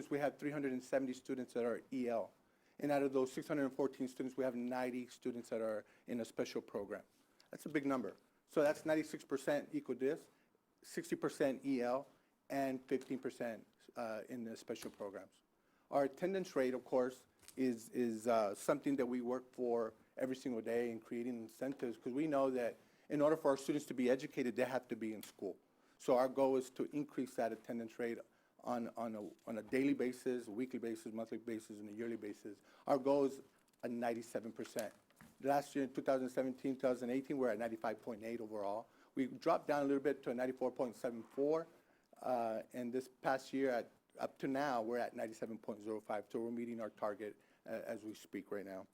students, we have 370 students that are EL. And out of those 614 students, we have 90 students that are in a special program. That's a big number. So that's 96% equal dis, 60% EL, and 15% in the special programs. Our attendance rate, of course, is something that we work for every single day in creating incentives, because we know that in order for our students to be educated, they have to be in school. So our goal is to increase that attendance rate on a daily basis, a weekly basis, monthly basis, and a yearly basis. Our goal is a 97%. Last year, in 2017, 2018, we're at 95.8 overall. We dropped down a little bit to a 94.74, and this past year, up to now, we're at 97.05, so we're meeting our target as we speak right now.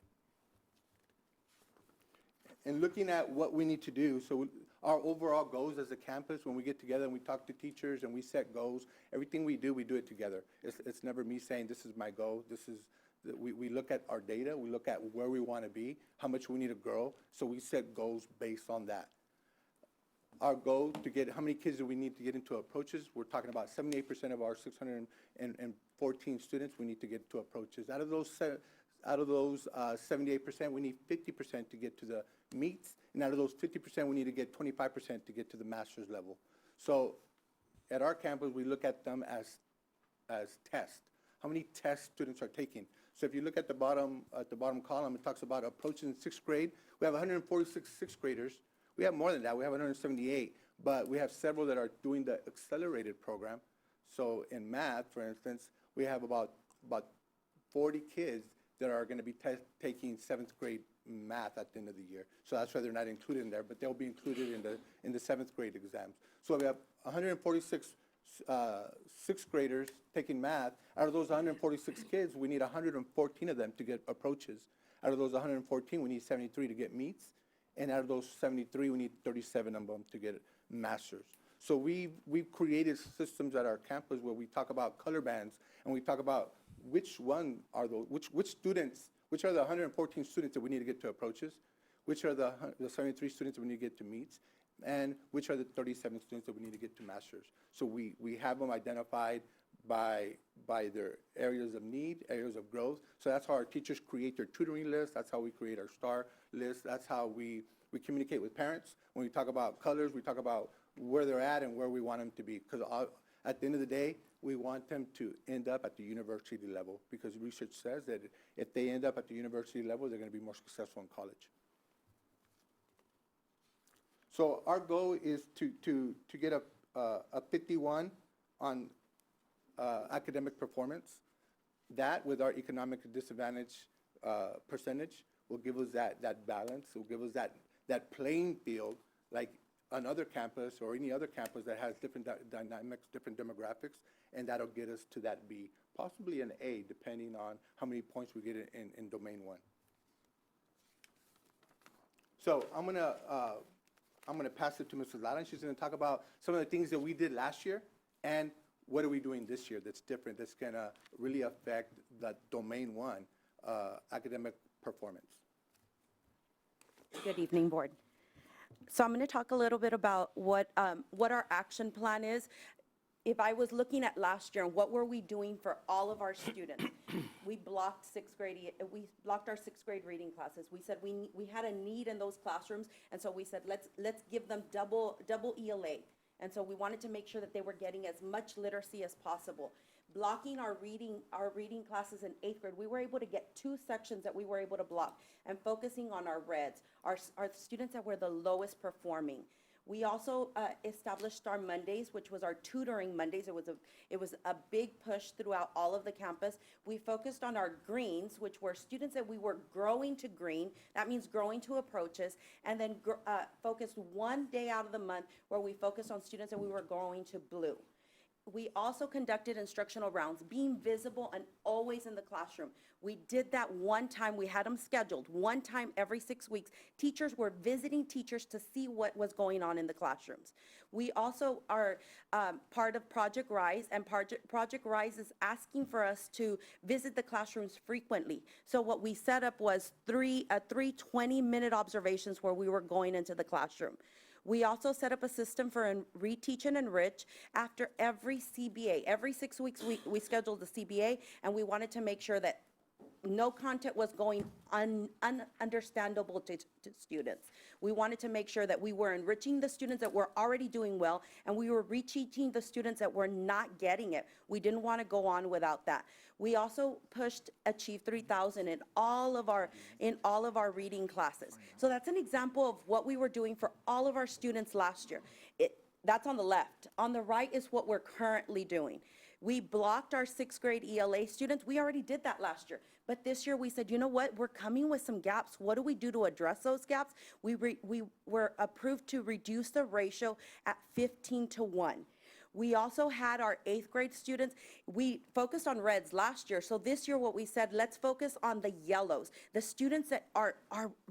And looking at what we need to do, so our overall goals as a campus, when we get together and we talk to teachers and we set goals, everything we do it together. It's never me saying, this is my goal, we look at our data, we look at where we want to be, how much we need to grow, so we set goals based on that. Our goal to get, how many kids do we need to get into approaches? We're talking about 78% of our 614 students we need to get to approaches. Out of those 78%, we need 50% to get to the meets, and out of those 50%, we need to get 25% to get to the master's level. So at our campus, we look at them as tests. How many tests students are taking? So if you look at the bottom column, it talks about approaches in sixth grade. We have 146 sixth graders. We have more than that. We have 178, but we have several that are doing the accelerated program. So in math, for instance, we have about 40 kids that are going to be taking seventh grade math at the end of the year. So that's why they're not included in there, but they'll be included in the seventh grade exams. So we have 146 sixth graders taking math. Out of those 146 kids, we need 114 of them to get approaches. Out of those 114, we need 73 to get meets. And out of those 73, we need 37 of them to get masters. So we've created systems at our campus where we talk about color bands, and we talk about which one are those, which students, which are the 114 students that we need to get to approaches, which are the 73 students that we need to get to meets, and which are the 37 students that we need to get to masters. So we have them identified by their areas of need, areas of growth. So that's how our teachers create their tutoring list. That's how we create our STAR list. That's how we communicate with parents. When we talk about colors, we talk about where they're at and where we want them to be. Because at the end of the day, we want them to end up at the university level, because research says that if they end up at the university level, they're going to be more successful in college. So our goal is to get a 51 on academic performance. That, with our economic disadvantage percentage, will give us that balance. Will give us that playing field like another campus or any other campus that has different dynamics, different demographics, and that'll get us to that B, possibly an A, depending on how many points we get in domain 1. So I'm gonna pass it to Mrs. Lara, and she's gonna talk about some of the things that we did last year and what are we doing this year that's different, that's gonna really affect the domain 1 academic performance. Good evening, board. So I'm going to talk a little bit about what our action plan is. If I was looking at last year and what were we doing for all of our students, we blocked our sixth grade reading classes. We said we had a need in those classrooms, and so we said let's give them double ELA. And so we wanted to make sure that they were getting as much literacy as possible. Blocking our reading classes in 8th grade, we were able to get 2 sections that we were able to block, and focusing on our reds, our students that were the lowest performing. We also established Star Mondays, which was our tutoring Mondays. It was a big push throughout all of the campus. We focused on our greens, which were students that we were growing to green. That means growing to approaches, and then focused 1 day out of the month where we focused on students that we were growing to blue. We also conducted instructional rounds, being visible and always in the classroom. We did that 1 time. We had them scheduled 1 time every 6 weeks. Teachers were visiting teachers to see what was going on in the classrooms. We also are part of Project Rise, and Project Rise is asking for us to visit the classrooms frequently. So what we set up was three 20-minute observations where we were going into the classroom. We also set up a system for reteach and enrich after every CBA. Every 6 weeks, we scheduled the CBA, and we wanted to make sure that no content was going ununderstandable to students. We wanted to make sure that we were enriching the students that were already doing well, and we were reteaching the students that were not getting it. We didn't want to go on without that. We also pushed Achieve 3000 in all of our reading classes. So that's an example of what we were doing for all of our students last year. That's on the left. On the right is what we're currently doing. We blocked our 6th grade ELA students. We already did that last year. But this year we said, you know what, we're coming with some gaps. What do we do to address those gaps? We were approved to reduce the ratio at 15-1. We also had our 8th grade students. We focused on reds last year. So this year what we said, let's focus on the yellows, the students that are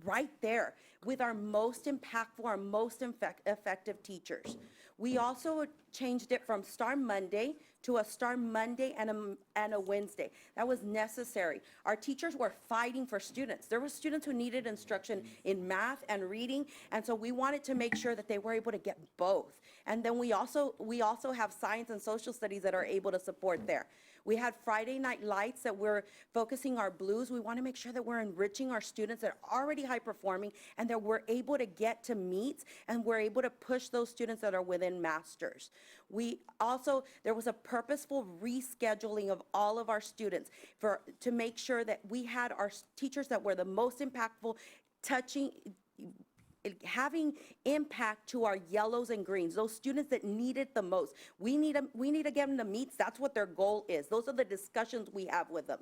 right there with our most impactful, our most effective teachers. We also changed it from Star Monday to a Star Monday and a Wednesday. That was necessary. Our teachers were fighting for students. There were students who needed instruction in math and reading, and so we wanted to make sure that they were able to get both. And then we also have science and social studies that are able to support there. We had Friday night lights that we're focusing our blues. We want to make sure that we're enriching our students that are already high performing and that we're able to get to meets and we're able to push those students that are within masters. There was a purposeful rescheduling of all of our students to make sure that we had our teachers that were the most impactful, having impact to our yellows and greens, those students that need it the most. We need to get them to meets. That's what their goal is. Those are the discussions we have with them.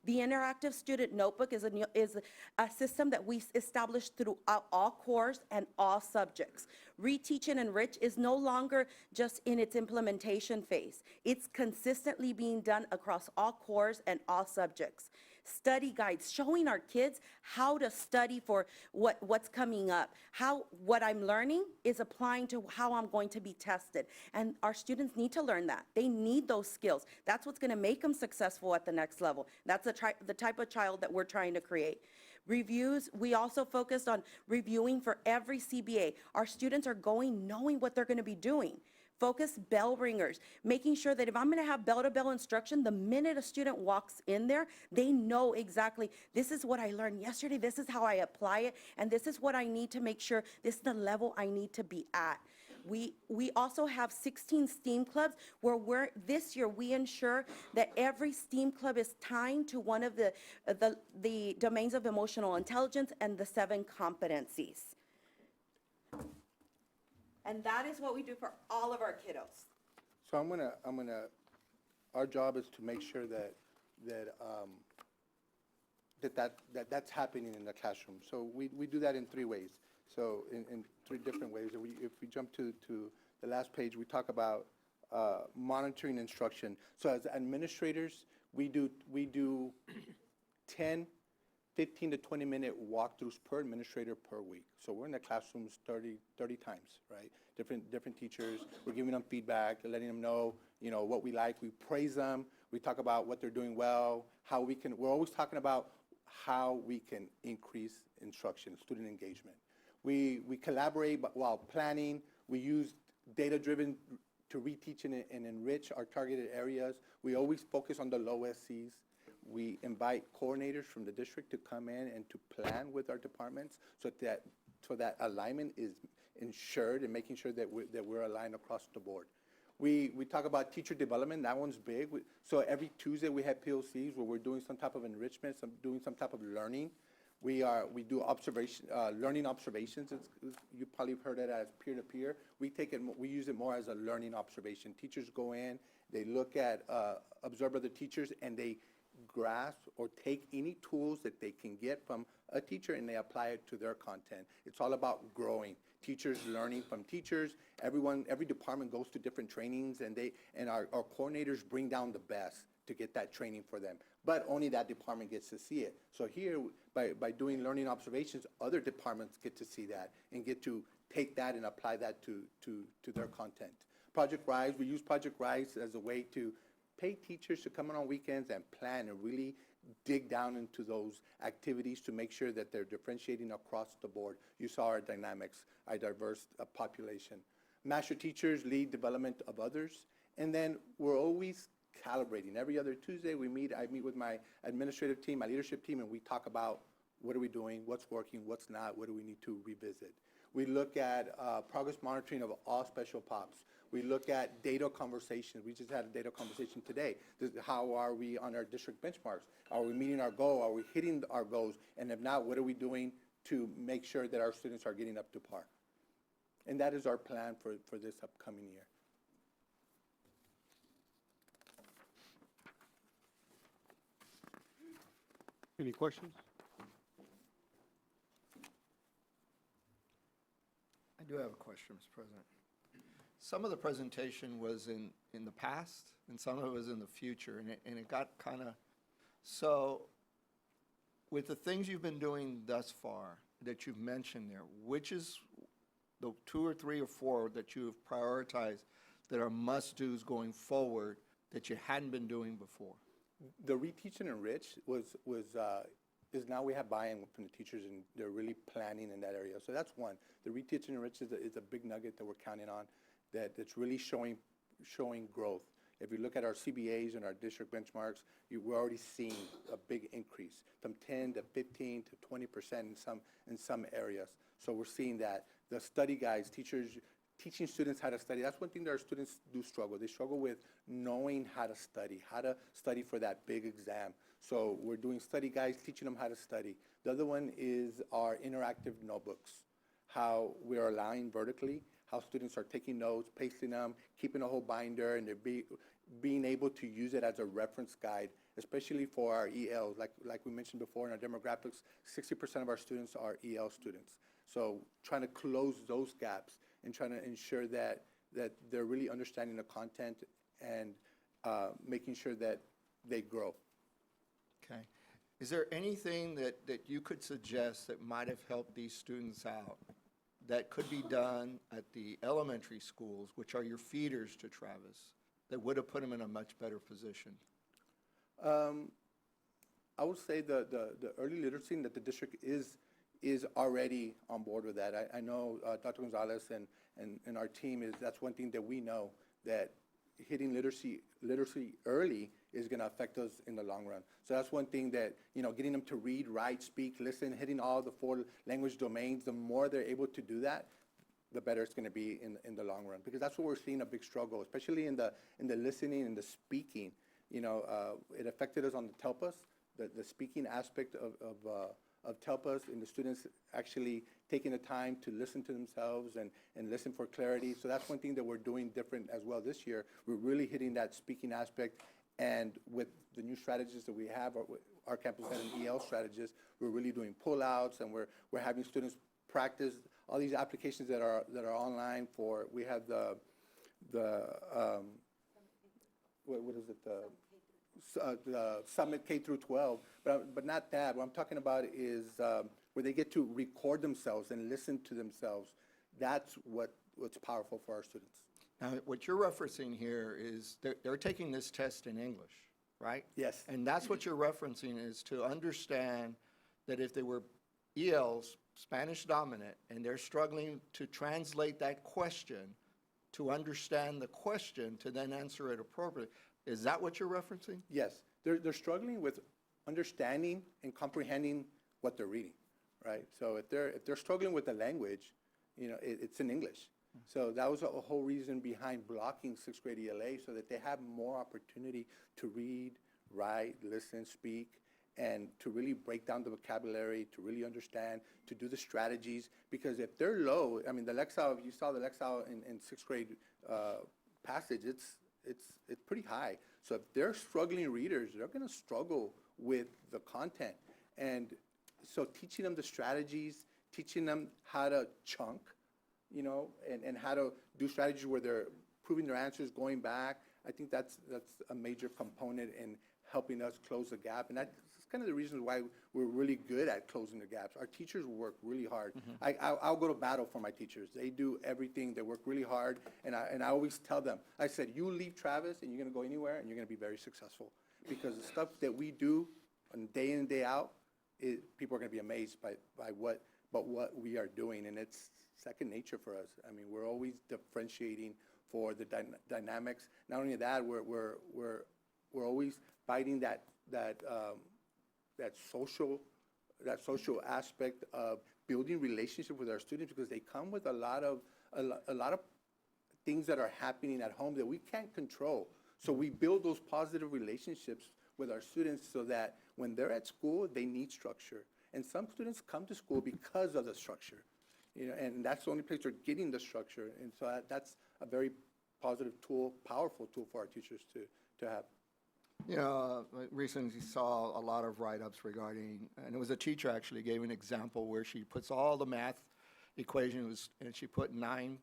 The interactive student notebook is a system that we established throughout all cores and all subjects. Reteach and enrich is no longer just in its implementation phase. It's consistently being done across all cores and all subjects. Study guides, showing our kids how to study for what's coming up, how what I'm learning is applying to how I'm going to be tested. And our students need to learn that. They need those skills. That's what's going to make them successful at the next level. That's the type of child that we're trying to create. Reviews, we also focused on reviewing for every CBA. Our students are going knowing what they're going to be doing. Focus bell ringers, making sure that if I'm going to have bell-to-bell instruction, the minute a student walks in there, they know exactly, this is what I learned yesterday, this is how I apply it, and this is what I need to make sure, this is the level I need to be at. We also have 16 STEAM clubs where this year we ensure that every STEAM club is tied to one of the domains of emotional intelligence and the 7 competencies. And that is what we do for all of our kiddos. So our job is to make sure that's happening in the classroom. So we do that in 3 ways. So in 3 different ways. If we jump to the last page, we talk about monitoring instruction. So as administrators, we do 10, 15 to 20 minute walkthroughs per administrator per week. So we're in the classrooms 30 times, right? Different teachers, we're giving them feedback, letting them know, what we like, we praise them, we talk about what they're doing well, we're always talking about how we can increase instruction, student engagement. We collaborate while planning, we use data-driven to reteach and enrich our targeted areas. We always focus on the low SCs. We invite coordinators from the district to come in and to plan with our departments so that alignment is ensured and making sure that we're aligned across the board. We talk about teacher development. That one's big. So every Tuesday we have POCs where we're doing some type of enrichment, doing some type of learning. We do learning observations. You probably have heard it as peer-to-peer. We use it more as a learning observation. Teachers go in, they look at, observe other teachers, and they grasp or take any tools that they can get from a teacher and they apply it to their content. It's all about growing. Teachers learning from teachers. Every department goes to different trainings and our coordinators bring down the best to get that training for them. But only that department gets to see it. So here, by doing learning observations, other departments get to see that and get to take that and apply that to their content. Project Rise, we use Project Rise as a way to pay teachers to come in on weekends and plan and really dig down into those activities to make sure that they're differentiating across the board. You saw our dynamics, our diverse population. Master teachers lead development of others, and then we're always calibrating. Every other Tuesday I meet with my administrative team, my leadership team, and we talk about what are we doing, what's working, what's not, what do we need to revisit. We look at progress monitoring of all special pops. We look at data conversations. We just had a data conversation today. How are we on our district benchmarks? Are we meeting our goal? Are we hitting our goals? And if not, what are we doing to make sure that our students are getting up to par? And that is our plan for this upcoming year. Any questions? I do have a question, Mr. President. Some of the presentation was in the past, and some of it was in the future, and it got kind of, so with the things you've been doing thus far that you've mentioned there, which is the 2 or 3 or 4 that you've prioritized that are must-dos going forward that you hadn't been doing before? The reteach and enrich is now we have buy-in from the teachers, and they're really planning in that area. So that's one. The reteach and enrich is a big nugget that we're counting on, that's really showing growth. If you look at our CBAs and our district benchmarks, we're already seeing a big increase from 10 to 15 to 20% in some areas. So we're seeing that. The study guides, teachers teaching students how to study. That's one thing that our students do struggle. They struggle with knowing how to study for that big exam. So we're doing study guides, teaching them how to study. The other one is our interactive notebooks, how we're aligning vertically, how students are taking notes, pasting them, keeping a whole binder, and they're being able to use it as a reference guide, especially for our ELs. Like we mentioned before in our demographics, 60% of our students are EL students. So trying to close those gaps and trying to ensure that they're really understanding the content and making sure that they grow. Okay. Is there anything that you could suggest that might have helped these students out that could be done at the elementary schools, which are your feeders to Travis, that would have put them in a much better position? I would say the early literacy that the district is already on board with that. I know Dr. Gonzalez and our team that's one thing that we know, that hitting literacy early is going to affect us in the long run. So that's one thing that, getting them to read, write, speak, listen, hitting all the 4 language domains, the more they're able to do that, the better it's going to be in the long run. Because that's what we're seeing, a big struggle, especially in the listening and the speaking. It affected us on the TELPAS, the speaking aspect of TELPAS, and the students actually taking the time to listen to themselves and listen for clarity. So that's one thing that we're doing different as well this year. We're really hitting that speaking aspect, and with the new strategies that we have, our campus had an EL strategist, we're really doing pullouts, and we're having students practice all these applications that are online for, we have what is it, the Summit K through 12, but not that. What I'm talking about is where they get to record themselves and listen to themselves. That's what's powerful for our students. Now, what you're referencing here is they're taking this test in English, right? Yes. And that's what you're referencing, is to understand that if they were ELs, Spanish dominant, and they're struggling to translate that question to understand the question to then answer it appropriately. Is that what you're referencing? Yes. They're struggling with understanding and comprehending what they're reading, right? So if they're struggling with the language, it's in English. So that was a whole reason behind blocking 6th grade ELA, so that they have more opportunity to read, write, listen, speak, and to really break down the vocabulary, to really understand, to do the strategies. Because if they're low, I mean, the Lexile, if you saw the Lexile in 6th grade passage, it's pretty high. So if they're struggling readers, they're going to struggle with the content. And so teaching them the strategies, teaching them how to chunk, and how to do strategies where they're proving their answers, going back, I think that's a major component in helping us close the gap. And that's kind of the reason why we're really good at closing the gaps. Our teachers work really hard. I'll go to battle for my teachers. They do everything. They work really hard. And I always tell them, I said, you leave Travis and you're going to go anywhere and you're going to be very successful. Because the stuff that we do on day in and day out, people are going to be amazed by what we are doing. And it's second nature for us. I mean, we're always differentiating for the dynamics. Not only that, we're always fighting that social aspect of building relationship with our students, because they come with a lot of things that are happening at home that we can't control. So we build those positive relationships with our students so that when they're at school, they need structure. And some students come to school because of the structure, and that's the only place they're getting the structure. And so that's a very positive tool, powerful tool for our teachers to have. I recently saw a lot of write-ups regarding, and it was a teacher actually gave an example where she puts all the math equations, and she put 9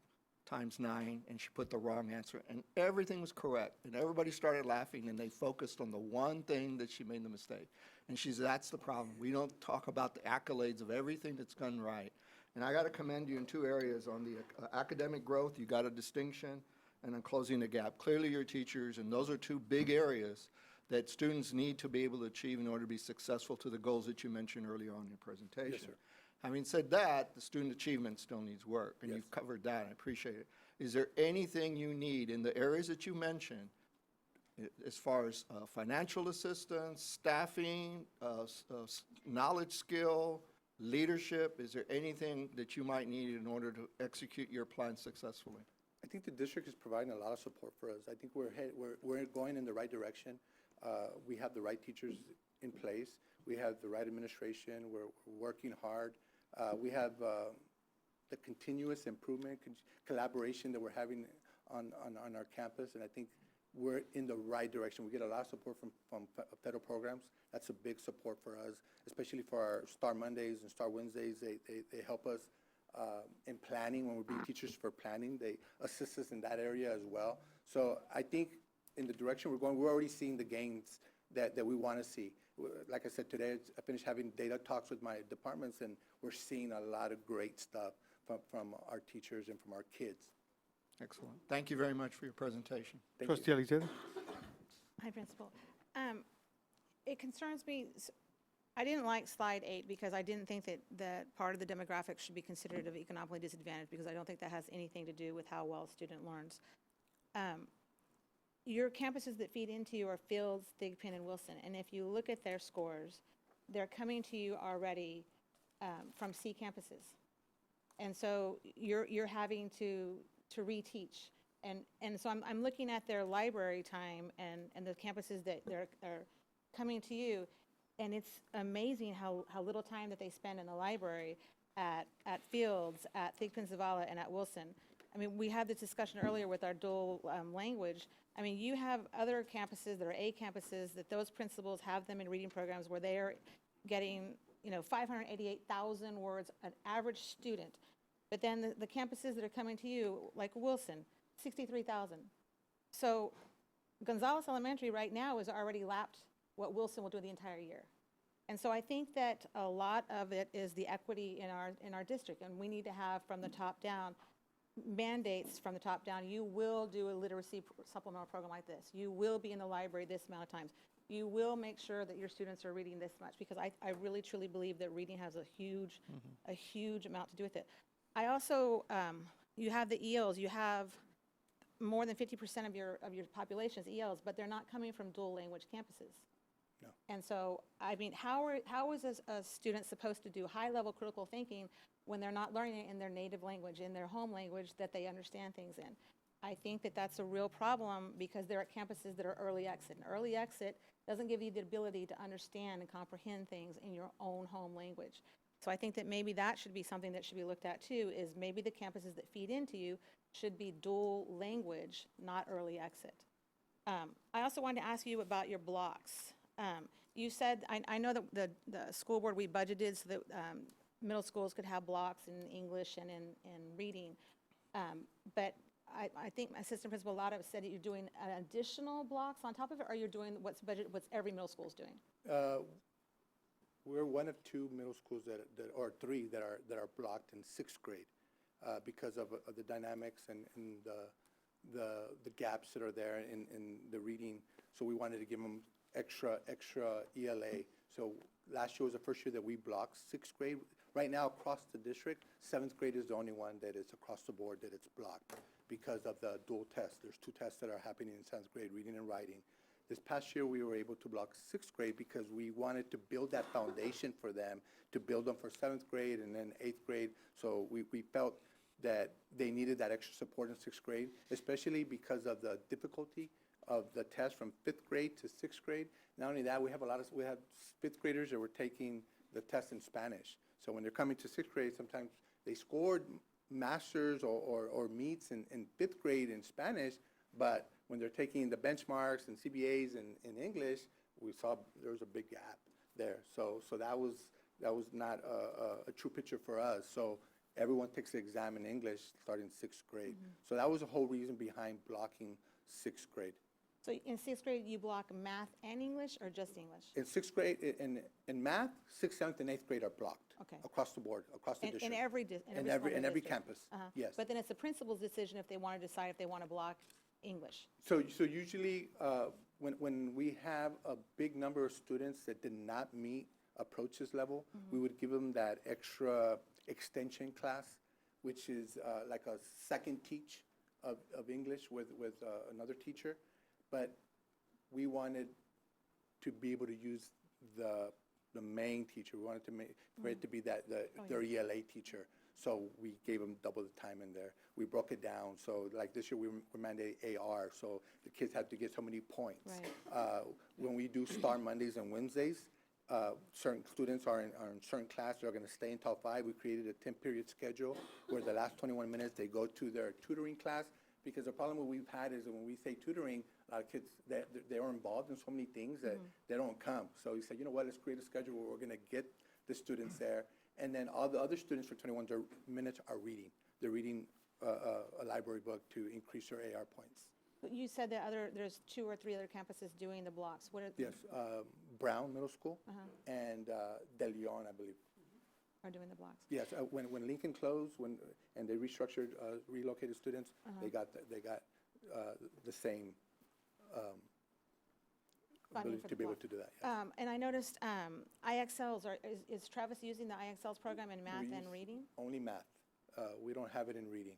times 9, and she put the wrong answer, and everything was correct, and everybody started laughing, and they focused on the one thing that she made the mistake. And she said, that's the problem. We don't talk about the accolades of everything that's gone right. And I got to commend you in 2 areas. On the academic growth, you got a distinction, and on closing the gap. Clearly, you're teachers, and those are 2 big areas that students need to be able to achieve in order to be successful to the goals that you mentioned earlier on in your presentation. Yes, sir. Having said that, the student achievement still needs work, and Yes. you've covered that. I appreciate it. Is there anything you need in the areas that you mentioned, as far as financial assistance, staffing, knowledge, skill, leadership? Is there anything that you might need in order to execute your plan successfully? I think the district is providing a lot of support for us. I think we're going in the right direction. We have the right teachers in place. We have the right administration. We're working hard. We have the continuous improvement, collaboration that we're having on our campus, and I think we're in the right direction. We get a lot of support from federal programs. That's a big support for us, especially for our Star Mondays and Star Wednesdays. They help us in planning. When we're being teachers for planning, they assist us in that area as well. So I think in the direction we're going, we're already seeing the gains that we want to see. Like I said, today I finished having data talks with my departments, and we're seeing a lot of great stuff from our teachers and from our kids. Excellent. Thank you very much for your presentation. Thank you. Trustee Alexander? Hi, Principal. It concerns me, I didn't like slide 8 because I didn't think that part of the demographics should be considered of economically disadvantaged, because I don't think that has anything to do with how well a student learns. Your campuses that feed into you are Fields, Thigpen, and Wilson, and if you look at their scores, they're coming to you already from C campuses. And so you're having to reteach. And so I'm looking at their library time and the campuses that are coming to you, and it's amazing how little time that they spend in the library at Fields, at Thigpen Zavala, and at Wilson. I mean, we had this discussion earlier with our dual language. I mean, you have other campuses that are A campuses that those principals have them in reading programs where they are getting, 588,000 words, an average student. But then the campuses that are coming to you, like Wilson, 63,000. So Gonzales Elementary right now has already lapped what Wilson will do the entire year. And so I think that a lot of it is the equity in our district, and we need to have from the top down mandates from the top down. You will do a literacy supplemental program like this. You will be in the library this amount of times. You will make sure that your students are reading this much, because I really truly believe that reading has a huge amount to do with it. I also, you have the ELs, you have more than 50% of your population is ELs, but they're not coming from dual language campuses. No. And so, I mean, how is a student supposed to do high-level critical thinking when they're not learning it in their native language, in their home language that they understand things in? I think that that's a real problem, because they're at campuses that are early exit. And early exit doesn't give you the ability to understand and comprehend things in your own home language. So I think that maybe that should be something that should be looked at too, is maybe the campuses that feed into you should be dual language, not early exit. I also wanted to ask you about your blocks. You said, I know that the school board, we budgeted so that middle schools could have blocks in English and in reading. But I think my assistant principal Lada said that you're doing additional blocks on top of it, or you're doing what's every middle school is doing? We're one of two middle schools or three that are blocked in sixth grade because of the dynamics and the gaps that are there in the reading. So we wanted to give them extra ELA. So last year was the first year that we blocked sixth grade. Right now, across the district, seventh grade is the only one that is across the board that it's blocked because of the dual tests. There's two tests that are happening in seventh grade, reading and writing. This past year, we were able to block sixth grade because we wanted to build that foundation for them, to build them for seventh grade and then eighth grade. So we felt that they needed that extra support in sixth grade, especially because of the difficulty of the test from fifth grade to sixth grade. Not only that, we have fifth graders that were taking the test in Spanish. So when they're coming to sixth grade, sometimes they scored masters or meets in fifth grade in Spanish, but when they're taking the benchmarks and CBAs in English, we saw there was a big gap there. So that was not a true picture for us. So everyone takes the exam in English starting sixth grade. So that was the whole reason behind blocking sixth grade. So in sixth grade, you block math and English, or just English? In sixth grade, in math, sixth, seventh, and eighth grade are blocked. Okay. Across the board, across the district. In every In every campus, yes. But then it's the principal's decision if they want to decide if they want to block English. So usually, when we have a big number of students that did not meet approaches level, we would give them that extra extension class, which is like a second teach of English with another teacher. But we wanted to be able to use the main teacher. We wanted for it to be their ELA teacher. So we gave them double the time in there. We broke it down. So like this year, we mandated AR. So the kids had to get so many points. Right. When we do Star Mondays and Wednesdays, certain students are in certain class. They're going to stay until 5. We created a 10-period schedule where the last 21 minutes, they go to their tutoring class. Because the problem we've had is that when we say tutoring, a lot of kids, they are involved in so many things that they don't come. So we said, you know what, let's create a schedule where we're going to get the students there. And then all the other students for 21 minutes are reading. They're reading a library book to increase their AR points. But you said that there's 2 or 3 other campuses doing the blocks. What are Yes, Brown Middle School and De Leon, I believe. are doing the blocks? Yes, when Lincoln closed, and they restructured, relocated students, they got the same Funding ability for to the be able block. to do that. Yes. And I noticed IXLs, is Travis using the IXLs program in math We and use reading? Only math. We don't have it in reading.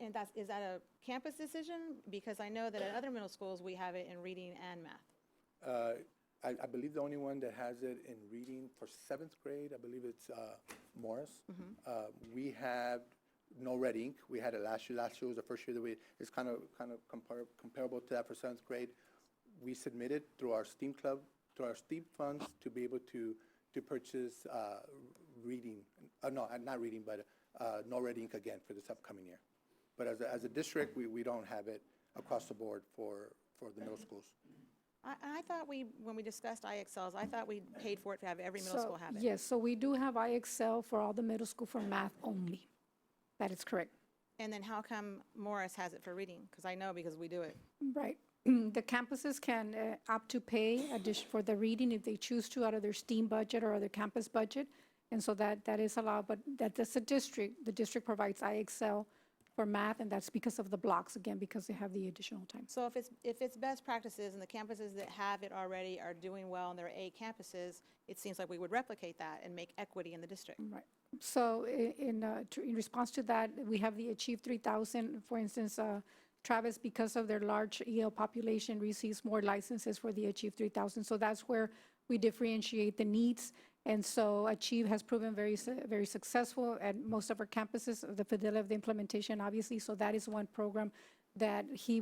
And is that a campus decision? Because I know that at other middle schools, we have it in reading and math. I believe the only one that has it in reading for seventh grade, I believe it's Morris. We have no red ink. We had it last year. Last year was the first year that it's kind of comparable to that for seventh grade. We submitted through our STEAM club, through our STEAM funds, to be able to purchase reading. No, not reading, but no red ink again for this upcoming year. But as a district, we don't have it across the board for the middle schools. I thought when we discussed IXLs, I thought we paid for it to have every middle school have it. Yes, so we do have IXL for all the middle school for math only. That is correct. And then how come Morris has it for reading? Because I know because we do it. Right. The campuses can opt to pay for the reading if they choose to out of their STEAM budget or other campus budget. And so that is allowed, but that's the district provides IXL for math, and that's because of the blocks, again, because they have the additional time. So if it's best practices and the campuses that have it already are doing well and there are A campuses, it seems like we would replicate that and make equity in the district. Right. So in response to that, we have the Achieve 3000. For instance, Travis, because of their large EL population, receives more licenses for the Achieve 3000. So that's where we differentiate the needs. And so Achieve has proven very successful at most of our campuses, the fidelity of the implementation, obviously. So that is one program that he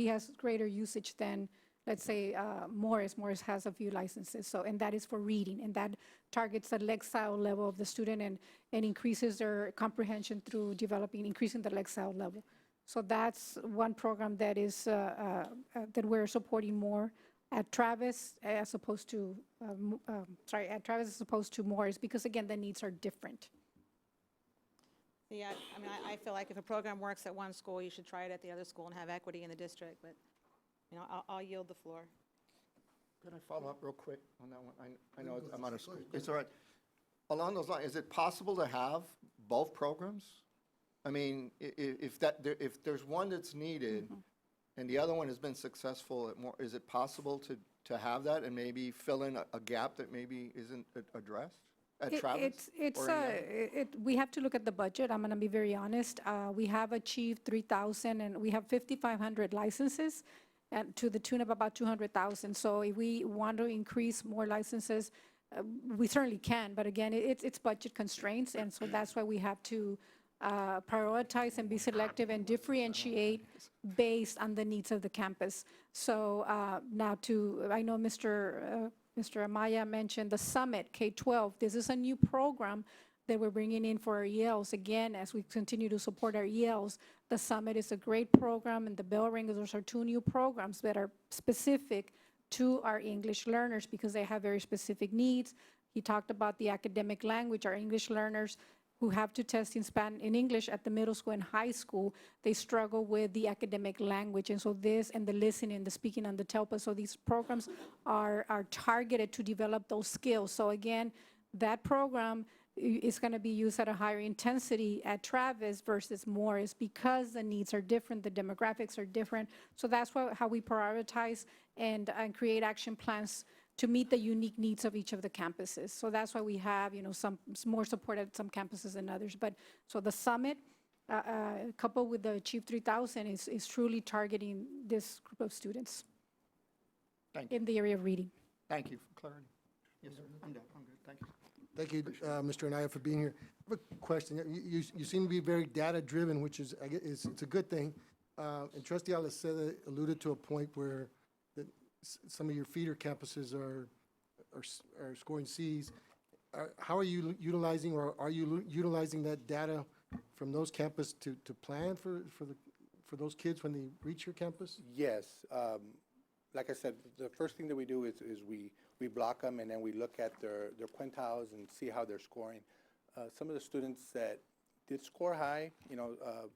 has greater usage than, let's say, Morris. Morris has a few licenses. So, and that is for reading, and that targets the Lexile level of the student and increases their comprehension through increasing the Lexile level. So that's one program that is, that we're supporting more at Travis as opposed to, Morris, because again, the needs are different. Yeah, I mean, I feel like if a program works at one school, you should try it at the other school and have equity in the district, but, you know, I'll yield the floor. Can I follow up real quick on that one? I know I'm out of school. It's all right. Along those lines, is it possible to have both programs? I mean, if there's one that's needed and the other one has been successful at more, is it possible to have that and maybe fill in a gap that maybe isn't addressed at Travis? or any other? We have to look at the budget. I'm going to be very honest. We have achieved 3,000 and we have 5,500 licenses and to the tune of about 200,000. So if we want to increase more licenses, we certainly can. But again, it's budget constraints. And so that's why we have to prioritize and be selective and differentiate based on the needs of the campus. So now I know Mr. Amaya mentioned the Summit K-12. This is a new program that we're bringing in for our ELs. Again, as we continue to support our ELs, the Summit is a great program, and the Bell Ringers, those are two new programs that are specific to our English learners because they have very specific needs. He talked about the academic language. Our English learners who have to test in English at the middle school and high school, they struggle with the academic language. And so this and the listening, the speaking, and the TELPA, so these programs are targeted to develop those skills. So again, that program is going to be used at a higher intensity at Travis versus Morris because the needs are different, the demographics are different. So that's how we prioritize and create action plans to meet the unique needs of each of the campuses. So that's why we have, some more support at some campuses than others. But so the Summit, coupled with the Achieve 3000, is truly targeting this group of students Thank you. in the area of reading. Thank you for clarity. Yes, sir. I'm done. I'm good. Thank you. Thank you, Mr. Anaya, for being here. I have a question. You seem to be very data-driven, which is, it's a good thing. And Trustee Aliceta alluded to a point where some of your feeder campuses are scoring Cs. How are you utilizing, or are you utilizing that data from those campuses to plan for those kids when they reach your campus? Yes. Like I said, the first thing that we do is we block them, and then we look at their quintiles and see how they're scoring. Some of the students that did score high,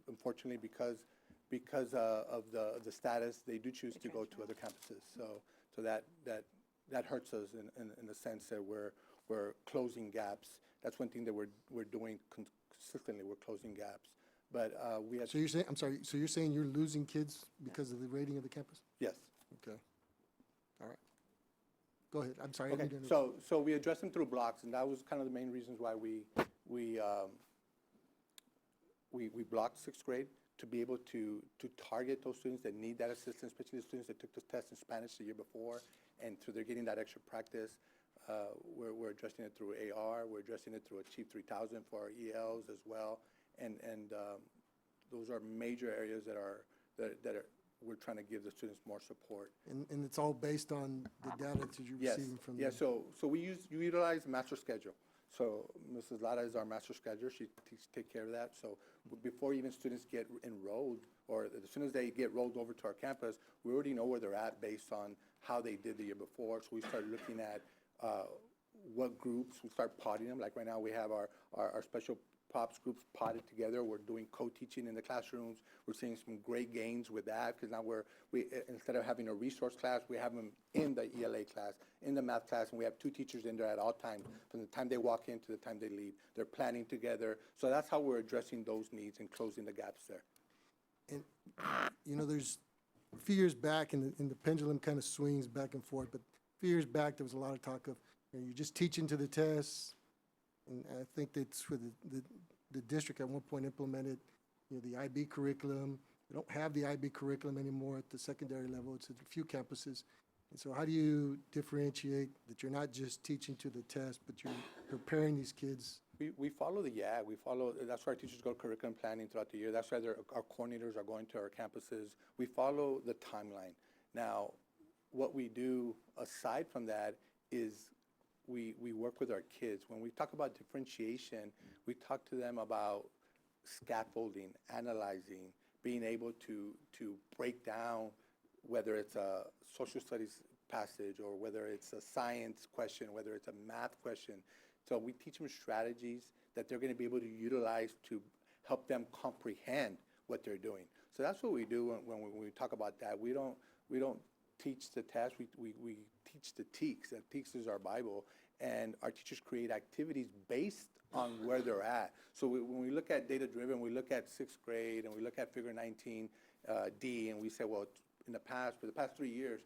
unfortunately because of the status, they do choose to go to other campuses. So that hurts us in the sense that we're closing gaps. That's one thing that we're doing consistently. We're closing gaps. But we had. So you're saying, I'm sorry, so you're saying you're losing kids because of the rating of the campus? Yes. Okay. All right. Go ahead. I'm sorry. I Okay. didn't mean to interrupt. So we addressed them through blocks, and that was kind of the main reasons why we blocked sixth grade, to be able to target those students that need that assistance, especially the students that took the test in Spanish the year before, and so they're getting that extra practice. We're addressing it through AR. We're addressing it through Achieve 3000 for our ELs as well, and those are major areas that we're trying to give the students more support. And it's all based on the data that you're Yes. receiving from Yeah. them? So we utilize master schedule. So Mrs. Lara is our master scheduler. She takes care of that. So before even students get enrolled, or as soon as they get rolled over to our campus, we already know where they're at based on how they did the year before. So we start looking at what groups, we start potting them. Like right now, we have our special pops groups potted together. We're doing co-teaching in the classrooms. We're seeing some great gains with that, because now we instead of having a resource class, we have them in the ELA class, in the math class, and we have two teachers in there at all times, from the time they walk in to the time they leave. They're planning together. So that's how we're addressing those needs and closing the gaps there. And, there's a few years back, and the pendulum kind of swings back and forth, but a few years back, there was a lot of talk of, you're just teaching to the tests. And I think that's where the district at one point implemented, the IB curriculum. We don't have the IB curriculum anymore at the secondary level. It's at a few campuses. And so how do you differentiate that you're not just teaching to the test, but you're preparing these kids? We follow that's why our teachers go to curriculum planning throughout the year. That's why our coordinators are going to our campuses. We follow the timeline. Now, what we do aside from that is we work with our kids. When we talk about differentiation, we talk to them about scaffolding, analyzing, being able to break down, whether it's a social studies passage or whether it's a science question, whether it's a math question. So we teach them strategies that they're going to be able to utilize to help them comprehend what they're doing. So that's what we do when we talk about that. We don't teach the test, we teach the TEKS. The TEKS is our Bible, and our teachers create activities based on where they're at. So when we look at data-driven, we look at sixth grade, and we look at Figure 19D, and we say, well, for the past 3 years,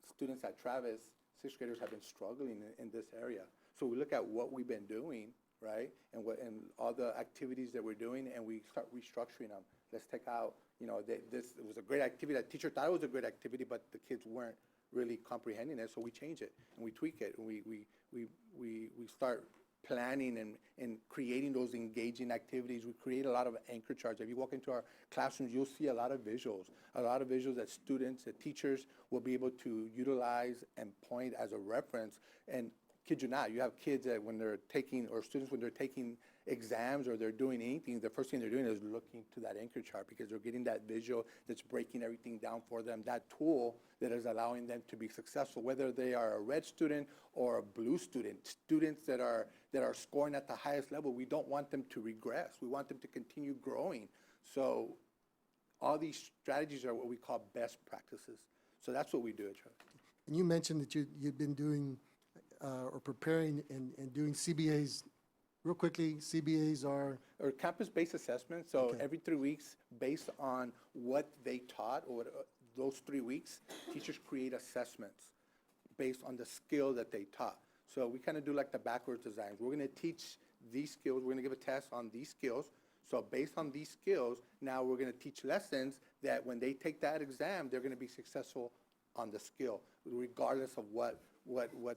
students at Travis, sixth graders have been struggling in this area. So we look at what we've been doing, right, and all the activities that we're doing, and we start restructuring them. Let's take out, this it was a great activity. That teacher thought it was a great activity, but the kids weren't really comprehending it, so we change it and we tweak it, and we start planning and creating those engaging activities. We create a lot of anchor charts. If you walk into our classrooms, you'll see a lot of visuals that students, that teachers will be able to utilize and point as a reference. And kid you not, you have kids that when they're taking, or students when they're taking exams or they're doing anything, the first thing they're doing is looking to that anchor chart, because they're getting that visual that's breaking everything down for them, that tool that is allowing them to be successful, whether they are a red student or a blue student. Students that are scoring at the highest level, we don't want them to regress. We want them to continue growing. So all these strategies are what we call best practices. So that's what we do at Travis. And you mentioned that you've been doing or preparing and doing CBAs. Real quickly, CBAs are? Or campus-based assessments, so every 3 weeks, based on what they taught, or those 3 weeks, teachers create assessments based on the skill that they taught. So we kind of do like the backwards designs. We're going to teach these skills. We're going to give a test on these skills. So based on these skills, now we're going to teach lessons that when they take that exam, they're going to be successful on the skill, regardless of what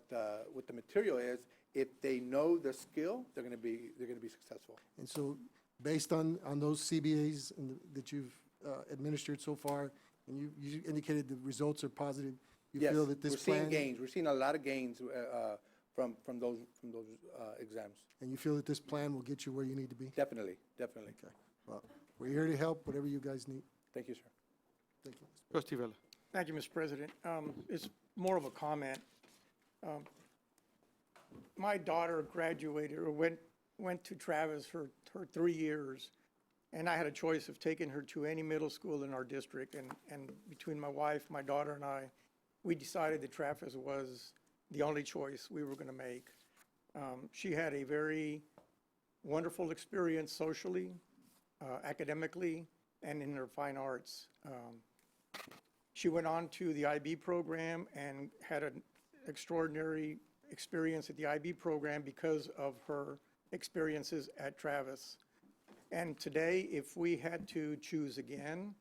the material is. If they know the skill, they're going to be successful. And so, based on those CBAs that you've administered so far, and you indicated the results are positive, you Yes, feel that this plan? we're seeing gains. We're seeing a lot of gains from those exams. And you feel that this plan will get you where you need to be? Definitely. Okay. Well, we're here to help, whatever you guys need. Thank you, sir. Thank you. Trustee Vela. Thank you, Mr. President. It's more of a comment. My daughter graduated or went to Travis for her 3 years, and I had a choice of taking her to any middle school in our district. And between my wife, my daughter, and I, we decided that Travis was the only choice we were going to make. She had a very wonderful experience socially, academically, and in her fine arts. She went on to the IB program and had an extraordinary experience at the IB program because of her experiences at Travis. And today, if we had to choose again,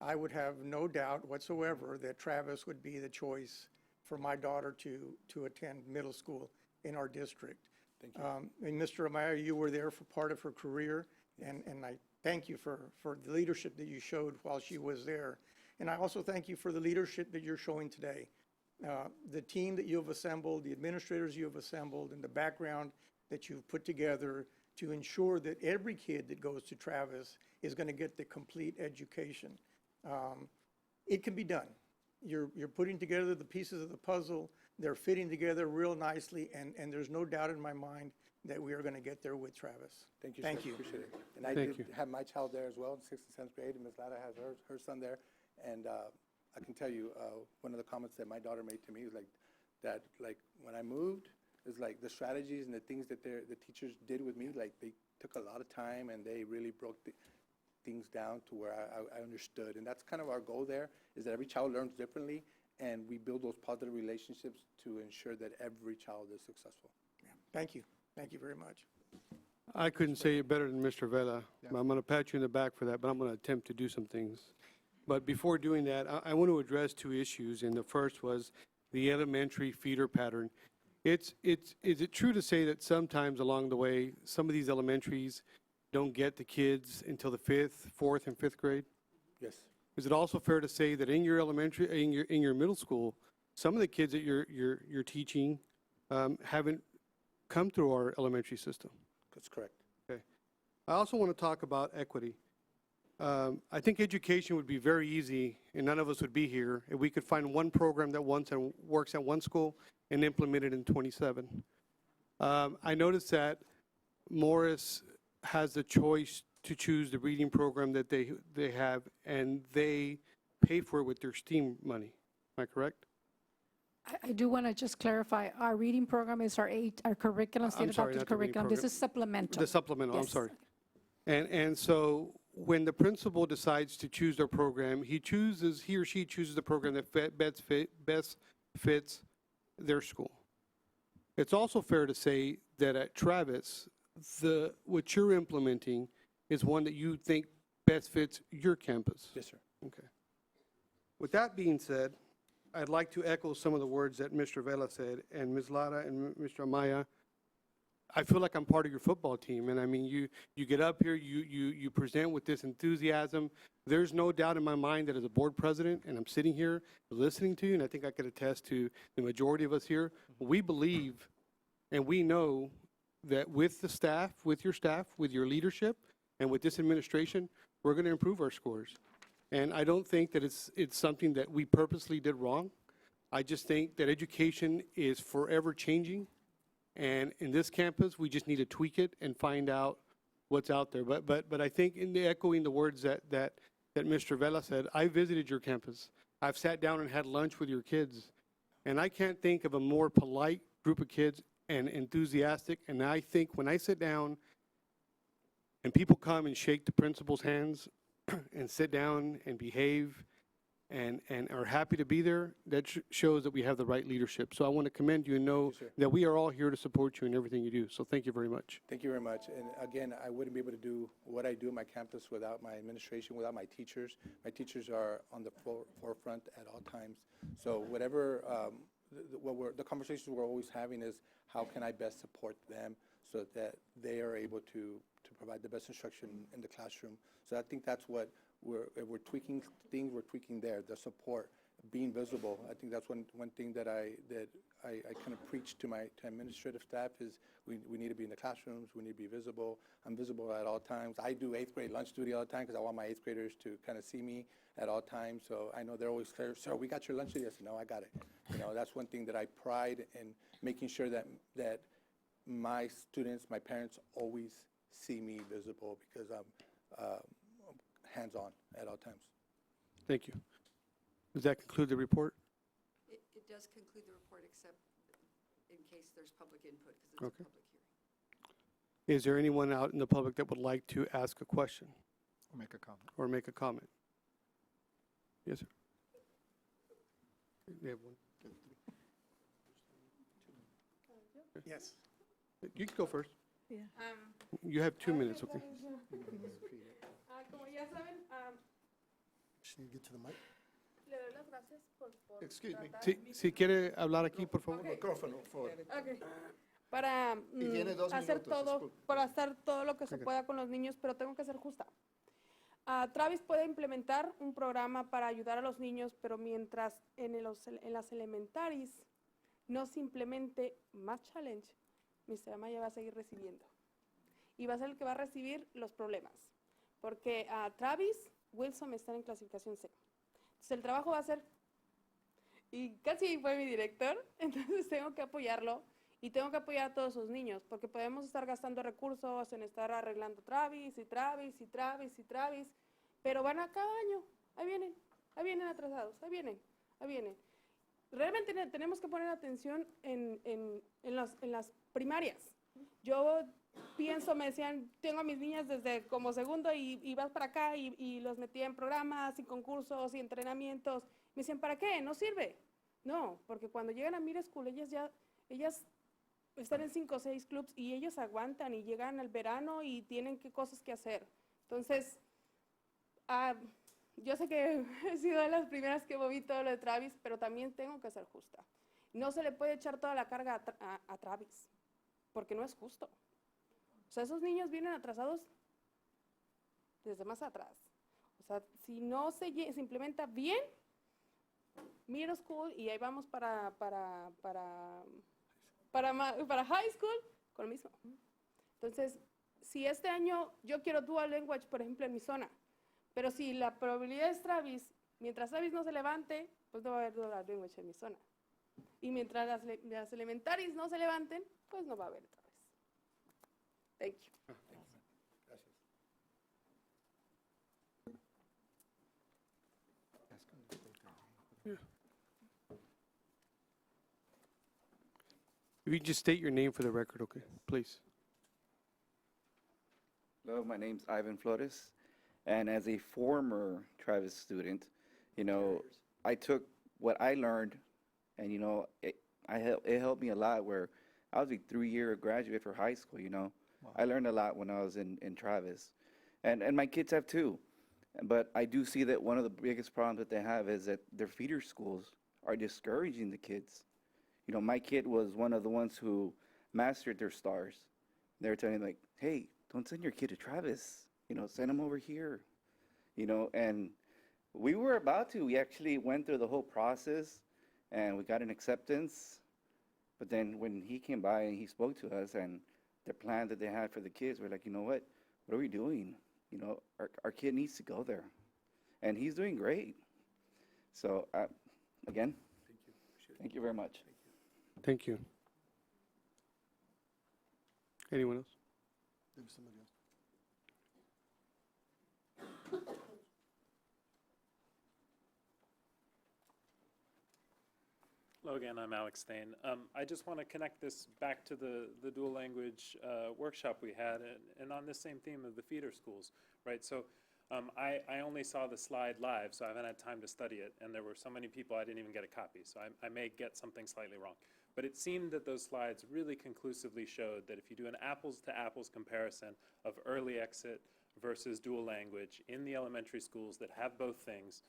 I would have no doubt whatsoever that Travis would be the choice for my daughter to attend middle school in our district. Thank you. And Mr. Amaya, you were there for part of her career, and I thank you for the leadership that you showed while she was there. And I also thank you for the leadership that you're showing today. The team that you have assembled, the administrators you have assembled, and the background that you've put together to ensure that every kid that goes to Travis is going to get the complete education. It can be done. You're putting together the pieces of the puzzle. They're fitting together real nicely, and there's no doubt in my mind that we are going to get there with Travis. Thank you, Thank sir. you. Appreciate it. And I Thank did have my child there as well in 6th and 7th grade, and Ms. Lara has her son there. And I can tell you, one of the comments that my daughter made to me is like when I moved, is like the strategies and the things that the teachers did with me, like they took a lot of time and they really broke things down to where I understood. And that's kind of our goal there, is that every child learns differently, and we build those positive relationships to ensure that every child is successful. Yeah. Thank you. Thank you very much. I couldn't say it better than Mr. Vela. I'm going to pat you in the back for that, but I'm going to attempt to do some things. But before doing that, I want to address two issues, and the first was the elementary feeder pattern. Is it true to say that sometimes along the way, some of these elementaries don't get the kids until the 5th, 4th, and 5th grade? Yes. Is it also fair to say that in your elementary, in your middle school, some of the kids that you're teaching haven't come through our elementary system? That's correct. Okay. I also want to talk about equity. I think education would be very easy, and none of us would be here, if we could find one program that works at one school and implement it in 27. I noticed that Morris has the choice to choose the reading program that they have, and they pay for it with their STEAM money. Am I correct? I do want to just clarify, our reading program is our curriculum, I'm state sorry, adopted not the reading curriculum. This program. is supplemental. The supplemental, I'm Yes. sorry. And so when the principal decides to choose their program, he or she chooses the program that best fits their school. It's also fair to say that at Travis, what you're implementing is one that you think best fits your campus. Yes, sir. Okay. With that being said, I'd like to echo some of the words that Mr. Vela said, and Ms. Lara and Mr. Amaya. I feel like I'm part of your football team, and I mean, you get up here, you present with this enthusiasm. There's no doubt in my mind that as a board president, and I'm sitting here listening to you, and I think I could attest to the majority of us here, we believe and we know that with the staff, with your leadership, and with this administration, we're going to improve our scores. And I don't think that it's something that we purposely did wrong. I just think that education is forever changing. And in this campus, we just need to tweak it and find out what's out there. But I think in the echoing the words that Mr. Vela said, I visited your campus. I've sat down and had lunch with your kids. And I can't think of a more polite group of kids and enthusiastic. And I think when I sit down and people come and shake the principal's hands and sit down and behave and are happy to be there, that shows that we have the right leadership. So I want to commend you and know Yes, sir. that we are all here to support you in everything you do. So thank you very much. Thank you very much. And again, I wouldn't be able to do what I do on my campus without my administration, without my teachers. My teachers are on the forefront at all times. So whatever, the conversations we're always having is how can I best support them so that they are able to provide the best instruction in the classroom. So I think that's what if we're tweaking things, we're tweaking there, the support, being visible. I think that's one thing that I kind of preach to my administrative staff is we need to be in the classrooms, we need to be visible. I'm visible at all times. I do 8th grade lunch duty all the time because I want my 8th graders to kind of see me at all times. So I know they're always clear, sir, we got your lunch duty. I said, no, I got it. You know, that's one thing that I pride in making sure that my students, my parents always see me visible because I'm hands-on at all times. Thank you. Does that conclude the report? It does conclude the report, except in case there's public input, because it's a Okay. public hearing. Is there anyone out in the public that would like to ask a question I'll make a comment. or make a comment? Yes, sir. We have one. Yes. You can go first. You have 2 minutes, okay? Como ya saben, Should you get to the mic? le doy las gracias por Excuse me. Si quiere hablar aquí, por favor. Micrófono, por favor. Ok. Para Y tiene 2 hacer minutos, todo, disculpe. para hacer todo lo que se Ok. pueda con los niños, pero tengo que ser justa. Travis puede implementar un programa para ayudar a los niños, pero mientras en las elementaries no se implemente más challenge, Mr. Amaya va a seguir recibiendo. Y va a ser el que va a recibir los problemas. Porque Travis, Wilson están en clasificación C. Entonces el trabajo va a ser, y casi fue mi director, entonces tengo que apoyarlo y tengo que apoyar a todos sus niños, porque podemos estar gastando recursos en estar arreglando Travis y Travis y Travis y Travis, pero van a cada año, ahí vienen atrasados, ahí vienen. Realmente tenemos que poner atención en las primarias. Yo pienso, me decían, tengo a mis niñas desde como segundo y vas para acá y los metía en programas y concursos y entrenamientos. Me decían, ¿para qué? No sirve. No, porque cuando llegan a Middle School, ellas están en 5 o 6 clubs y ellos aguantan y llegan al verano y tienen cosas que hacer. Entonces, yo sé que he sido de las primeras que moví todo lo de Travis, pero también tengo que ser justa. No se le puede echar toda la carga a Travis, porque no es justo. O sea, esos niños vienen atrasados desde más atrás. O sea, si no se implementa bien, middle school, y ahí vamos para high school, con lo mismo. Entonces, si este año yo quiero dual language, por ejemplo, en mi zona, pero si la probabilidad es Travis, mientras Travis no se levante, pues no va a haber dual language en mi zona. Y mientras las elementaries no se levanten, pues no va a haber Travis. Thank you. Gracias. If you can just state your name for the record, okay, please. Hello, my name's Ivan Flores, and as a former Travis student, I took what I learned, and it helped me a lot. Where I was a 3-year graduate for high school. I learned a lot when I was in Travis, and my kids have too. But I do see that one of the biggest problems that they have is that their feeder schools are discouraging the kids. My kid was one of the ones who mastered their stars. They were telling me, like, hey, don't send your kid to Travis. Send him over here. And we were about to. We actually went through the whole process, and we got an acceptance. But then when he came by and he spoke to us and the plan that they had for the kids, we're like, you know what are we doing? Our kid needs to go there. And he's doing great. So, again, thank you very much. Thank you. Anyone else? There was somebody else. Hello again, I'm Alex Stain. I just want to connect this back to the dual language workshop we had, and on this same theme of the feeder schools, right? So I only saw the slide live, so I haven't had time to study it, and there were so many people I didn't even get a copy, so I may get something slightly wrong. But it seemed that those slides really conclusively showed that if you do an apples-to-apples comparison of early exit versus dual language in the elementary schools that have both things,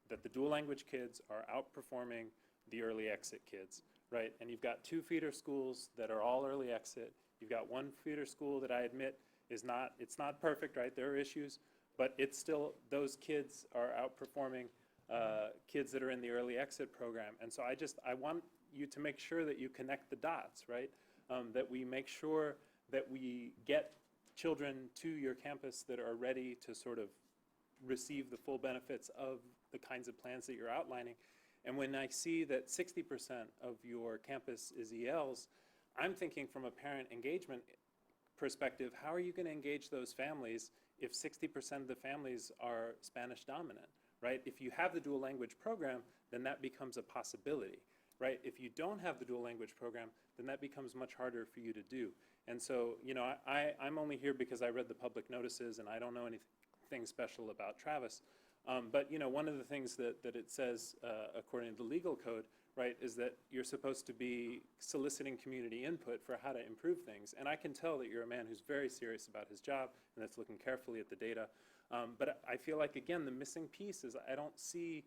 that the dual language kids are outperforming the early exit kids, right? And you've got 2 feeder schools that are all early exit. You've got 1 feeder school that I admit it's not perfect, right? There are issues, but it's still, those kids are outperforming kids that are in the early exit program. And so I want you to make sure that you connect the dots, right? That we make sure that we get children to your campus that are ready to sort of receive the full benefits of the kinds of plans that you're outlining. And when I see that 60% of your campus is ELs, I'm thinking from a parent engagement perspective, how are you going to engage those families if 60% of the families are Spanish dominant, right? If you have the dual language program, then that becomes a possibility, right? If you don't have the dual language program, then that becomes much harder for you to do. And so, I'm only here because I read the public notices and I don't know anything special about Travis. But one of the things that it says, according to the legal code, right, is that you're supposed to be soliciting community input for how to improve things. And I can tell that you're a man who's very serious about his job and that's looking carefully at the data. But I feel like, again, the missing piece is I don't see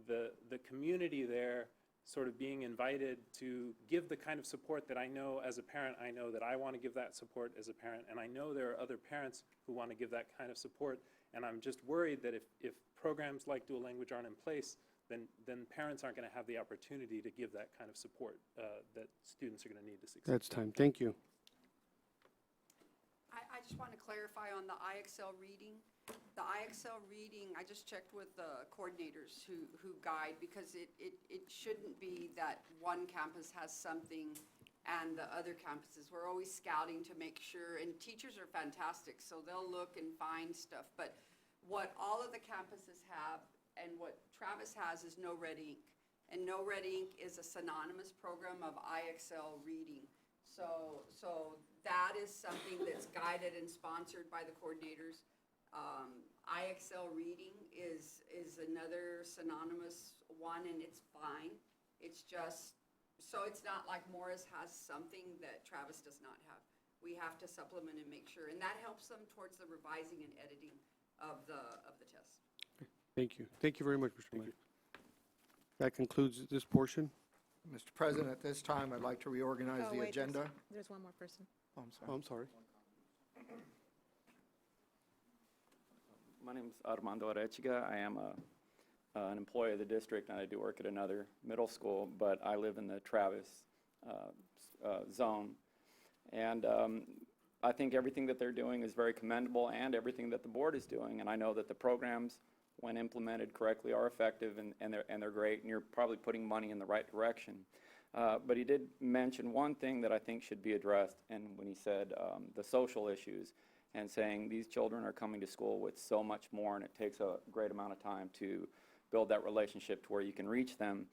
the community there sort of being invited to give the kind of support that I know as a parent, I know that I want to give that support as a parent, and I know there are other parents who want to give that kind of support. And I'm just worried that if programs like dual language aren't in place, then parents aren't going to have the opportunity to give that kind of support that students are going to need to succeed. That's time. Thank you. I just want to clarify on the IXL reading. The IXL reading, I just checked with the coordinators who guide, because it shouldn't be that one campus has something and the other campuses. We're always scouting to make sure, and teachers are fantastic, so they'll look and find stuff. But what all of the campuses have and what Travis has is No Red Ink. And No Red Ink is a synonymous program of IXL reading. So that is something that's guided and sponsored by the coordinators. IXL reading is another synonymous one, and it's fine. It's just, so it's not like Morris has something that Travis does not have. We have to supplement and make sure, and that helps them towards the revising and editing of the test. Thank you. Thank you very much, Mr. Mayor. That concludes this portion. Mr. President, at this time, I'd like to reorganize Oh, the wait, agenda. There's one more person. Oh, I'm Oh, sorry. I'm sorry. My name is Armando Arechiga. I am an employee of the district, and I do work at another middle school, but I live in the Travis zone. And I think everything that they're doing is very commendable, and everything that the board is doing. And I know that the programs, when implemented correctly, are effective, and they're great, and you're probably putting money in the right direction. But he did mention one thing that I think should be addressed, and when he said the social issues, and saying these children are coming to school with so much more, and it takes a great amount of time to build that relationship to where you can reach them.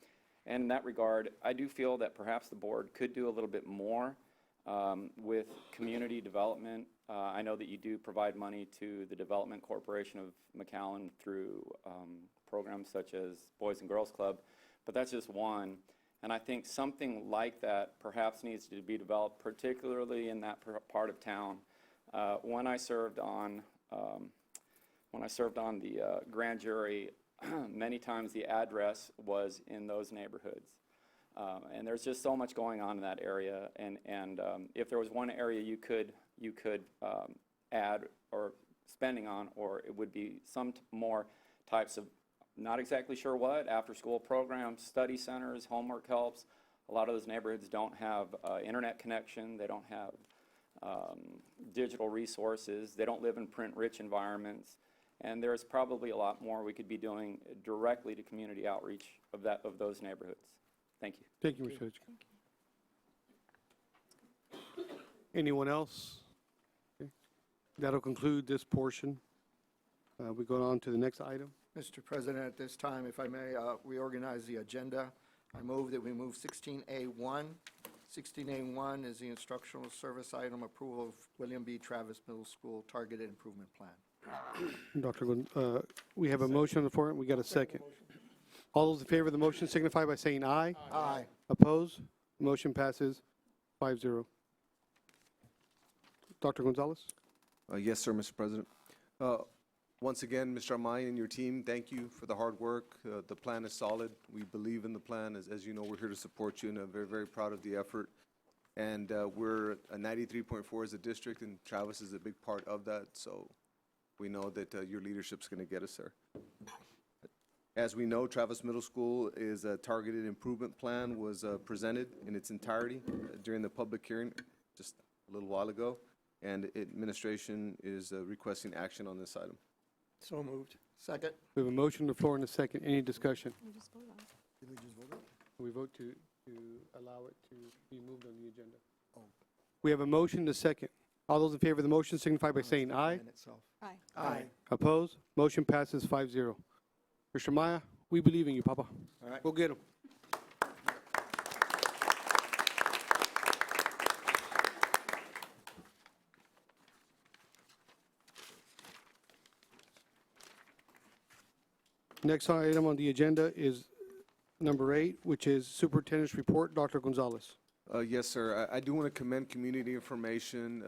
And in that regard, I do feel that perhaps the board could do a little bit more with community development. I know that you do provide money to the Development Corporation of McAllen through programs such as Boys and Girls Club, but that's just one. And I think something like that perhaps needs to be developed, particularly in that part of town. When I served on the grand jury, many times the address was in those neighborhoods. And there's just so much going on in that area. And if there was one area you could add or spending on, or it would be some more types of, not exactly sure what, after-school programs, study centers, homework helps. A lot of those neighborhoods don't have internet connection. They don't have digital resources. They don't live in print-rich environments. And there's probably a lot more we could be doing directly to community outreach of those neighborhoods. Thank you. Thank you, Mr. Hitchcock. Anyone else? Okay. That'll conclude this portion. We go on to the next item. Mr. President, at this time, if I may, reorganize the agenda. I move that we move 16A1. 16A1 is the instructional service item, approval of William B. Travis Middle School Targeted Improvement Plan. Dr. We have a motion on the floor, and we got a second. All those in favor of the motion signify by saying aye. Aye. Opposed? Motion passes 5-0. Dr. Gonzalez? Yes, sir, Mr. President. Once again, Mr. Amaya and your team, thank you for the hard work. The plan is solid. We believe in the plan. As you know, we're here to support you, and I'm very, very proud of the effort. And we're a 93.4 as a district, and Travis is a big part of that. So we know that your leadership's going to get us there. As we know, Travis Middle School is a targeted improvement plan was presented in its entirety during the public hearing just a little while ago, and administration is requesting action on this item. So moved. Second. We have a motion on the floor and a second. Any discussion? Did we just vote on it? We vote to allow it to be moved on the agenda. We have a motion and a second. All those in favor of the motion signify by saying aye. And itself. Aye. Aye. Opposed? Motion passes 5-0. Mr. Maya, we believe in you, Papa. All right. Go get him. Next item on the agenda is number 8, which is Superintendent's Report. Dr. Gonzalez. Yes, sir. I do want to commend Community Information,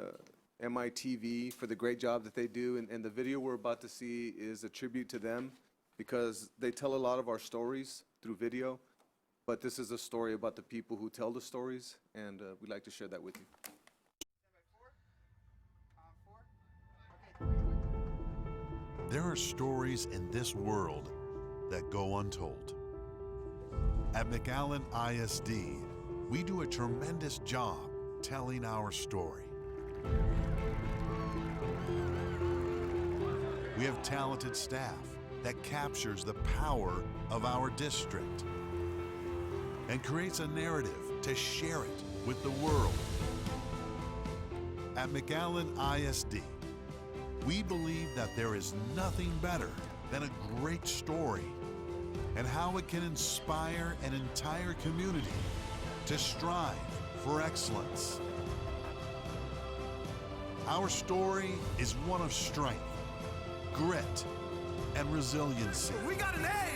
MITV, for the great job that they do. And the video we're about to see is a tribute to them because they tell a lot of our stories through video. But this is a story about the people who tell the stories, and we'd like to share that with you. There are stories in this world that go untold. At McAllen ISD, we do a tremendous job telling our story. We have talented staff that captures the power of our district and creates a narrative to share it with the world. At McAllen ISD, we believe that there is nothing better than a great story and how it can inspire an entire community to strive for excellence. Our story is one of strength, grit, and resiliency. We got an A!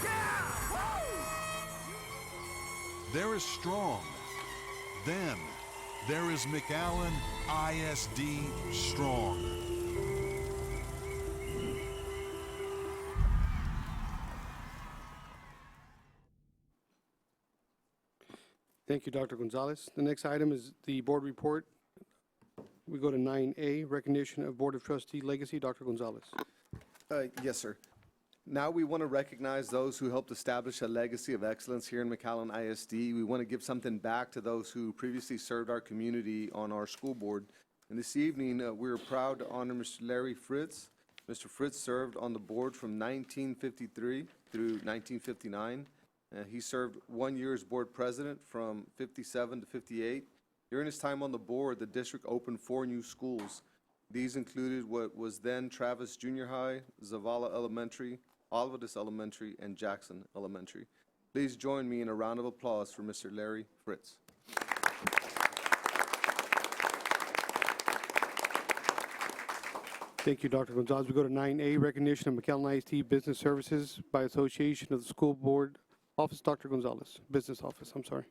Yeah! Woo! There is strong. Then there is McAllen ISD Strong. Thank you, Dr. Gonzalez. The next item is the board report. We go to 9A, recognition of Board of Trustee legacy. Dr. Gonzalez. Yes, sir. Now we want to recognize those who helped establish a legacy of excellence here in McAllen ISD. We want to give something back to those who previously served our community on our school board. And this evening, we're proud to honor Mr. Larry Fritz. Mr. Fritz served on the board from 1953 through 1959. He served 1 year as board president from 57 to 58. During his time on the board, the district opened 4 new schools. These included what was then Travis Junior High, Zavala Elementary, Alvarez Elementary, and Jackson Elementary. Please join me in a round of applause for Mr. Larry Fritz. Thank you, Dr. Gonzalez. We go to 9A, recognition of McAllen ISD Business Services by Association of the School Board Office. Dr. Gonzalez, Business Office, I'm sorry.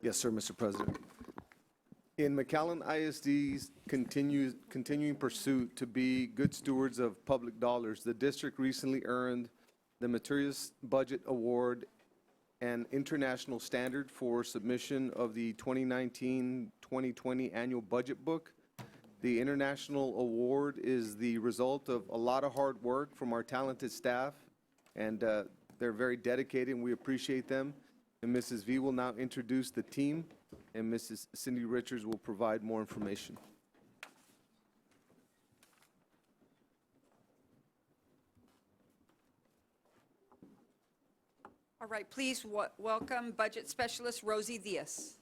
Yes, sir, Mr. President. In McAllen ISD's continuing pursuit to be good stewards of public dollars, the district recently earned the Materials Budget Award and International Standard for submission of the 2019-2020 Annual Budget Book. The international award is the result of a lot of hard work from our talented staff, and they're very dedicated, and we appreciate them. And Mrs. V will now introduce the team, and Mrs. Cindy Richards will provide more information. All right, please welcome Budget Specialist Rosie Diaz.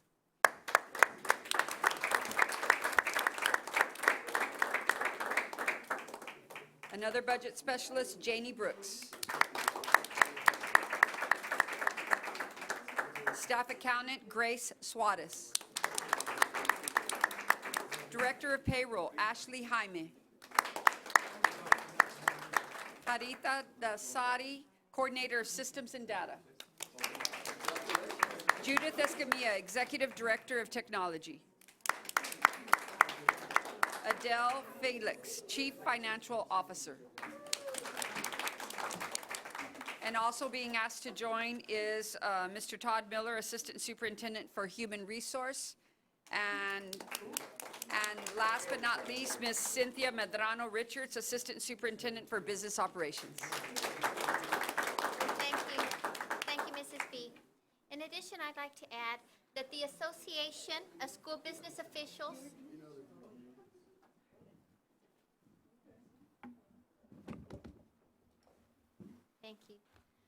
Another Budget Specialist, Janie Brooks. Staff Accountant, Grace Suarez. Director of Payroll, Ashley Jaime. Harita Dasari, Coordinator of Systems and Data. Judith Escamilla, Executive Director of Technology. Adele Felix, Chief Financial Officer. And also being asked to join is Mr. Todd Miller, Assistant Superintendent for Human Resource. And last but not least, Ms. Cynthia Medrano Richards, Assistant Superintendent for Business Operations. Thank you. Thank you, Mrs. B. In addition, I'd like to add that the Association of School Business Officials Thank you.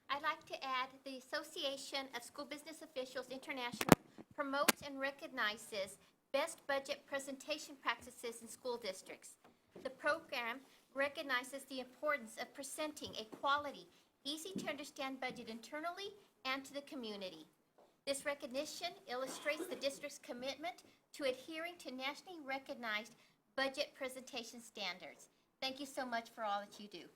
I'd like to add the Association of School Business Officials International promotes and recognizes best budget presentation practices in school districts. The program recognizes the importance of presenting a quality, easy-to-understand budget internally and to the community. This recognition illustrates the district's commitment to adhering to nationally recognized budget presentation standards. Thank you so much for all that you do.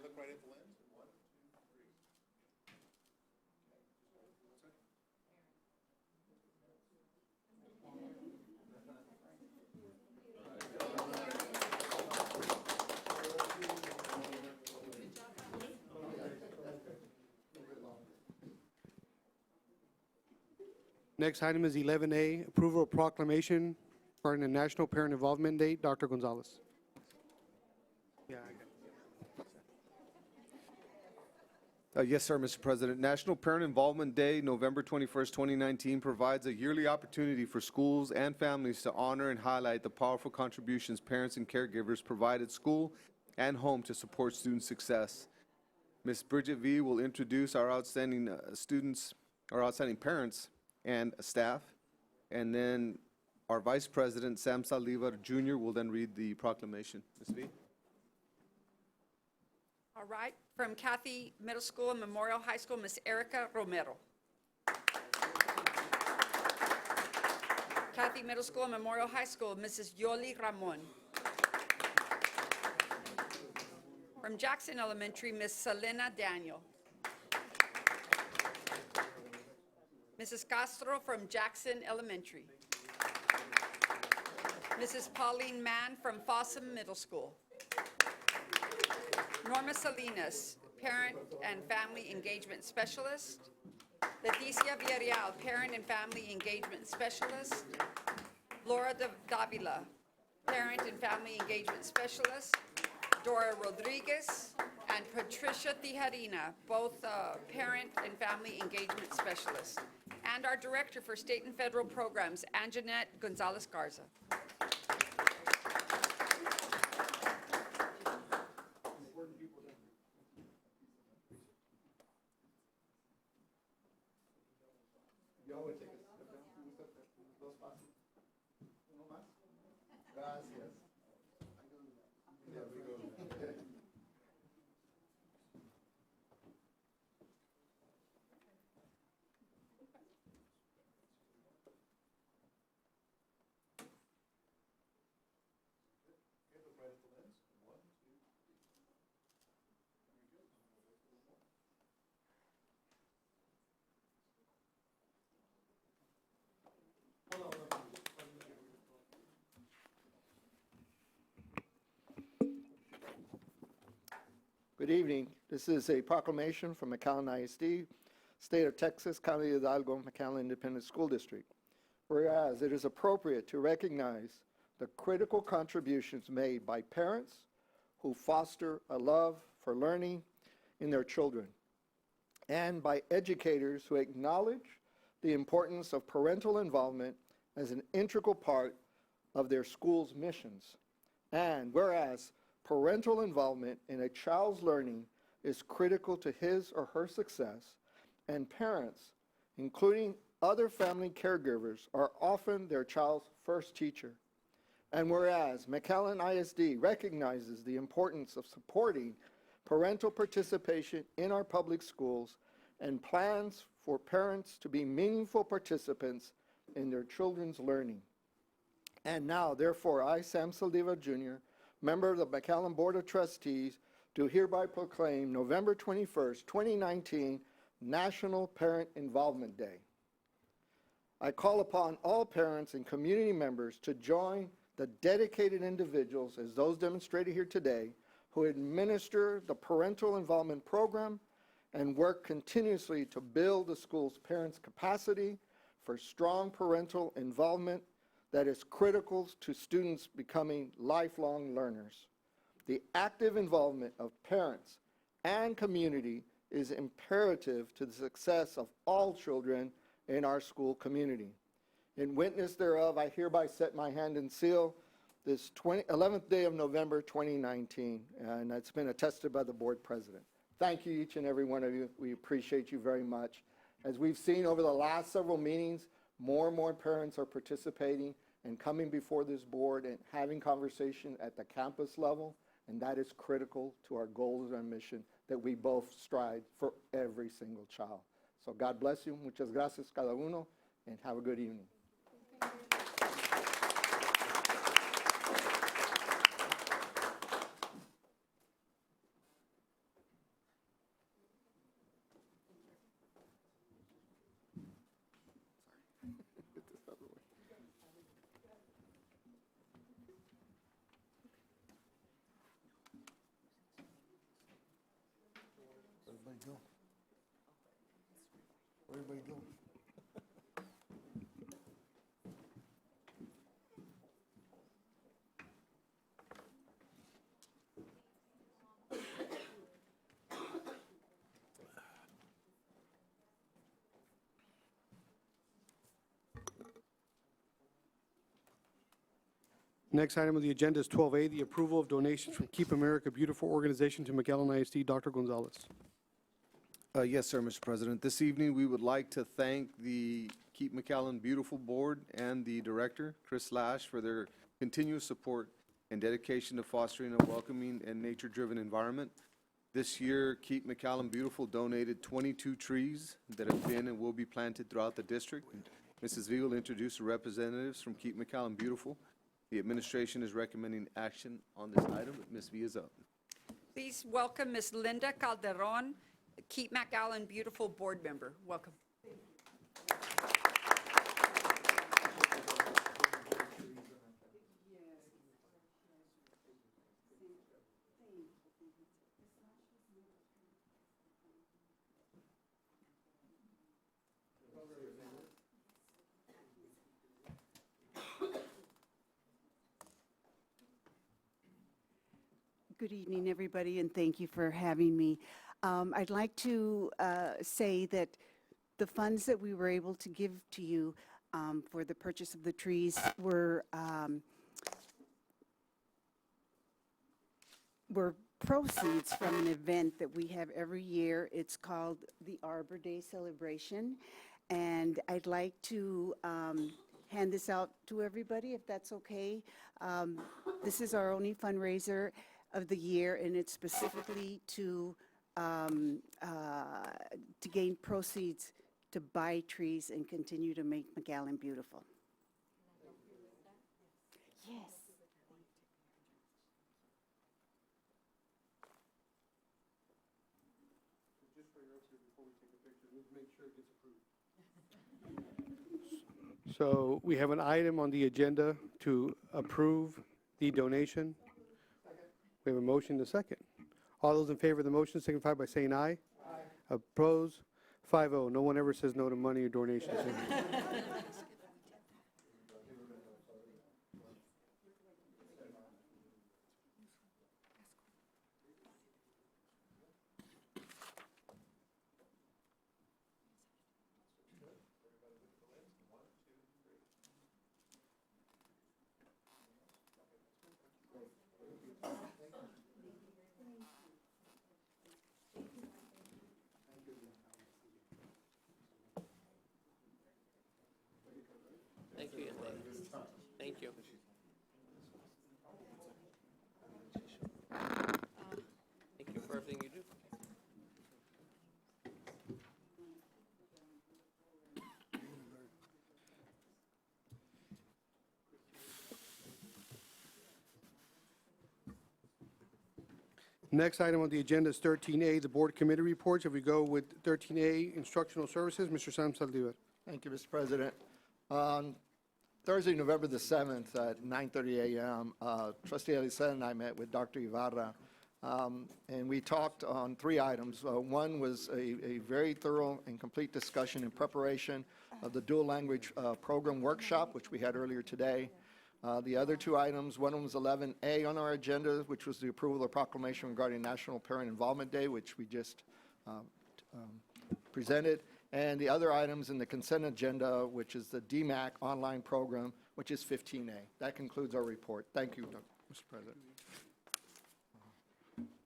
Look right at the lens. 1, 2, 3. Next item is 11A, approval of proclamation regarding the National Parent Involvement Day. Dr. Gonzalez. Yes, sir, Mr. President. National Parent Involvement Day, November 21st, 2019, provides a yearly opportunity for schools and families to honor and highlight the powerful contributions parents and caregivers provide at school and home to support student success. Ms. Bridget V. will introduce our outstanding parents and staff, and then our Vice President, Sam Salivar Jr., will then read the proclamation. Ms. V. All right, from Kathy Middle School and Memorial High School, Ms. Erica Romero. Kathy Middle School and Memorial High School, Mrs. Yoli Ramon. From Jackson Elementary, Ms. Selena Daniel. Mrs. Castro from Jackson Elementary. Mrs. Pauline Mann from Fossum Middle School. Norma Salinas, Parent and Family Engagement Specialist. Leticia Villarreal, Parent and Family Engagement Specialist. Laura Davila, Parent and Family Engagement Specialist. Dora Rodriguez, and Patricia Tijarina, both parent and family engagement specialists. And our director for state and federal programs, Anjanette Gonzalez Garza. Good evening. This is a proclamation from McAllen ISD, State of Texas, County of Hidalgo, McAllen Independent School District. Whereas it is appropriate to recognize the critical contributions made by parents who foster a love for learning in their children, and by educators who acknowledge the importance of parental involvement as an integral part of their school's missions. And whereas parental involvement in a child's learning is critical to his or her success, and parents, including other family caregivers, are often their child's first teacher. And whereas McAllen ISD recognizes the importance of supporting parental participation in our public schools and plans for parents to be meaningful participants in their children's learning. And now, therefore, I, Sam Saldiva Jr., member of the McAllen Board of Trustees, do hereby proclaim November 21st, 2019, National Parent Involvement Day. I call upon all parents and community members to join the dedicated individuals, as those demonstrated here today, who administer the Parental Involvement Program and work continuously to build the school's parents' capacity for strong parental involvement that is critical to students becoming lifelong learners. The active involvement of parents and community is imperative to the success of all children in our school community. In witness thereof, I hereby set my hand and seal this 11th day of November 2019, and it's been attested by the board president. Thank you, each and every one of you. We appreciate you very much. As we've seen over the last several meetings, more and more parents are participating and coming before this board and having conversation at the campus level, and that is critical to our goals and mission that we both strive for every single child. So God bless you. Muchas gracias cada uno, and have a good evening. Everybody go. Everybody go. Next item on the agenda is 12A, the approval of donations from Keep America Beautiful organization to McAllen ISD. Dr. Gonzalez. Yes, sir, Mr. President. This evening, we would like to thank the Keep McAllen Beautiful Board and the director, Chris Lash, for their continuous support and dedication to fostering a welcoming and nature-driven environment. This year, Keep McAllen Beautiful donated 22 trees that have been and will be planted throughout the district. Mrs. V will introduce the representatives from Keep McAllen Beautiful. The administration is recommending action on this item. Ms. V is up. Please welcome Ms. Linda Calderon, Keep McAllen Beautiful Board Member. Welcome. Good evening, everybody, and thank you for having me. I'd like to say that the funds that we were able to give to you for the purchase of the trees were proceeds from an event that we have every year. It's called the Arbor Day Celebration, and I'd like to hand this out to everybody, if that's okay. This is our only fundraiser of the year, and it's specifically to gain proceeds to buy trees and continue to make McAllen beautiful. Yes. So we have an item on the agenda to approve the donation. We have a motion and a second. All those in favor of the motion signify by saying aye. Aye. Opposed? 5-0. No one ever says no to money or donations. Thank you, thank you. Thank you for everything you do. Next item on the agenda is 13A, the board committee reports. If we go with 13A, instructional services, Mr. Sam Saldivar. Thank you, Mr. President. On Thursday, November the 7th at 9:30 a.m., Trustee Eliseda and I met with Dr. Ibarra, and we talked on 3 items. One was a very thorough and complete discussion in preparation of the dual language program workshop, which we had earlier today. The other 2 items, one was 11A on our agenda, which was the approval of proclamation regarding National Parent Involvement Day, which we just presented. And the other items in the consent agenda, which is the DMAC online program, which is 15A. That concludes our report. Thank you, Mr. President.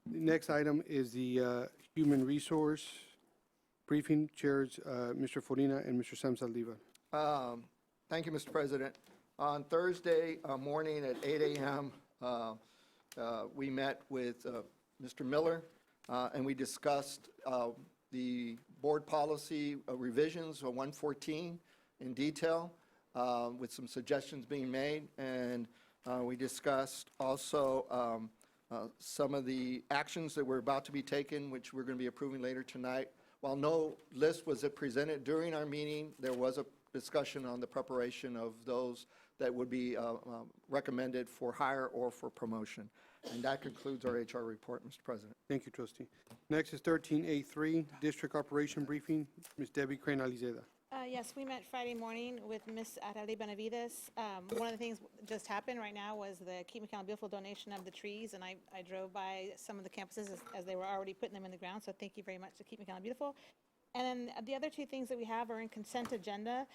The next item is the human resource briefing. Chairs Mr. Forina and Mr. Sam Saldivar. Thank you, Mr. President. On Thursday morning at 8 a.m., we met with Mr. Miller, and we discussed the board policy revisions, 114, in detail, with some suggestions being made. And we discussed also some of the actions that were about to be taken, which we're going to be approving later tonight. While no list was presented during our meeting, there was a discussion on the preparation of those that would be recommended for hire or for promotion. And that concludes our HR report, Mr. President. Thank you, Trustee. Next is 13A3, district operation briefing. Ms. Debbie Crane-Alizeda. Yes, we met Friday morning with Ms. Arely Benavides. One of the things just happened right now was the Keep McAllen Beautiful donation of the trees, and I drove by some of the campuses as they were already putting them in the ground, so thank you very much to Keep McAllen Beautiful. And then the other 2 things that we have are in consent agenda.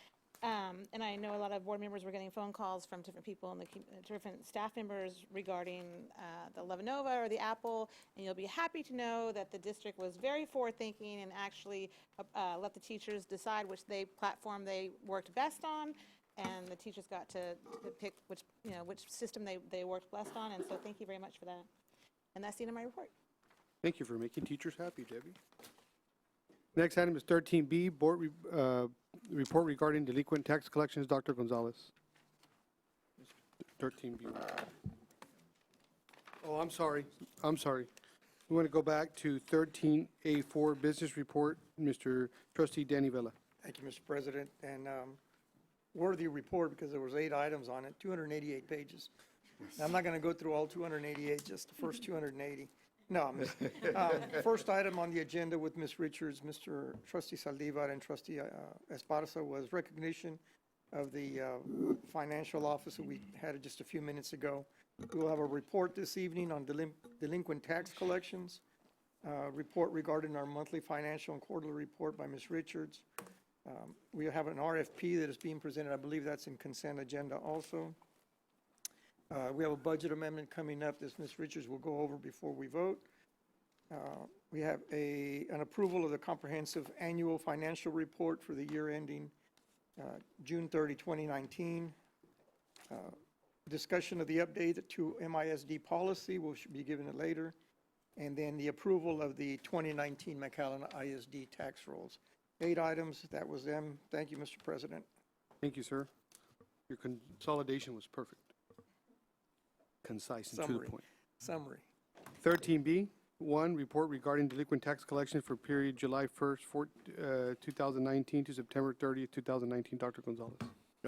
And I know a lot of board members were getting phone calls from different people and different staff members regarding the Levanova or the Apple, and you'll be happy to know that the district was very forward-thinking and actually let the teachers decide which platform they worked best on, and the teachers got to pick which system they worked best on, and so thank you very much for that. And that's the end of my report. Thank you for making teachers happy, Debbie. Next item is 13B, board report regarding delinquent tax collections. Dr. Gonzalez. 13B. Oh, I'm sorry. We want to go back to 13A4, business report. Mr. Trustee Danny Vela. Thank you, Mr. President. And worthy report because there was 8 items on it, 288 pages. Now, I'm not going to go through all 288, just the first 280. No, first item on the agenda with Ms. Richards, Mr. Trustee Saldivar, and Trustee Esparza was recognition of the financial office that we had just a few minutes ago. We will have a report this evening on delinquent tax collections, report regarding our monthly financial and quarterly report by Ms. Richards. We have an RFP that is being presented. I believe that's in consent agenda also. We have a budget amendment coming up that Ms. Richards will go over before we vote. We have an approval of the comprehensive annual financial report for the year ending June 30, 2019. Discussion of the update to MISD policy, we'll be given it later. And then the approval of the 2019 McAllen ISD tax rolls. 8 items, that was them. Thank you, Mr. President. Thank you, sir. Your consolidation was perfect. Concise and to the point. Summary. 13B, 1, report regarding delinquent tax collection for period July 1st, 2019 to September 30th, 2019. Dr. Gonzalez.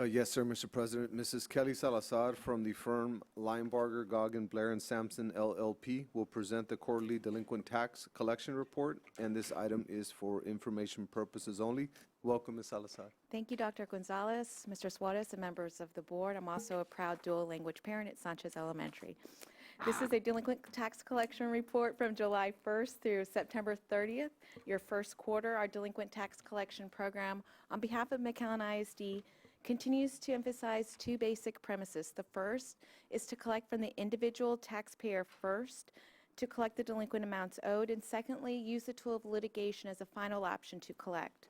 Yes, sir, Mr. President. Mrs. Kelly Salazar from the firm Linebarger, Goggin, Blair & Sampson, LLP, will present the quarterly delinquent tax collection report, and this item is for information purposes only. Welcome, Ms. Salazar. Thank you, Dr. Gonzalez, Mr. Suarez, and members of the board. I'm also a proud dual language parent at Sanchez Elementary. This is a delinquent tax collection report from July 1st through September 30th, your first quarter. Our delinquent tax collection program, on behalf of McAllen ISD, continues to emphasize 2 basic premises. The first is to collect from the individual taxpayer first, to collect the delinquent amounts owed, and secondly, use the tool of litigation as a final option to collect.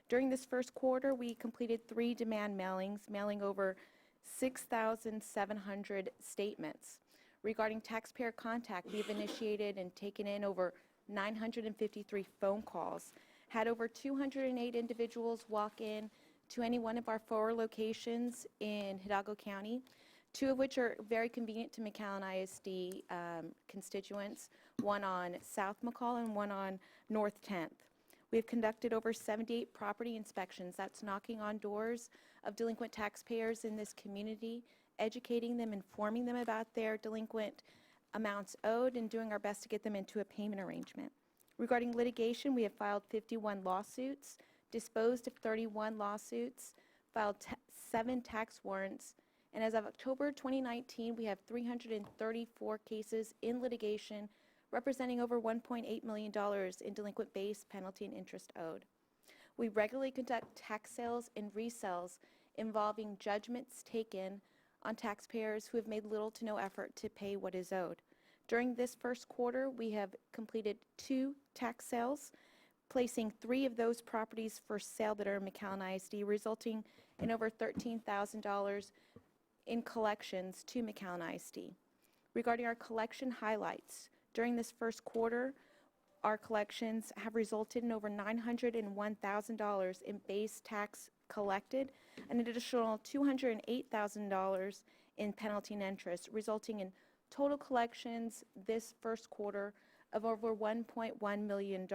During this first quarter, we completed 3 demand mailings, mailing over 6,700 statements. Regarding taxpayer contact, we've initiated and taken in over 953 phone calls, had over 208 individuals walk in to any one of our 4 locations in Hidalgo County, 2 of which are very convenient to McAllen ISD constituents, one on South McCall and one on North 10th. We've conducted over 78 property inspections. That's knocking on doors of delinquent taxpayers in this community, educating them, informing them about their delinquent amounts owed, and doing our best to get them into a payment arrangement. Regarding litigation, we have filed 51 lawsuits, disposed of 31 lawsuits, filed 7 tax warrants, and as of October 2019, we have 334 cases in litigation, representing over $1.8 million in delinquent base, penalty, and interest owed. We regularly conduct tax sales and resales involving judgments taken on taxpayers who have made little to no effort to pay what is owed. During this first quarter, we have completed 2 tax sales, placing 3 of those properties for sale that are in McAllen ISD, resulting in over $13,000 in collections to McAllen ISD. Regarding our collection highlights, during this first quarter, our collections have resulted in over $901,000 in base tax collected, and an additional $208,000 in penalty and interest, resulting in total collections this first quarter of over $1.1 million.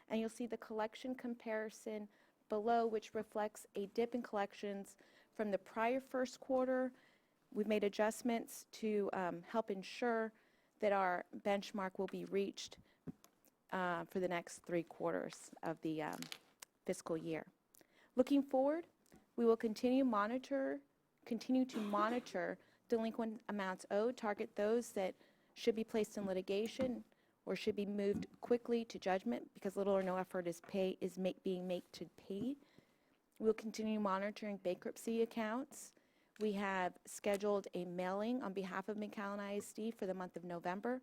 And you'll see the collection comparison below, which reflects a dip in collections from the prior first quarter. We've made adjustments to help ensure that our benchmark will be reached for the next 3 quarters of the fiscal year. Looking forward, we will continue to monitor delinquent amounts owed, target those that should be placed in litigation or should be moved quickly to judgment because little or no effort is being made to pay. We'll continue monitoring bankruptcy accounts. We have scheduled a mailing on behalf of McAllen ISD for the month of November,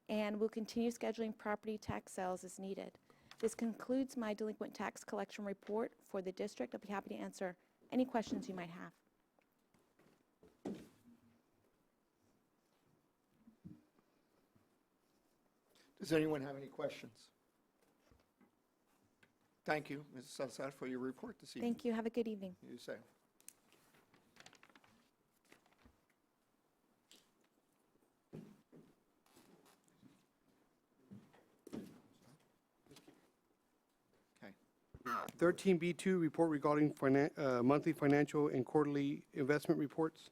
and we'll continue scheduling property tax sales as needed. This concludes my delinquent tax collection report for the district. I'll be happy to answer any questions you might have. Does anyone have any questions? Thank you, Mrs. Salazar, for your report this evening. Thank you. Have a good evening. You say. Okay. 13B2, report regarding monthly financial and quarterly investment reports.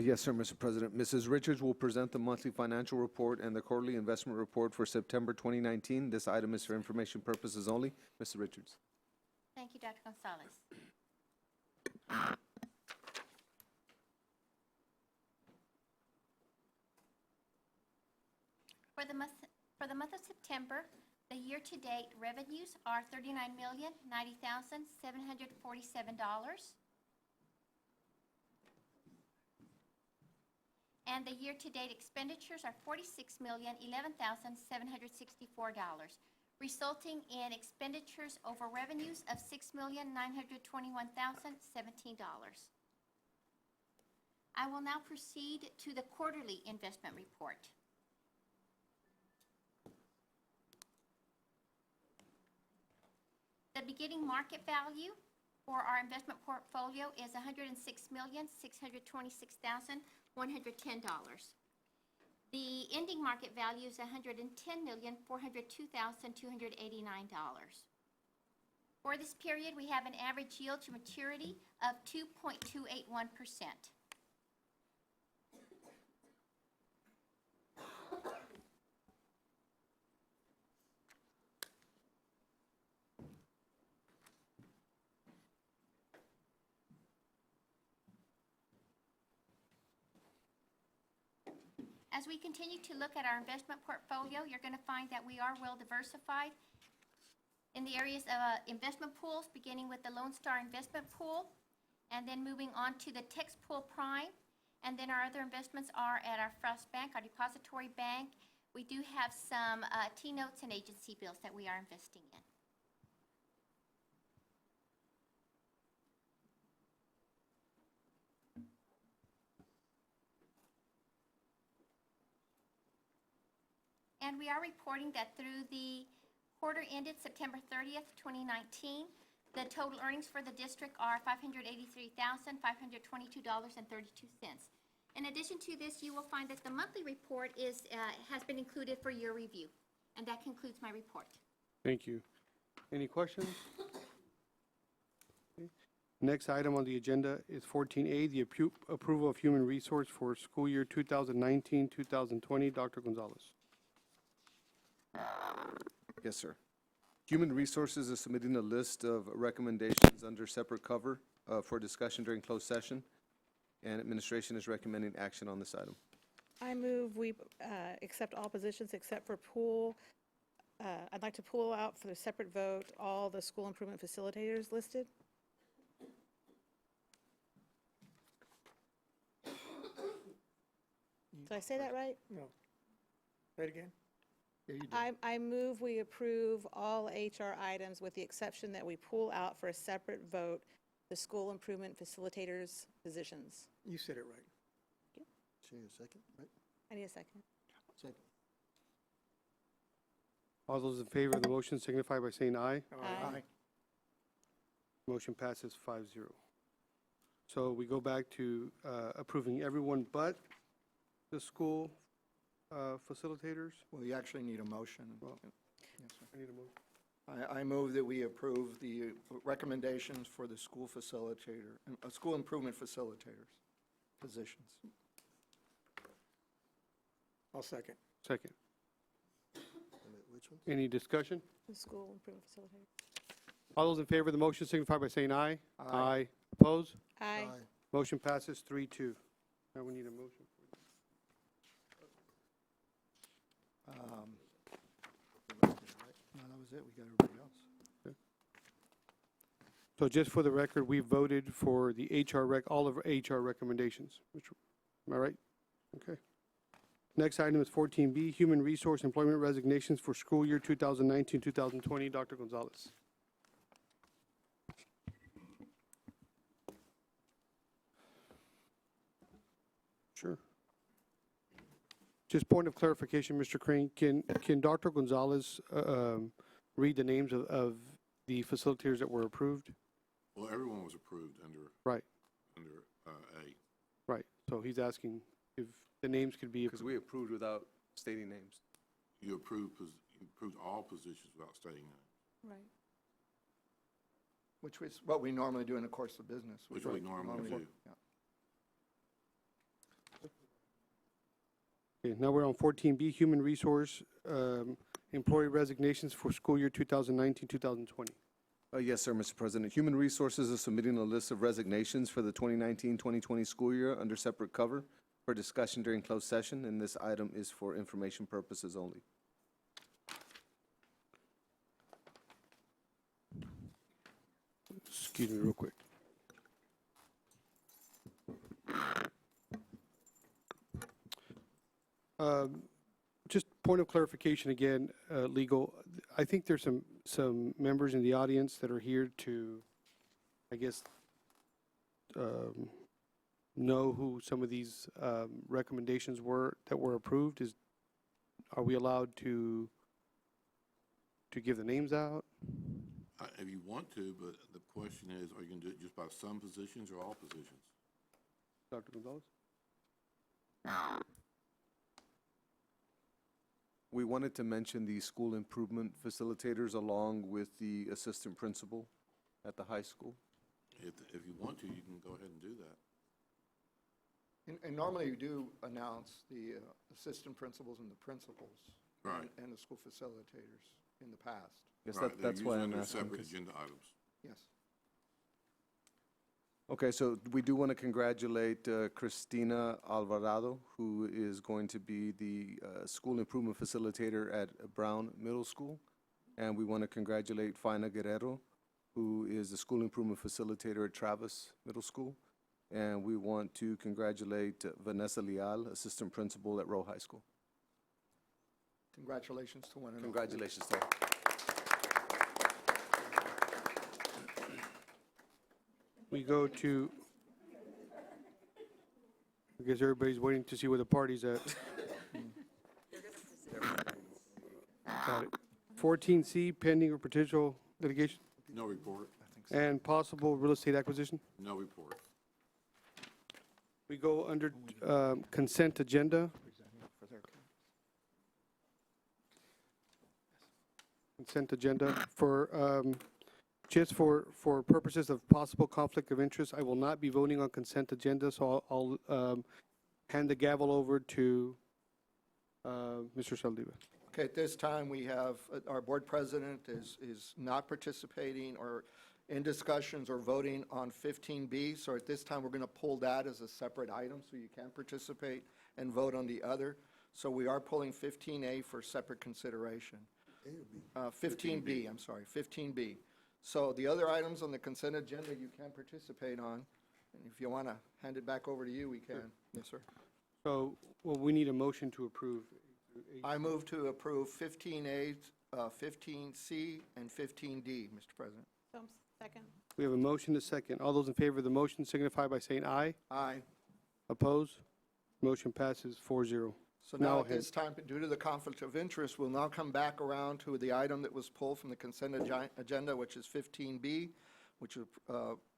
Yes, sir, Mr. President. Mrs. Richards will present the monthly financial report and the quarterly investment report for September 2019. This item is for information purposes only. Mrs. Richards. Thank you, Dr. Gonzalez. for the month of September, the year-to-date revenues are $39,090,747. And the year-to-date expenditures are $46,011,764, resulting in expenditures over revenues of $6,921,017. I will now proceed to the quarterly investment report. The beginning market value for our investment portfolio is $106,626,110. The ending market value is $110,402,289. For this period, we have an average yield to maturity of 2.281%. As we continue to look at our investment portfolio, you're going to find that we are well diversified in the areas of investment pools, beginning with the Lone Star Investment Pool, and then moving on to the Tex Pool Prime. And then our other investments are at our Frost Bank, our depository bank. We do have some T-notes and agency bills that we are investing in. And we are reporting that through the quarter ended September 30th, 2019, the total earnings for the district are $583,522.32. In addition to this, you will find that the monthly report has been included for your review. And that concludes my report. Thank you. Any questions? Okay. Next item on the agenda is 14A, the approval of human resource for school year 2019-2020. Dr. Gonzalez. Yes, sir. Human Resources is submitting a list of recommendations under separate cover for discussion during closed session, and administration is recommending action on this item. I move we accept all positions except for pool. I'd like to pull out for the separate vote all the school improvement facilitators listed. Did I say that right? No. Say it again. Yeah, you did. I move we approve all HR items with the exception that we pull out for a separate vote the school improvement facilitators positions. You said it right. She need a second, right? I need a second. Second. All those in favor of the motion signify by saying aye. Aye. Motion passes 5-0. So we go back to approving everyone but the school facilitators. Well, you actually need a motion. Well, Yes, sir. I need a motion. I move that we approve the recommendations for the school facilitator, school improvement facilitators positions. I'll second. Second. Which one? Any discussion? The school improvement facilitator. All those in favor of the motion signify by saying aye. Aye. Opposed? Aye. Motion passes 3-2. Now we need a motion. No, that was it. We got everybody else. So just for the record, we voted for the all of our HR recommendations. Am I right? Okay. Next item is 14B, Human Resource Employment Resignations for school year 2019-2020. Dr. Gonzalez. Sure. Just point of clarification, Mr. Crane, can Dr. Gonzalez read the names of the facilitators that were approved? Well, everyone was approved under Right, A. right. So he's asking if the names could be, Because we approved without stating names. You approved all positions without stating names, Right. Which was what we normally do in the course of business. which we normally do. Yeah. okay, now we're on 14B, Human Resource Employee Resignations for school year 2019-2020. Yes, sir, Mr. President. Human Resources is submitting a list of resignations for the 2019-2020 school year under separate cover. for discussion during closed session, and this item is for information purposes only. Excuse me real quick. Just point of clarification again, legal. I think there's some members in the audience that are here to, I guess, know who some of these recommendations were that were approved. Are we allowed to give the names out? If you want to, but the question is, are you gonna do it just by some positions or all positions? Dr. Gonzalez? We wanted to mention the school improvement facilitators along with the assistant principal at the high school. If you want to, you can go ahead and do that. And normally you do announce the assistant principals and the principals. Right. And the school facilitators in the past. Yes, Right, that's why I'm they're asking. separate agenda items. Yes. Okay, so we do want to congratulate Christina Alvarado, who is going to be the school improvement facilitator at Brown Middle School. And we want to congratulate Faina Guerrero, who is the school improvement facilitator at Travis Middle School. And we want to congratulate Vanessa Leal, assistant principal at Rowe High School. Congratulations to one and all. Congratulations to all. We go to, I guess everybody's waiting to see where the party's at. Got it. 14C, pending or potential litigation No report. and possible real estate acquisition. No report. We go under consent agenda. Consent agenda for, just for purposes of possible conflict of interest, I will not be voting on consent agenda, so I'll hand the gavel over to Mr. Saldívar. Okay, at this time, we have, our board president is not participating or in discussions or voting on 15B. So at this time, we're going to pull that as a separate item so you can participate and vote on the other. So we are pulling 15A for separate consideration. 15B, I'm sorry, 15B. So the other items on the consent agenda you can participate on. And if you want to hand it back over to you, we can. Yes, sir. So, well, we need a motion to approve. I move to approve 15A, 15C, and 15D, Mr. President. Second. We have a motion, a second. All those in favor of the motion signify by saying aye. Aye. Opposed? Motion passes 4-0. So now at this time, due to the conflict of interest, we'll now come back around to the item that was pulled from the consent agenda, which is 15B, which is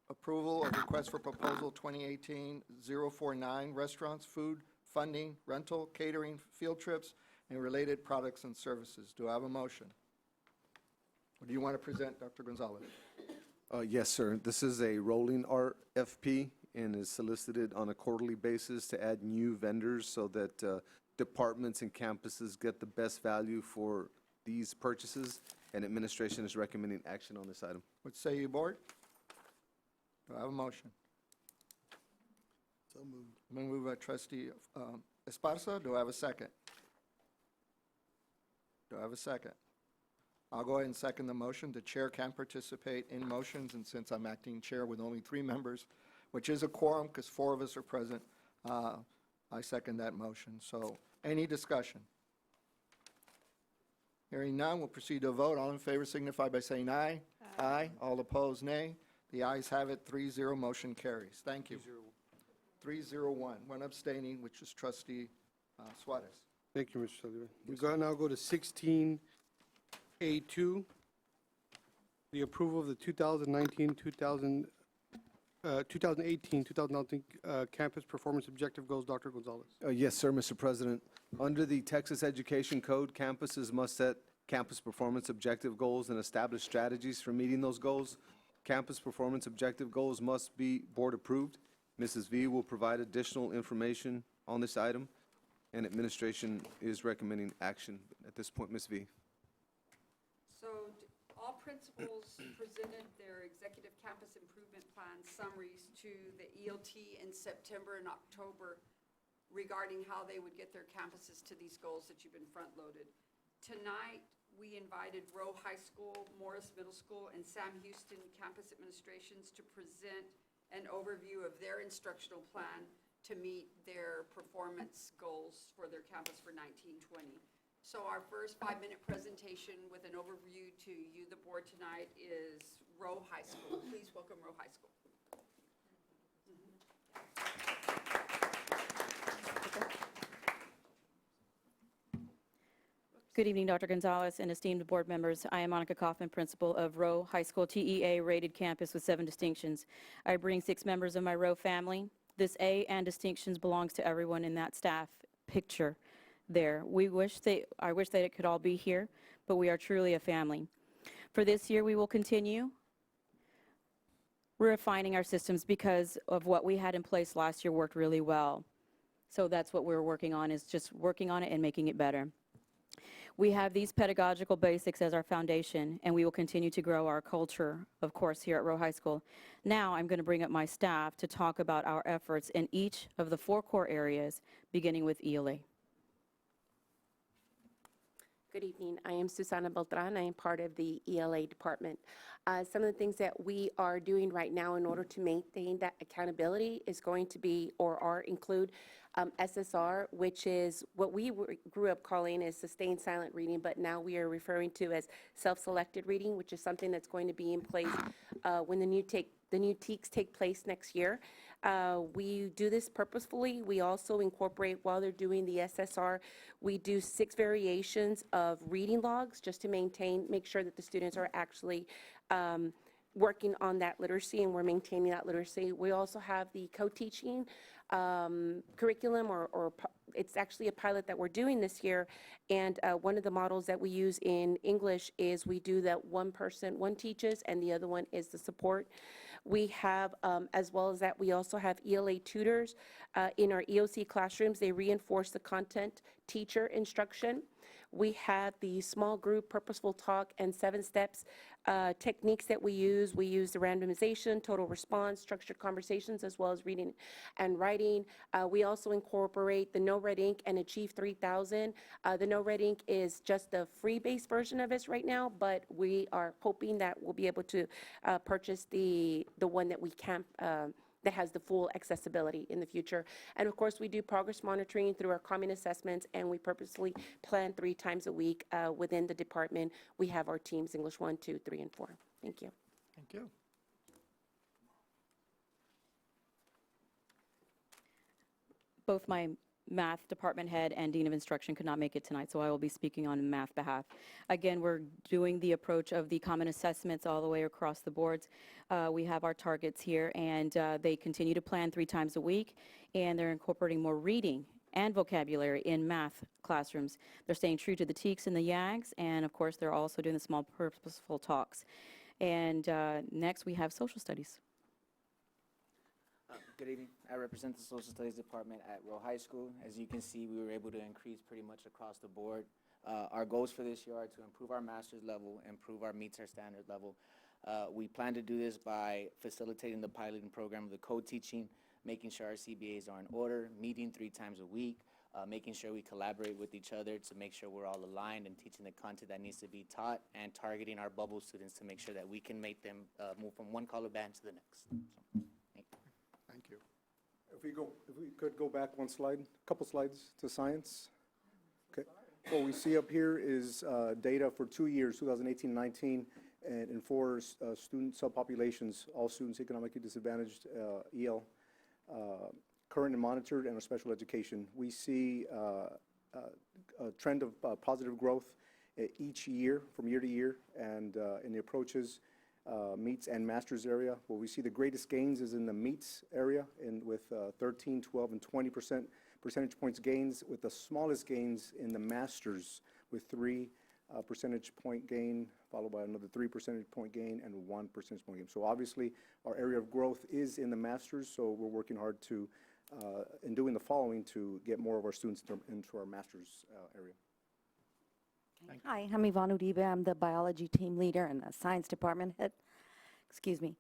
approval of request for proposal 2018-049, restaurants, food, funding, rental, catering, field trips, and related products and services. Do I have a motion? What do you want to present, Dr. Gonzalez? Yes, sir. This is a rolling RFP and is solicited on a quarterly basis to add new vendors so that departments and campuses get the best value for these purchases, and administration is recommending action on this item. What say you, board? Do I have a motion? So moved. I'm going to move by trustee Esparza. Do I have a second? Do I have a second? I'll go ahead and second the motion. The chair can participate in motions, and since I'm acting chair with only 3 members, which is a quorum because 4 of us are present, I second that motion. So any discussion? Hearing none, we'll proceed to a vote. All in favor signify by saying aye. Aye. All opposed, nay. The ayes have it, 3-0, motion carries. Thank you. 301, one abstaining, which is trustee Suarez. Thank you, Mr. Sullivan. We now go to 16A2, the approval of the 2018-2019 campus performance objective goals. Dr. Gonzalez. Yes, sir, Mr. President. Under the Texas Education Code, campuses must set campus performance objective goals and establish strategies for meeting those goals. Campus performance objective goals must be board approved. Mrs. V will provide additional information on this item, and administration is recommending action at this point. Ms. V. So all principals presented their executive campus improvement plan summaries to the ELT in September and October regarding how they would get their campuses to these goals that you've been front-loaded. Tonight, we invited Rowe High School, Morris Middle School, and Sam Houston campus administrations to present an overview of their instructional plan to meet their performance goals for their campus for 1920. So our first 5-minute presentation with an overview to you, the board, tonight is Rowe High School. Please welcome Rowe High School. Good evening, Dr. Gonzalez and esteemed board members. I am Monica Kaufman, principal of Rowe High School, TEA-rated campus with 7 distinctions. I bring 6 members of my Rowe family. This A and distinctions belongs to everyone in that staff picture there. I wish that it could all be here, but we are truly a family. For this year, we will continue refining our systems because of what we had in place last year worked really well. So that's what we're working on, is just working on it and making it better. We have these pedagogical basics as our foundation, and we will continue to grow our culture, of course, here at Rowe High School. Now I'm going to bring up my staff to talk about our efforts in each of the 4 core areas, beginning with ELA. Good evening. I am Susana Beltran. I am part of the ELA department. Some of the things that we are doing right now in order to maintain that accountability is going to be, or include SSR, which is what we grew up calling as sustained silent reading, but now we are referring to as self-selected reading, which is something that's going to be in place when the new TEKS take place next year. We do this purposefully. We also incorporate, while they're doing the SSR, we do 6 variations of reading logs just to make sure that the students are actually working on that literacy, and we're maintaining that literacy. We also have the co-teaching curriculum, or it's actually a pilot that we're doing this year, and one of the models that we use in English is we do that one teaches and the other one is the support. We have, as well as that, we also have ELA tutors in our EOC classrooms. They reinforce the content teacher instruction. We have the small group purposeful talk and 7 steps techniques that we use. We use the randomization, total response, structured conversations, as well as reading and writing. We also incorporate the No Red Ink and Achieve 3000. The No Red Ink is just the free-based version of this right now, but we are hoping that we'll be able to purchase the one that we can that has the full accessibility in the future. And of course, we do progress monitoring through our common assessments, and we purposely plan 3 times a week within the department. We have our teams, English 1, 2, 3, and 4. Thank you. Thank you. Both my math department head and dean of instruction could not make it tonight, so I will be speaking on math behalf. Again, we're doing the approach of the common assessments all the way across the boards. We have our targets here, and they continue to plan 3 times a week, and they're incorporating more reading and vocabulary in math classrooms. They're staying true to the TEKS and the YAGs, and of course, they're also doing the small purposeful talks. And next, we have social studies. Good evening. I represent the Social Studies Department at Rowe High School. As you can see, we were able to increase pretty much across the board. Our goals for this year are to improve our master's level, improve our meets our standard level. We plan to do this by facilitating the piloting program of the co-teaching, making sure our CBAs are in order, meeting 3 times a week, making sure we collaborate with each other to make sure we're all aligned and teaching the content that needs to be taught, and targeting our bubble students to make sure that we can make them move from one color band to the next. So, Thank you. If we could go back one slide, a couple slides to science. Okay. What we see up here is data for 2 years, 2018-19, and in 4 student subpopulations, all students economically disadvantaged, EL, current and monitored, and our special education. We see a trend of positive growth each year, from year to year, and in the approaches, meets and masters area. Where we see the greatest gains is in the meets area, with 13, 12, and 20% percentage points gains, with the smallest gains in the masters with 3 percentage point gain, followed by another 3 percentage point gain and 1 percentage point gain. So obviously our area of growth is in the masters, so we're working hard to, in doing the following, to get more of our students into our masters area. Hi, I'm Yvonne Udibe. I'm the biology team leader and the science department head. Excuse me.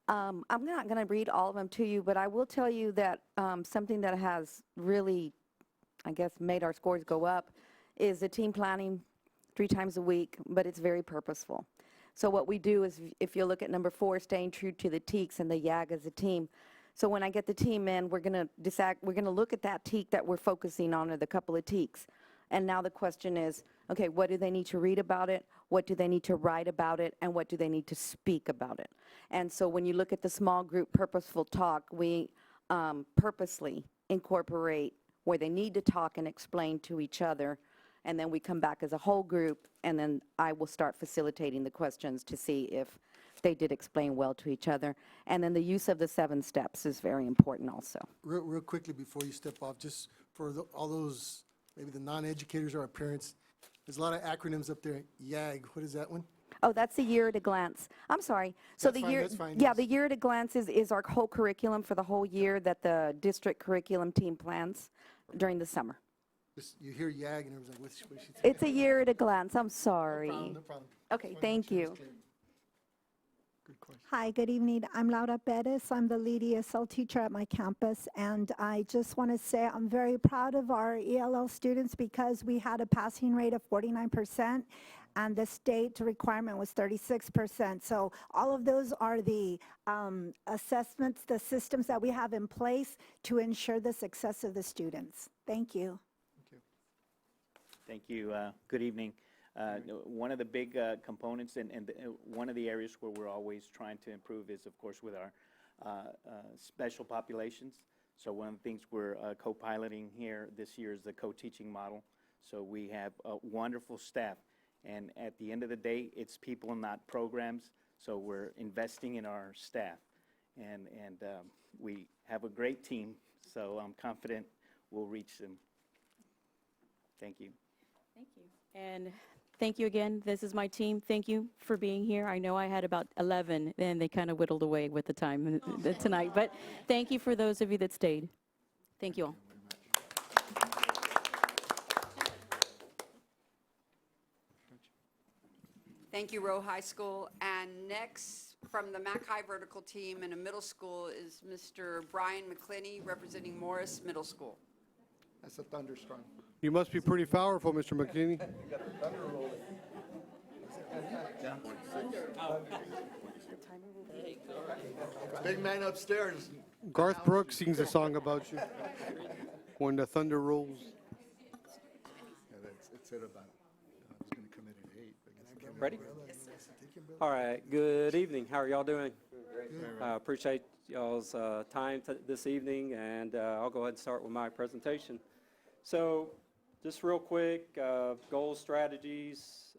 I'm not going to read all of them to you, but I will tell you that something that has really, I guess, made our scores go up is the team planning 3 times a week, but it's very purposeful. So what we do is, if you look at number 4, staying true to the TEKs and the YAG as a team. So when I get the team in, we're going to look at that TEK that we're focusing on, or the couple of TEKs. And now the question is, okay, what do they need to read about it? What do they need to write about it? And what do they need to speak about it? And so when you look at the small group purposeful talk, we purposely incorporate where they need to talk and explain to each other. And then we come back as a whole group, and then I will start facilitating the questions to see if they did explain well to each other. And then the use of the 7 steps is very important also. Real quickly before you step off, just for all those, maybe the non-educators or our parents, there's a lot of acronyms up there. YAG, what is that one? Oh, that's the year at a glance. I'm sorry. So That's the fine, year, that's fine, yeah, yes. the year at a glance is our whole curriculum for the whole year that the district curriculum team plans during the summer. Just, you hear YAG and everyone's like, what's she saying? It's a year at a glance. I'm sorry. No problem. Okay, thank you. Good question. Hi, good evening. I'm Laura Perez. I'm the lead ESL teacher at my campus, and I just want to say I'm very proud of our ELL students because we had a passing rate of 49%, and the state requirement was 36%. So all of those are the assessments, the systems that we have in place to ensure the success of the students. Thank you. Thank you. Good evening. One of the big components and one of the areas where we're always trying to improve is, of course, with our special populations. So one of the things we're co-piloting here this year is the co-teaching model. So we have wonderful staff. And at the end of the day, it's people, not programs. So we're investing in our staff. And we have a great team. So I'm confident we'll reach them. Thank you. Thank you. And thank you again. This is my team. Thank you for being here. I know I had about 11, and they kind of whittled away with the time tonight. But thank you for those of you that stayed. Thank you all. Thank you, Rowe High School. And next, from the Mac High Vertical team in a middle school is Mr. Brian McClinney, representing Morris Middle School. That's a thunderstorm. You must be pretty powerful, Mr. McKinney. Big man upstairs. Garth Brooks sings a song about you. When the thunder rolls. Yeah, it's at about, I was going to come in at 8. But I guess Ready? All right. Good evening. How are y'all doing? Appreciate y'all's time this evening, and I'll go ahead and start with my presentation. So, just real quick, goals, strategies.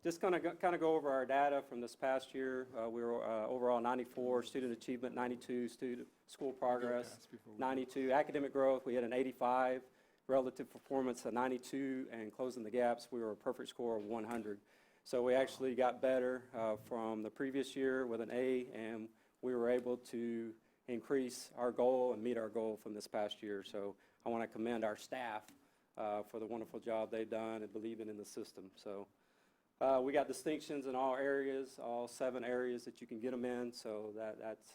Just going to kind of go over our data from this past year. We were overall 94 student achievement, 92 student school progress, 92 academic growth. We had an 85 relative performance, a 92, and closing the gaps, we were a perfect score of 100. So we actually got better from the previous year with an A, and we were able to increase our goal and meet our goal from this past year. So I want to commend our staff for the wonderful job they've done and believing in the system. So we got distinctions in all areas, all 7 areas that you can get them in. So that's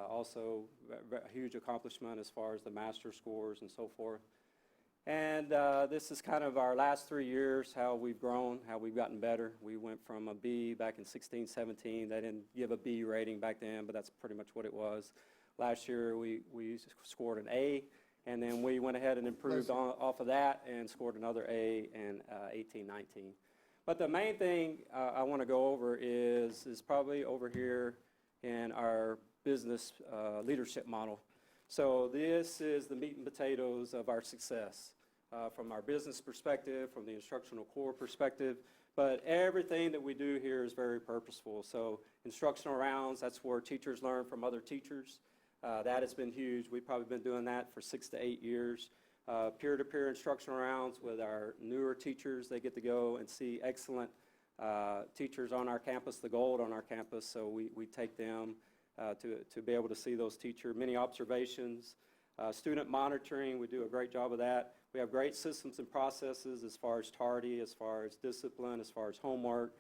also a huge accomplishment as far as the master scores and so forth. And this is kind of our last 3 years, how we've grown, how we've gotten better. We went from a B back in 16, 17. They didn't give a B rating back then, but that's pretty much what it was. Last year, we scored an A, and then we went ahead and improved off of that and scored another A in 18, 19. But the main thing I want to go over is probably over here in our business leadership model. So this is the meat and potatoes of our success from our business perspective, from the instructional core perspective, but everything that we do here is very purposeful. So instructional rounds, that's where teachers learn from other teachers. That has been huge. We've probably been doing that for 6 to 8 years. Peer-to-peer instructional rounds with our newer teachers. They get to go and see excellent teachers on our campus, the gold on our campus, so we take them to be able to see those teachers. Many observations. Student monitoring, we do a great job of that. We have great systems and processes as far as tardy, as far as discipline, as far as homework.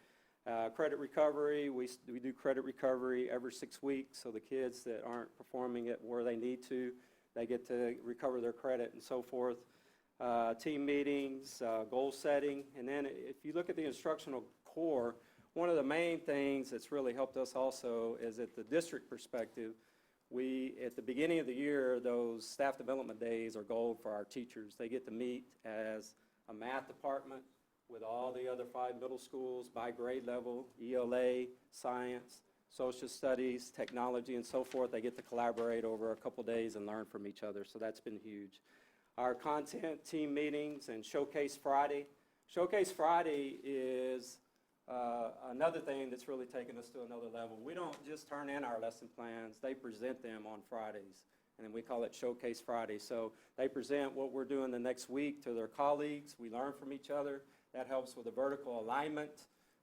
Credit recovery, we do credit recovery every 6 weeks, so the kids that aren't performing it where they need to, they get to recover their credit and so forth. Team meetings, goal setting, and then if you look at the instructional core, one of the main things that's really helped us also is at the district perspective, at the beginning of the year, those staff development days are gold for our teachers. They get to meet as a math department with all the other 5 middle schools by grade level, ELA, science, social studies, technology, and so forth. They get to collaborate over a couple days and learn from each other, so that's been huge. Our content team meetings and Showcase Friday. Showcase Friday is another thing that's really taken us to another level. We don't just turn in our lesson plans, they present them on Fridays, and we call it Showcase Friday. So they present what we're doing the next week to their colleagues. We learn from each other. That helps with the vertical alignment,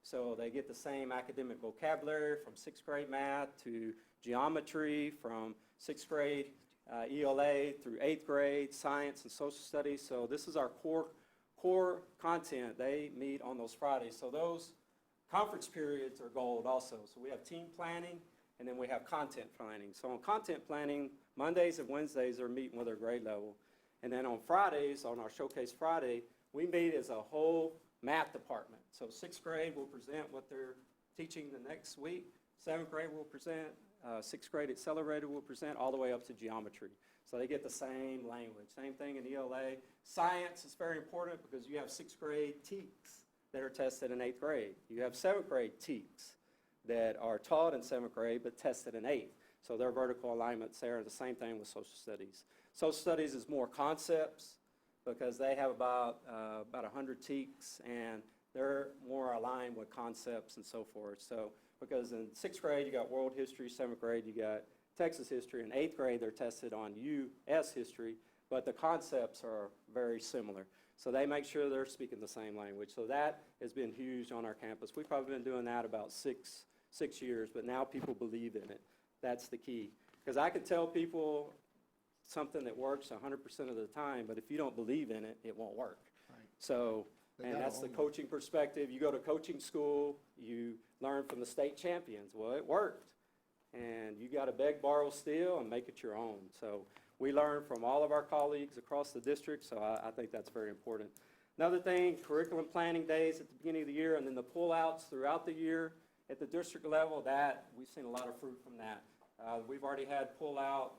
so they get the same academic vocabulary from 6th grade math to geometry, from 6th grade ELA through 8th grade, science and social studies. So this is our core content. They meet on those Fridays. So those conference periods are gold also. So we have team planning, and then we have content planning. So on content planning, Mondays and Wednesdays are meeting with their grade level. And then on Fridays, on our Showcase Friday, we meet as a whole math department. So 6th grade will present what they're teaching the next week. 7th grade will present. 6th grade accelerated will present all the way up to geometry. So they get the same language. Same thing in ELA. Science is very important because you have 6th grade TEKs that are tested in 8th grade. You have 7th grade TEKs that are taught in 7th grade but tested in 8th. So their vertical alignments there. The same thing with social studies. Social studies is more concepts because they have about 100 TEKs, and they're more aligned with concepts and so forth. So because in 6th grade you got world history, 7th grade you got Texas history, and 8th grade they're tested on U.S. history, but the concepts are very similar. So they make sure they're speaking the same language. So that has been huge on our campus. We've probably been doing that about six years, but now people believe in it. That's the key. Because I can tell people something that works 100% of the time, but if you don't believe in it, it won't work. Right. So, They and gotta that's the own it. coaching perspective. You go to coaching school, you learn from the state champions. Well, it worked. And you got to beg, borrow, steal, and make it your own. So we learn from all of our colleagues across the district, so I think that's very important. Another thing, curriculum planning days at the beginning of the year, and then the pullouts throughout the year at the district level, that we've seen a lot of fruit from that. We've already had pullout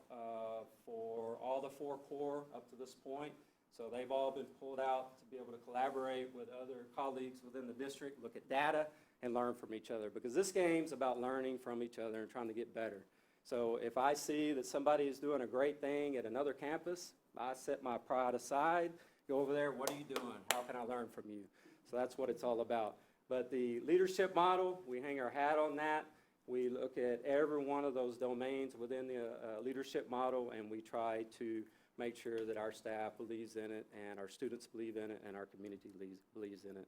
for all the 4 core up to this point. So they've all been pulled out to be able to collaborate with other colleagues within the district, look at data, and learn from each other. Because this game's about learning from each other and trying to get better. So if I see that somebody is doing a great thing at another campus, I set my pride aside, go over there, what are you doing? How can I learn from you? So that's what it's all about. But the leadership model, we hang our hat on that. We look at every one of those domains within the leadership model, and we try to make sure that our staff believes in it, and our students believe in it, and our community believes in it.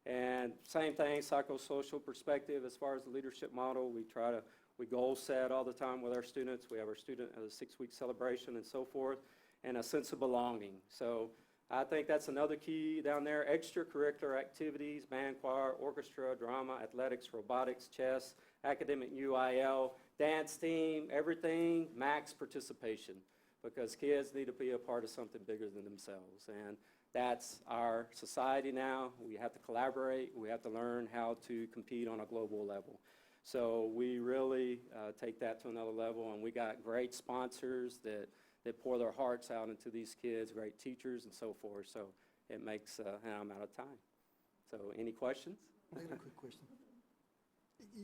And same thing, psychosocial perspective as far as the leadership model. We goal set all the time with our students. We have our student 6-week celebration and so forth, and a sense of belonging. So I think that's another key down there. Extracurricular activities, band, choir, orchestra, drama, athletics, robotics, chess, academic UIL, dance team, everything, max participation. Because kids need to be a part of something bigger than themselves. And that's our society now. We have to collaborate. We have to learn how to compete on a global level. So we really take that to another level, and we got great sponsors that pour their hearts out into these kids, great teachers and so forth. So it makes, and I'm out of time. So any questions? I have a quick question.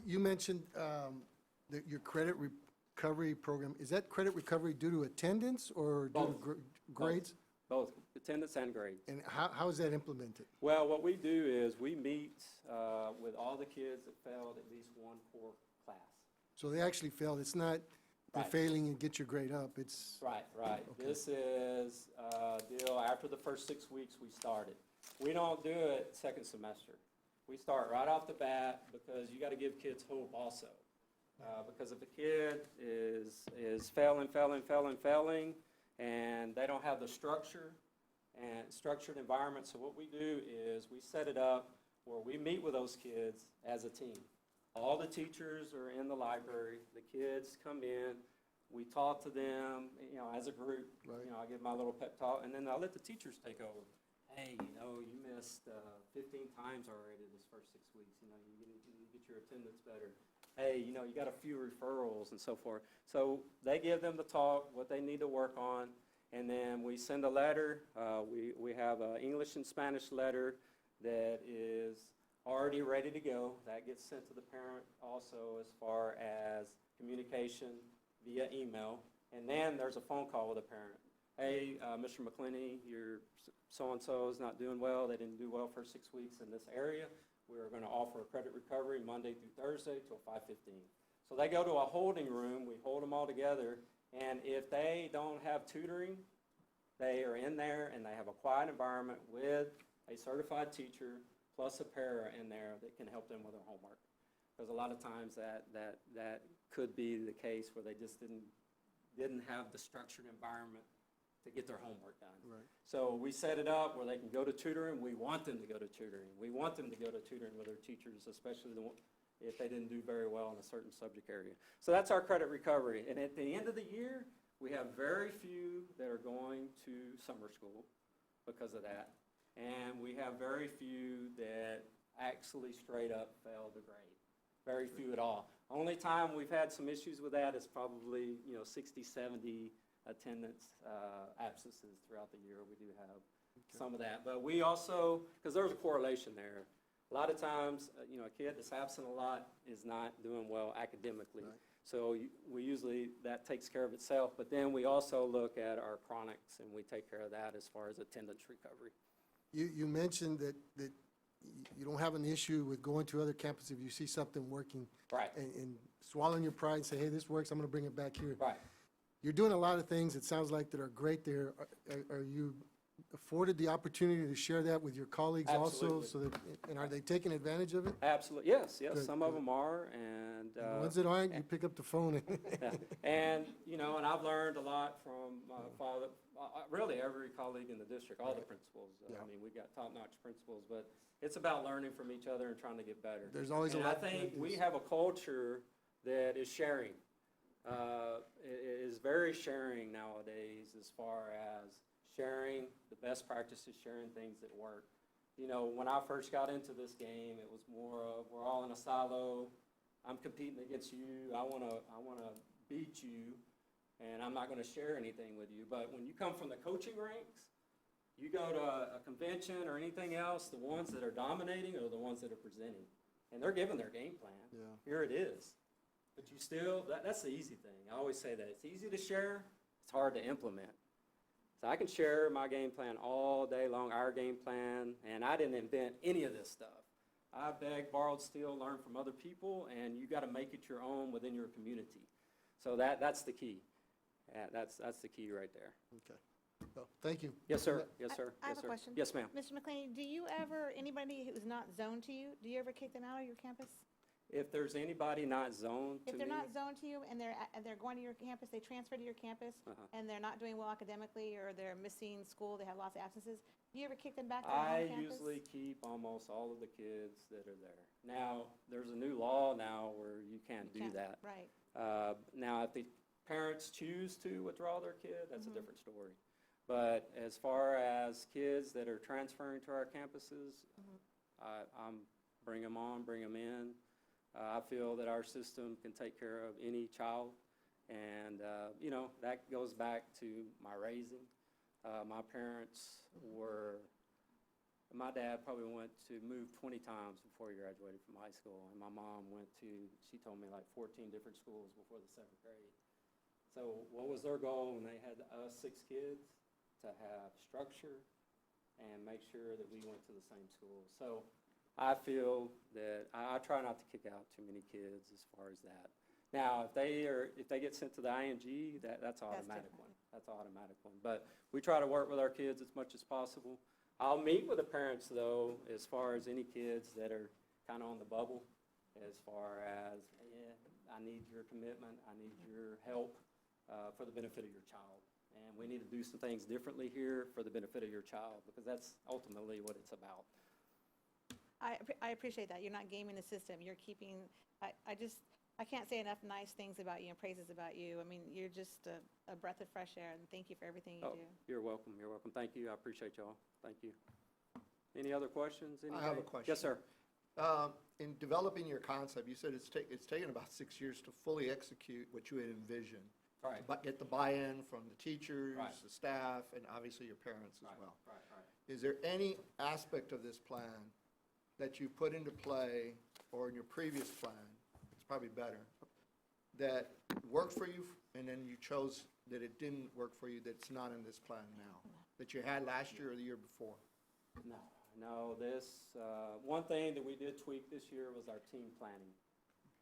You mentioned that your credit recovery program, is that credit recovery due to attendance or due to grades? Both, attendance and grades. And how is that implemented? Well, what we do is we meet with all the kids that failed at least one core class. So they actually failed. It's not they're Right. failing and get your grade up. It's Right. Okay. This is a deal after the first 6 weeks we started. We don't do it second semester. We start right off the bat because you got to give kids hope also. Because if a kid is failing, and they don't have the structure and structured environment, so what we do is we set it up where we meet with those kids as a team. All the teachers are in the library, the kids come in, we talk to them, as a group. Right. I give my little pep talk, and then I let the teachers take over. Hey, you missed 15 times already this first 6 weeks, you get your attendance better. Hey, you got a few referrals and so forth. So they give them the talk, what they need to work on, and then we send a letter. We have an English and Spanish letter that is already ready to go. That gets sent to the parent also as far as communication via email. And then there's a phone call with a parent. Hey, Mr. McClenny, your so-and-so is not doing well. They didn't do well for 6 weeks in this area. We're going to offer a credit recovery Monday through Thursday till 5:15. So they go to a holding room. We hold them all together. And if they don't have tutoring, they are in there and they have a quiet environment with a certified teacher plus a para in there that can help them with their homework. Because a lot of times that could be the case where they just didn't have the structured environment to get their homework done. Right. So we set it up where they can go to tutoring. We want them to go to tutoring. We want them to go to tutoring with their teachers, especially if they didn't do very well in a certain subject area. So that's our credit recovery. And at the end of the year, we have very few that are going to summer school because of that. And we have very few that actually straight up fail the grade. Very few at all. Only time we've had some issues with that is probably 60, 70 attendance absences throughout the year. We do have some of that. But we also, because there's a correlation there. A lot of times, a kid that's absent a lot is not doing well academically. Right. So we usually, that takes care of itself. But then we also look at our chronics, and we take care of that as far as attendance recovery. You mentioned that you don't have an issue with going to other campuses if you see something working. Right. And swallowing your pride and say, hey, this works, I'm going to bring it back here. Right. You're doing a lot of things, it sounds like, that are great there. Are you afforded the opportunity to share that with your colleagues also? Absolutely. And are they taking advantage of it? Absolutely, yes, Good, some of good. them are, and. The ones that aren't, you pick up the phone. Yeah. And, and I've learned a lot from my father, really every colleague in the district, all the principals. Yeah. I mean, we've got top-notch principals, but it's about learning from each other and trying to get better. There's always a And lot I to think we practice. have a culture that is sharing. It is very sharing nowadays as far as sharing the best practices, sharing things that work. When I first got into this game, it was more of we're all in a silo. I'm competing against you. I want to beat you, and I'm not going to share anything with you. But when you come from the coaching ranks, you go to a convention or anything else, the ones that are dominating are the ones that are presenting. And they're giving their game plan. Yeah. Here it is. But you still, that's the easy thing. I always say that. It's easy to share. It's hard to implement. So I can share my game plan all day long, our game plan, and I didn't invent any of this stuff. I begged, borrowed, steal, learned from other people, and you got to make it your own within your community. So that's the key. That's the key right there. Okay. Well, thank you. Yes, sir. Yes, sir. I have Yes, a sir. question. Yes, ma'am. Mr. McLean, do you ever, anybody who's not zoned to you, do you ever kick them out of your campus? If there's anybody not zoned to If they're me, not zoned to you and they're going to your campus, they transfer to your campus, and they're not doing well academically, or they're missing school, they have lots of absences, do you ever kick them back to their I home campus? usually keep almost all of the kids that are there. Now, there's a new law now where you can't do that. Right. Now, if the parents choose to withdraw their kid, that's a different story. But as far as kids that are transferring to our campuses, I'm bring them on, bring them in. I feel that our system can take care of any child. And, that goes back to my raising. My parents my dad probably moved 20 times before he graduated from high school. And my mom she told me like 14 different schools before the 7th grade. So what was their goal when they had us 6 kids? To have structure and make sure that we went to the same school. So I feel that I try not to kick out too many kids as far as that. Now, if they get sent to the ING, that's automatic one. That's an automatic one. But we try to work with our kids as much as possible. I'll meet with the parents, though, as far as any kids that are kind of on the bubble, as far as, I need your commitment, I need your help for the benefit of your child. And we need to do some things differently here for the benefit of your child, because that's ultimately what it's about. I appreciate that. You're not gaming the system. You're keeping, I can't say enough nice things about you and praises about you. I mean, you're just a breath of fresh air, and thank you for everything you Oh, do. you're welcome, you're welcome. Thank you, I appreciate y'all. Thank you. Any other questions? I have a Anybody? question. Yes, sir. In developing your concept, you said it's taken about 6 years to fully execute what you had envisioned. Right. But get the buy-in from the teachers, Right. the staff, and obviously your parents as well. Right. Is there any aspect of this plan that you put into play, or in your previous plan, it's probably better, that worked for you, and then you chose that it didn't work for you, that's not in this plan now, that you had last year or the year before? No, one thing that we did tweak this year was our team planning.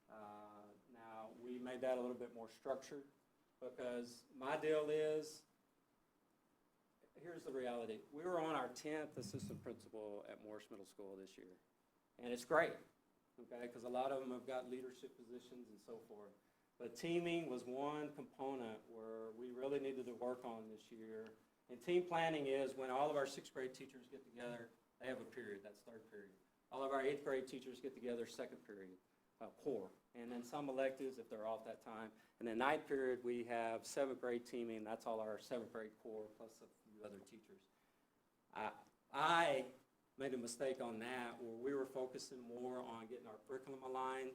Now, we made that a little bit more structured, because my deal is, here's the reality. We were on our 10th assistant principal at Morris Middle School this year, and it's great, okay, because a lot of them have got leadership positions and so forth. But teaming was one component where we really needed to work on this year. And team planning is when all of our 6th grade teachers get together, they have a period, that's 3rd period. All of our 8th grade teachers get together, 2nd period, core. And then some electives if they're off that time. And then 9th period, we have 7th grade teaming, that's all our 7th grade core plus a few other teachers. I made a mistake on that where we were focusing more on getting our curriculum aligned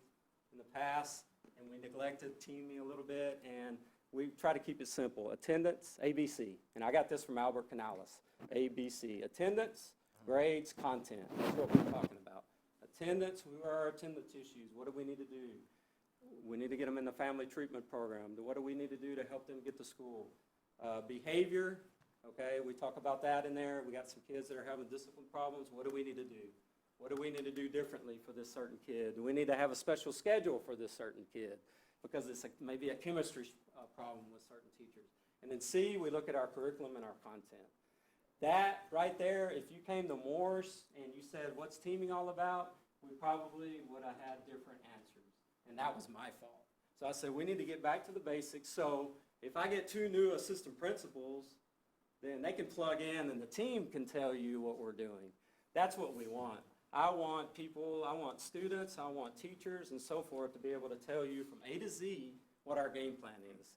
in the past, and we neglected teaming a little bit, and we try to keep it simple. Attendance, ABC, and I got this from Albert Canales, ABC. Attendance, grades, content, that's what we're talking about. Attendance, who are our attendance issues? What do we need to do? We need to get them in the family treatment program. What do we need to do to help them get to school? Behavior, okay, we talk about that in there. We got some kids that are having discipline problems. What do we need to do? What do we need to do differently for this certain kid? Do we need to have a special schedule for this certain kid? Because it's maybe a chemistry problem with certain teachers. And then C, we look at our curriculum and our content. That right there, if you came to Morse and you said, what's teaming all about? We probably would have had different answers. And that was my fault. So I said, we need to get back to the basics. So if I get 2 new assistant principals, then they can plug in and the team can tell you what we're doing. That's what we want. I want people, I want students, I want teachers and so forth to be able to tell you from A to Z what our game plan is.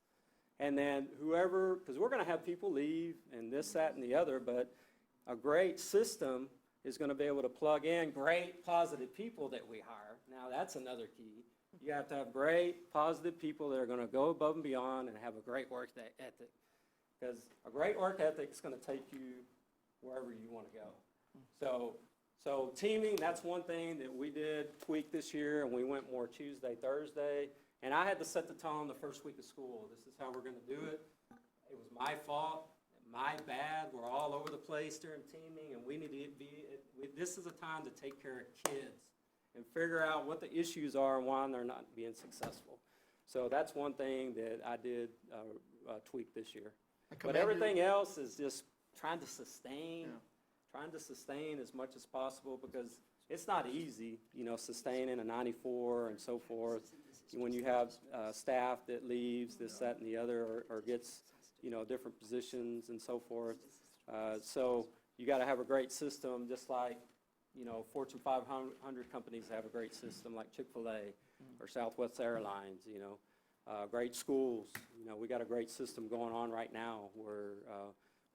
And then whoever, because we're going to have people leave and this, that, and the other, but a great system is going to be able to plug in great, positive people that we hire. Now, that's another key. You have to have great, positive people that are going to go above and beyond and have a great work ethic. Because a great work ethic is going to take you wherever you want to go. So teaming, that's one thing that we did tweak this year, and we went more Tuesday, Thursday. And I had to set the tone the first week of school. This is how we're going to do it. It was my fault, my bad. We're all over the place during teaming, and we need to this is a time to take care of kids and figure out what the issues are and why they're not being successful. So that's one thing that I did tweak this year. But everything else is just trying to sustain. Yeah. Trying to sustain as much as possible because it's not easy, sustaining a 94 and so forth. When you have staff that leaves, this, that, and the other, or gets, different positions and so forth. So you got to have a great system, just like, Fortune 500 companies have a great system, like Chick-fil-A or Southwest Airlines, great schools. We got a great system going on right now where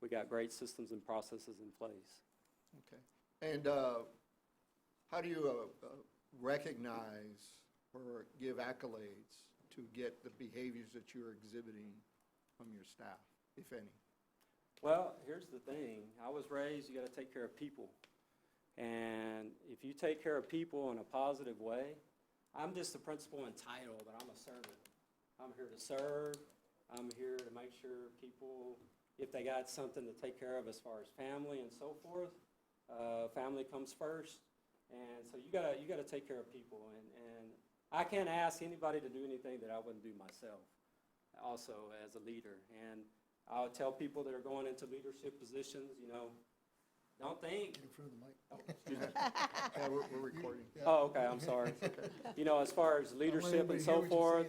we got great systems and processes in place. Okay. And how do you recognize or give accolades to get the behaviors that you're exhibiting from your staff, if any? Well, here's the thing. I was raised, you got to take care of people. And if you take care of people in a positive way, I'm just a principal in title, but I'm a servant. I'm here to serve. I'm here to make sure people, if they got something to take care of as far as family and so forth, family comes first. And so you gotta take care of people. And I can't ask anybody to do anything that I wouldn't do myself, also as a leader. And I would tell people that are going into leadership positions, don't think. In front of the mic. Oh, excuse me. Yeah, we're recording. Oh, okay, I'm sorry. As far as leadership and so forth,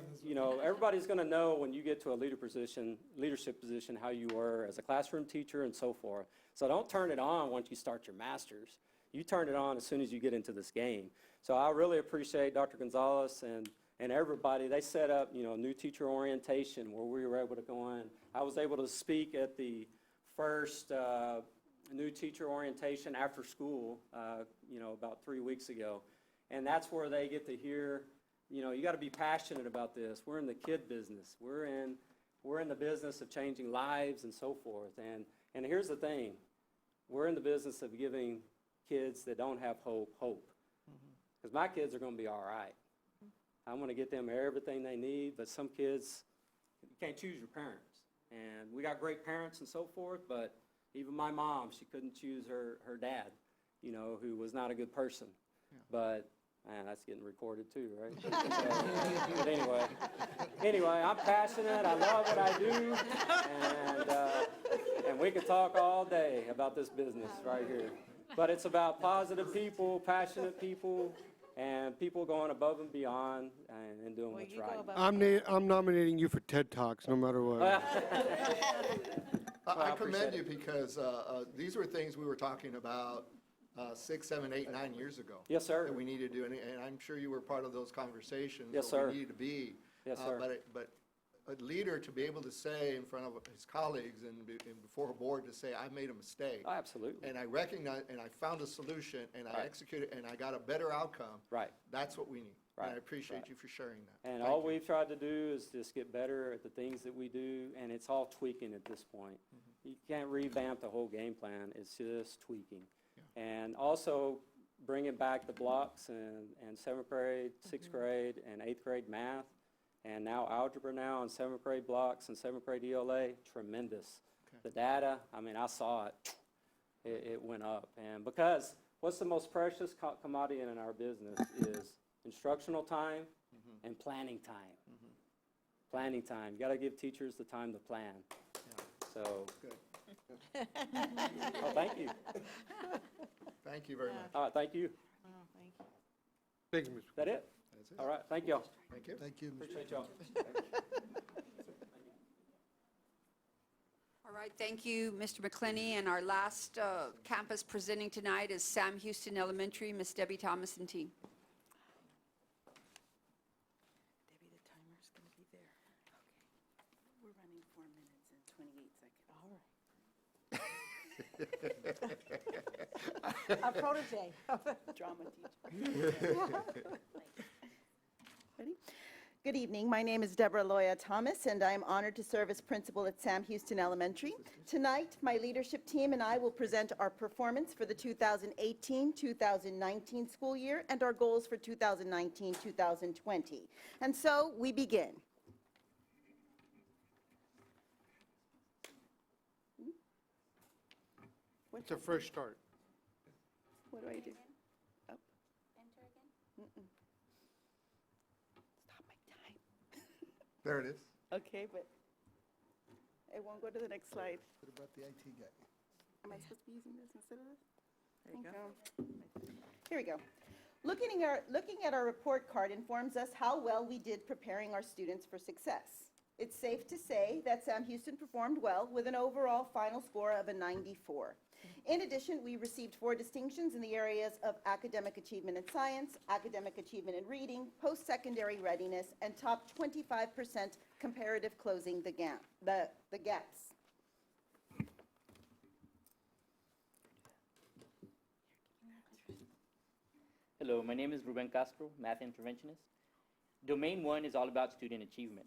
everybody's going to know when you get to a leadership position, how you were as a classroom teacher and so forth. So don't turn it on once you start your master's. You turn it on as soon as you get into this game. So I really appreciate Dr. Gonzalez and everybody. They set up, new teacher orientation where we were able to go in. I was able to speak at the first new teacher orientation after school, about 3 weeks ago. And that's where they get to hear, you got to be passionate about this. We're in the kid business. We're in the business of changing lives and so forth. And here's the thing. We're in the business of giving kids that don't have hope. Because my kids are going to be all right. I'm going to get them everything they need, but some kids, you can't choose your parents. And we got great parents and so forth, but even my mom, she couldn't choose her dad, who was not a good person. Yeah. But, man, that's getting recorded too, right? But anyway, I'm passionate. I love what I do. And we could talk all day about this business right here. But it's about positive people, passionate people, and people going above and beyond and doing what's right. I'm nominating you for TED Talks, no matter what. I commend you because these were things we were talking about 6, 7, 8, 9 years ago. Yes, sir. That we needed to do, and I'm sure you were part of those conversations. Yes, where sir. we needed to be. Yes, sir. But a leader to be able to say in front of his colleagues and before a board to say, I made a mistake. Oh, absolutely. And I recognize, and I found a solution, and I executed, and I got a better outcome. Right. That's what we need. Right. And I appreciate Right. you for sharing that. And Thank all you. we've tried to do is just get better at the things that we do, and it's all tweaking at this point. You can't revamp the whole game plan. It's just tweaking. And also bringing back the blocks in 7th grade, 6th grade, and 8th grade math, and now algebra now in 7th grade blocks and 7th grade ELA, tremendous. The data, I saw it. It went up. And because what's the most precious commodity in our business is instructional time and planning time. Planning time. You got to give teachers the time to plan. So. Good. Oh, thank you. Thank you very much. All right, thank you. Thank you, Mr. Is that it? That's it. All right, thank y'all. Thank you. Thank you, Mr. Appreciate y'all. All right, thank you, Mr. McClenny. And our last campus presenting tonight is Sam Houston Elementary, Miss Debbie Thomas and team. Debbie, the timer's going to be there. Okay. We're running 4 minutes and 28 seconds. All right. A protege. Drama teacher. Ready? Good evening. My name is Deborah Loya Thomas, and I am honored to serve as principal at Sam Houston Elementary. Tonight, my leadership team and I will present our performance for the 2018-2019 school year and our goals for 2019-2020. And so we begin. It's a fresh start. What do I do? Up. Enter again? Mm-mm. Stop my time. There it is. Okay, but it won't go to the next slide. What about the IT guy? Am I supposed to be using this instead of this? There you go. Here we go. Looking at our report card informs us how well we did preparing our students for success. It's safe to say that Sam Houston performed well with an overall final score of a 94. In addition, we received 4 distinctions in the areas of academic achievement in science, academic achievement in reading, post-secondary readiness, and top 25% comparative closing the gaps. Hello, my name is Ruben Castro, math interventionist. Domain 1 is all about student achievement.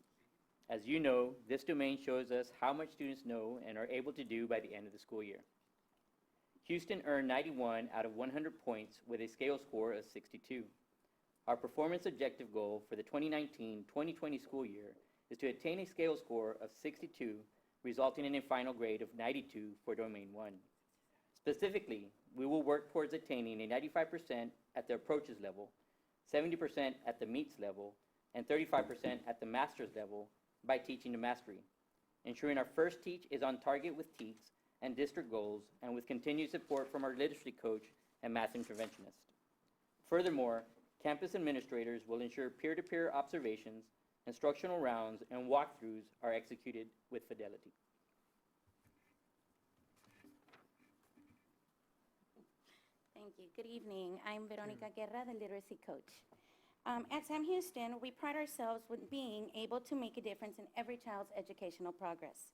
As you know, this domain shows us how much students know and are able to do by the end of the school year. Houston earned 91 out of 100 points with a scale score of 62. Our performance objective goal for the 2019-2020 school year is to attain a scale score of 62, resulting in a final grade of 92 for Domain 1. Specifically, we will work towards attaining a 95% at the approaches level, 70% at the meets level, and 35% at the master's level by teaching to mastery, ensuring our first teach is on target with TEKS and district goals and with continued support from our literacy coach and math interventionist. Furthermore, campus administrators will ensure peer-to-peer observations, instructional rounds, and walkthroughs are executed with fidelity. Thank Thank you. Good evening. I'm Veronica Guerra, the literacy coach. At Sam Houston, we pride ourselves with being able to make a difference in every child's educational progress.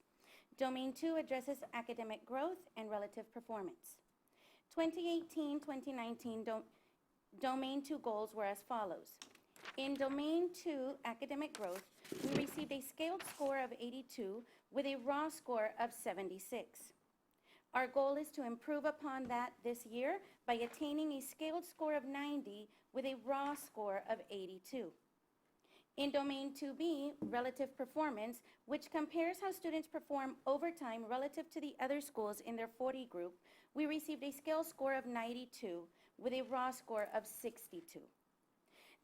Domain 2 addresses academic growth and relative performance. 2018-2019 Domain 2 goals were as follows. In Domain 2 academic growth, we received a scaled score of 82 with a raw score of 76. Our goal is to improve upon that this year by attaining a scaled score of 90 with a raw score of 82. In Domain 2B, relative performance, which compares how students perform over time relative to the other schools in their 40 group, we received a scale score of 92 with a raw score of 62.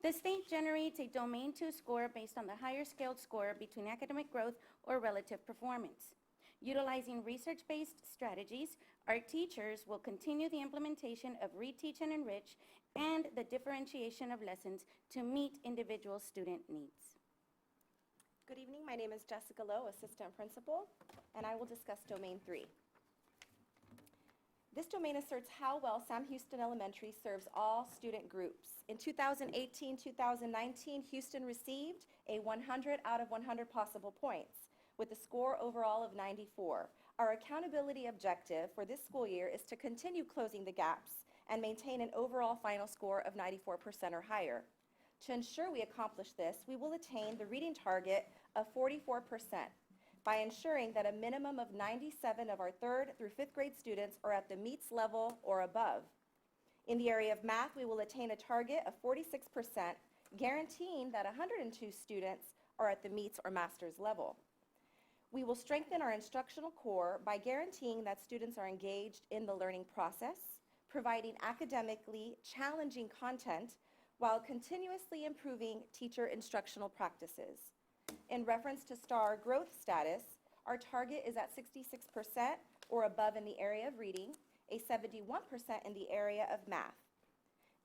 The state generates a Domain 2 score based on the higher scaled score between academic growth or relative performance. Utilizing research-based strategies, our teachers will continue the implementation of reteach and enrich and the differentiation of lessons to meet individual student needs. Good evening. My name is Jessica Lowe, Assistant Principal, and I will discuss Domain 3. This domain asserts how well Sam Houston Elementary serves all student groups. In 2018-2019, Houston received a 100 out of 100 possible points, with a score overall of 94. Our accountability objective for this school year is to continue closing the gaps and maintain an overall final score of 94% or higher. To ensure we accomplish this, we will attain the reading target of 44% by ensuring that a minimum of 97 of our 3rd through 5th grade students are at the MEETS level or above. In the area of math, we will attain a target of 46%, guaranteeing that 102 students are at the MEETS or master's level. We will strengthen our instructional core by guaranteeing that students are engaged in the learning process, providing academically challenging content while continuously improving teacher instructional practices. In reference to STAR growth status, our target is at 66% or above in the area of reading, a 71% in the area of math.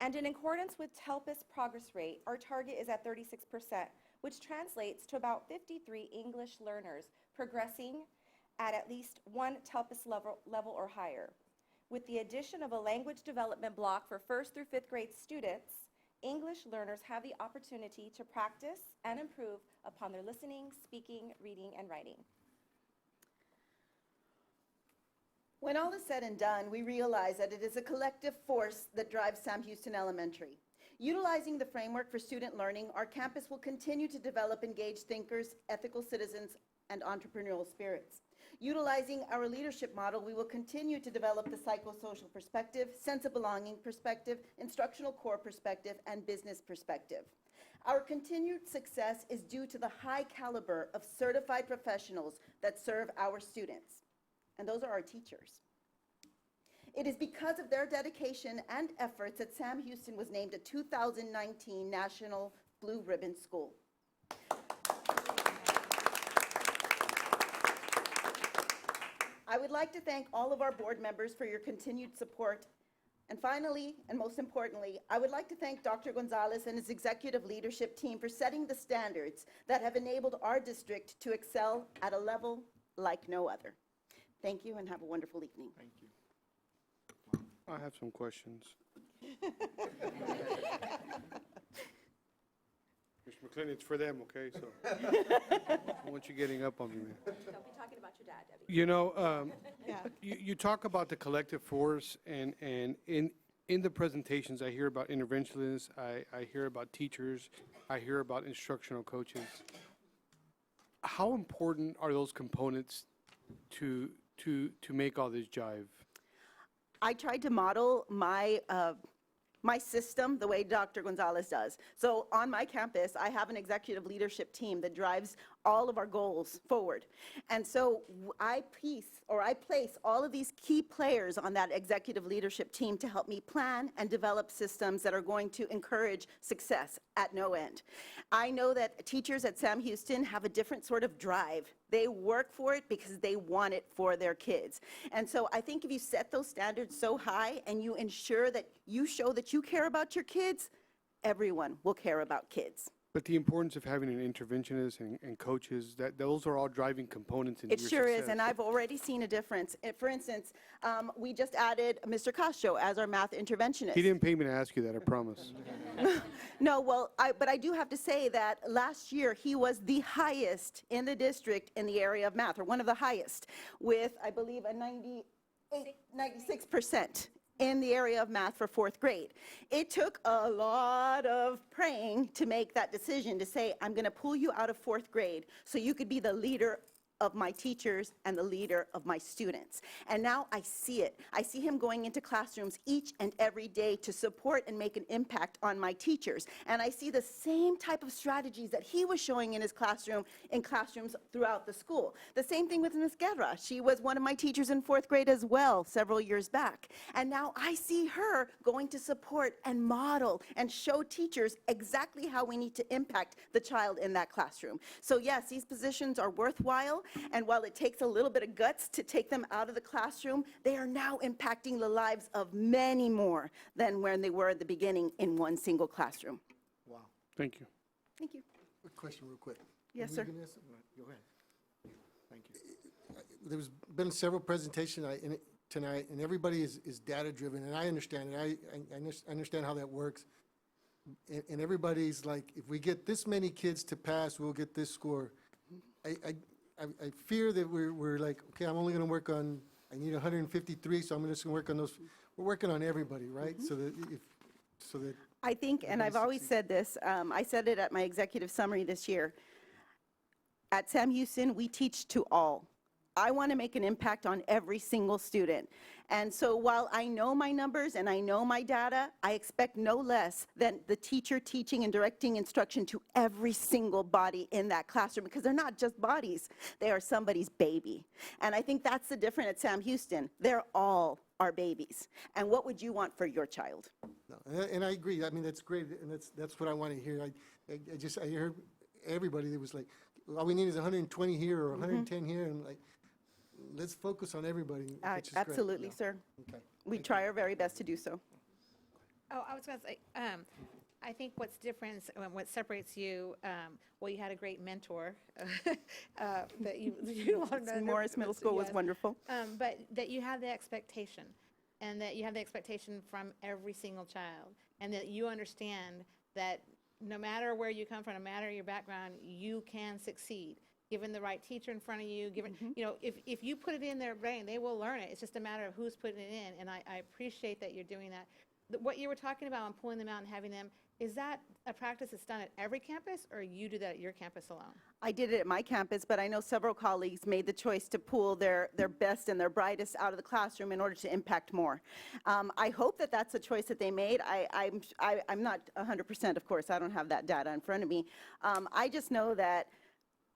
And in accordance with TELPIS progress rate, our target is at 36%, which translates to about 53 English learners progressing at least one TELPIS level or higher. With the addition of a language development block for 1st through 5th grade students, English learners have the opportunity to practice and improve upon their listening, speaking, reading, and writing. When all is said and done, we realize that it is a collective force that drives Sam Houston Elementary. Utilizing the framework for student learning, our campus will continue to develop engaged thinkers, ethical citizens, and entrepreneurial spirits. Utilizing our leadership model, we will continue to develop the psychosocial perspective, sense of belonging perspective, instructional core perspective, and business perspective. Our continued success is due to the high caliber of certified professionals that serve our students, and those are our teachers. It is because of their dedication and efforts that Sam Houston was named a 2019 National Blue Ribbon School. I would like to thank all of our board members for your continued support. And finally, and most importantly, I would like to thank Dr. Gonzalez and his executive leadership team for setting the standards that have enabled our district to excel at a level like no other. Thank you and have a wonderful evening. Thank you. I have some questions. Mr. McLean, it's for them, okay? So I want you getting up on me, man. Don't be talking about your dad, Debbie. You know, you talk about the collective force, and in the presentations, I hear about interventionists, I hear about teachers, I hear about instructional coaches. How important are those components to make all this jive? I tried to model my system the way Dr. Gonzalez does. So on my campus, I have an executive leadership team that drives all of our goals forward. And so I place all of these key players on that executive leadership team to help me plan and develop systems that are going to encourage success at no end. I know that teachers at Sam Houston have a different sort of drive. They work for it because they want it for their kids. And so I think if you set those standards so high and you ensure that you show that you care about your kids, everyone will care about kids. But the importance of having an interventionist and coaches, those are all driving components in your It success. sure is, and I've already seen a difference. For instance, we just added Mr. Castro as our math interventionist. He didn't pay me to ask you that, I promise. No, well, but I do have to say that last year, he was the highest in the district in the area of math, or one of the highest, with, I believe, a 96% in the area of math for 4th grade. It took a lot of praying to make that decision to say, I'm going to pull you out of 4th grade so you could be the leader of my teachers and the leader of my students. And now I see it. I see him going into classrooms each and every day to support and make an impact on my teachers. And I see the same type of strategies that he was showing in his classroom, in classrooms throughout the school. The same thing with Ms. Guerra. She was one of my teachers in 4th grade as well several years back. And now I see her going to support and model and show teachers exactly how we need to impact the child in that classroom. So yes, these positions are worthwhile. And while it takes a little bit of guts to take them out of the classroom, they are now impacting the lives of many more than when they were at the beginning in one single classroom. Wow. Thank you. Thank you. Quick question real quick. Yes, Are sir. we gonna ask- Go ahead. Thank you. There's been several presentations tonight, and everybody is data-driven, and I understand it. I understand how that works. And everybody's like, if we get this many kids to pass, we'll get this score. I fear that we're like, okay, I'm only going to work on, I need 153, so I'm just going to work on those. We're working on everybody, right? So that I think, and I've always said this, I said it at my executive summary this year. At Sam Houston, we teach to all. I want to make an impact on every single student. And so while I know my numbers and I know my data, I expect no less than the teacher teaching and directing instruction to every single body in that classroom, because they're not just bodies, they are somebody's baby. And I think that's the difference at Sam Houston. They're all our babies. And what would you want for your child? No, and I agree. I mean, that's great, and that's what I want to hear. I heard everybody that was like, all we need is 120 here or 110 here, and like, let's focus on everybody, which is great. Absolutely, sir. Okay. We try our very best to do so. Oh, I was going to say, I think what's different, what separates you, well, you had a great mentor that you all know. Morris Middle School was Yes. wonderful. But that you have the expectation, and that you have the expectation from every single child, and that you understand that no matter where you come from, no matter your background, you can succeed. Given the right teacher in front of you, given, you know, if you put it in their brain, they will learn it. It's just a matter of who's putting it in, and I appreciate that you're doing that. What you were talking about on pulling them out and having them, is that a practice that's done at every campus, or you do that at your campus alone? I did it at my campus, but I know several colleagues made the choice to pull their best and their brightest out of the classroom in order to impact more. I hope that that's a choice that they made. I'm not 100%, of course. I don't have that data in front of me. I just know that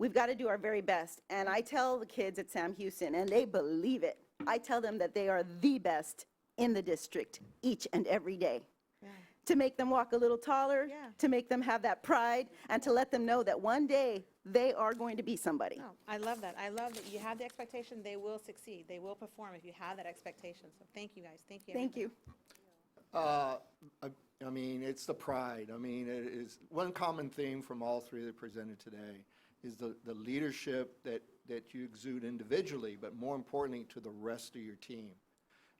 we've got to do our very best. And I tell the kids at Sam Houston, and they believe it, I tell them that they are the best in the district each and every day. Yeah. To make them walk a little taller, Yeah. to make them have that pride, and to let them know that one day they are going to be somebody. No, I love that. I love that you have the expectation, they will succeed. They will perform if you have that expectation. So thank you, guys. Thank you. Thank you. I mean, it's the pride. I mean, it is one common theme from all three that presented today is the leadership that you exude individually, but more importantly to the rest of your team.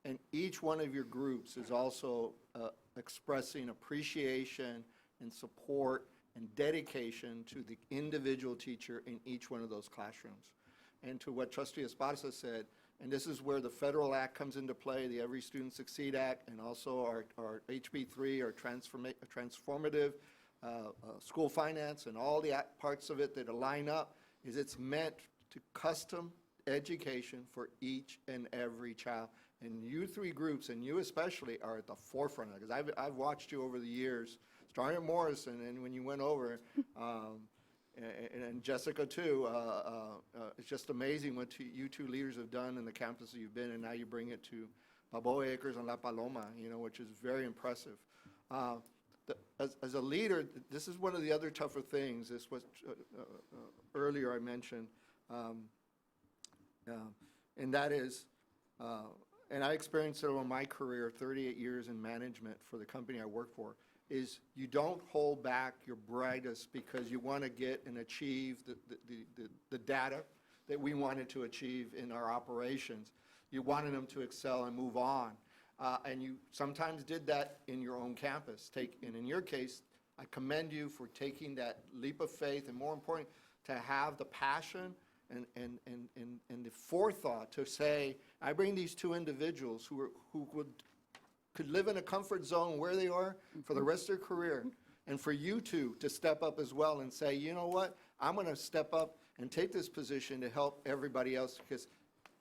And each one of your groups is also expressing appreciation and support and dedication to the individual teacher in each one of those classrooms. And to what Trustee Esparza said, and this is where the federal act comes into play, the Every Student Succeed Act, and also our HB3, our transformative school finance, and all the parts of it that line up, is it's meant to custom education for each and every child. And you three groups, and you especially, are at the forefront of it. Because I've watched you over the years, starting at Morrison, and when you went over, and Jessica too, it's just amazing what you two leaders have done in the campuses you've been, and now you bring it to Balboa Acres and La Paloma, you know, which is very impressive. As a leader, this is one of the other tougher things. This was earlier I mentioned, and that is, and I experienced it over my career, 38 years in management for the company I work for, is you don't hold back your brightest because you want to get and achieve the data that we wanted to achieve in our operations. You wanted them to excel and move on. And you sometimes did that in your own campus. And in your case, I commend you for taking that leap of faith, and more important, to have the passion and the forethought to say, I bring these two individuals who could live in a comfort zone where they are for the rest of their career, and for you two to step up as well and say, you know what, I'm going to step up and take this position to help everybody else, because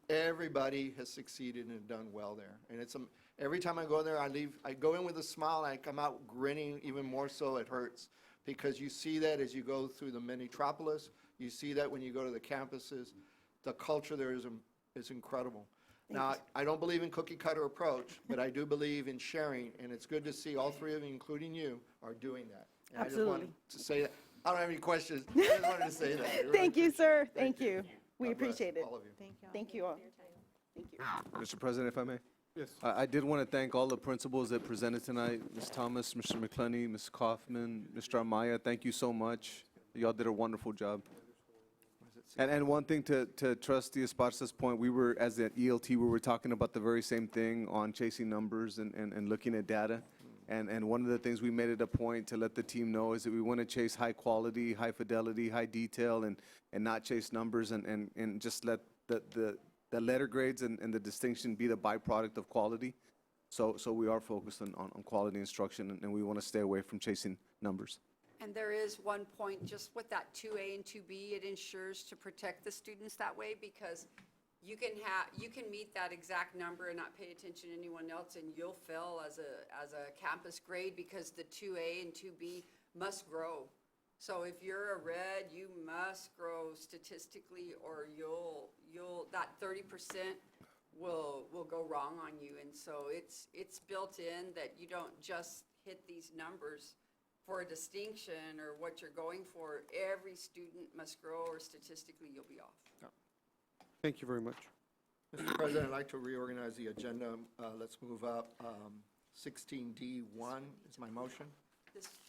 everybody has succeeded and done well there. And it's every time I go there, I go in with a smile, and I come out grinning. Even more so, it hurts, because you see that as you go through the metropolis. You see that when you go to the campuses. The culture there is incredible. Now, I don't believe in cookie-cutter approach, but I do believe in sharing, and it's good to see all three of you, including you, are doing that. And Absolutely. I just wanted to say that. I don't have any questions. I just wanted to say that. I really Thank you, sir. appreciate it. Thank you. We God bless appreciate it. all of you. Thank you all. Thank you. Mr. President, if I may? Yes. I did want to thank all the principals that presented tonight, Ms. Thomas, Mr. McClenny, Ms. Kaufman, Mr. Amaya. Thank you so much. Y'all did a wonderful job. And one thing to Trustee Esparza's point, we were, as an ELT, we were talking about the very same thing on chasing numbers and looking at data. And one of the things we made it a point to let the team know is that we want to chase high quality, high fidelity, high detail, and not chase numbers, and just let the letter grades and the distinction be the byproduct of quality. So we are focused on quality instruction, and we want to stay away from chasing numbers. And there is one point, just with that 2A and 2B, it ensures to protect the students that way, because you can meet that exact number and not pay attention to anyone else, and you'll fail as a campus grade, because the 2A and 2B must grow. So if you're a red, you must grow statistically, or that 30% will go wrong on you. And so it's built in that you don't just hit these numbers for a distinction or what you're going for. Every student must grow, or statistically you'll be off. Thank you very much. Mr. President, I'd like to reorganize the agenda. Let's move up. 16D1 is my motion.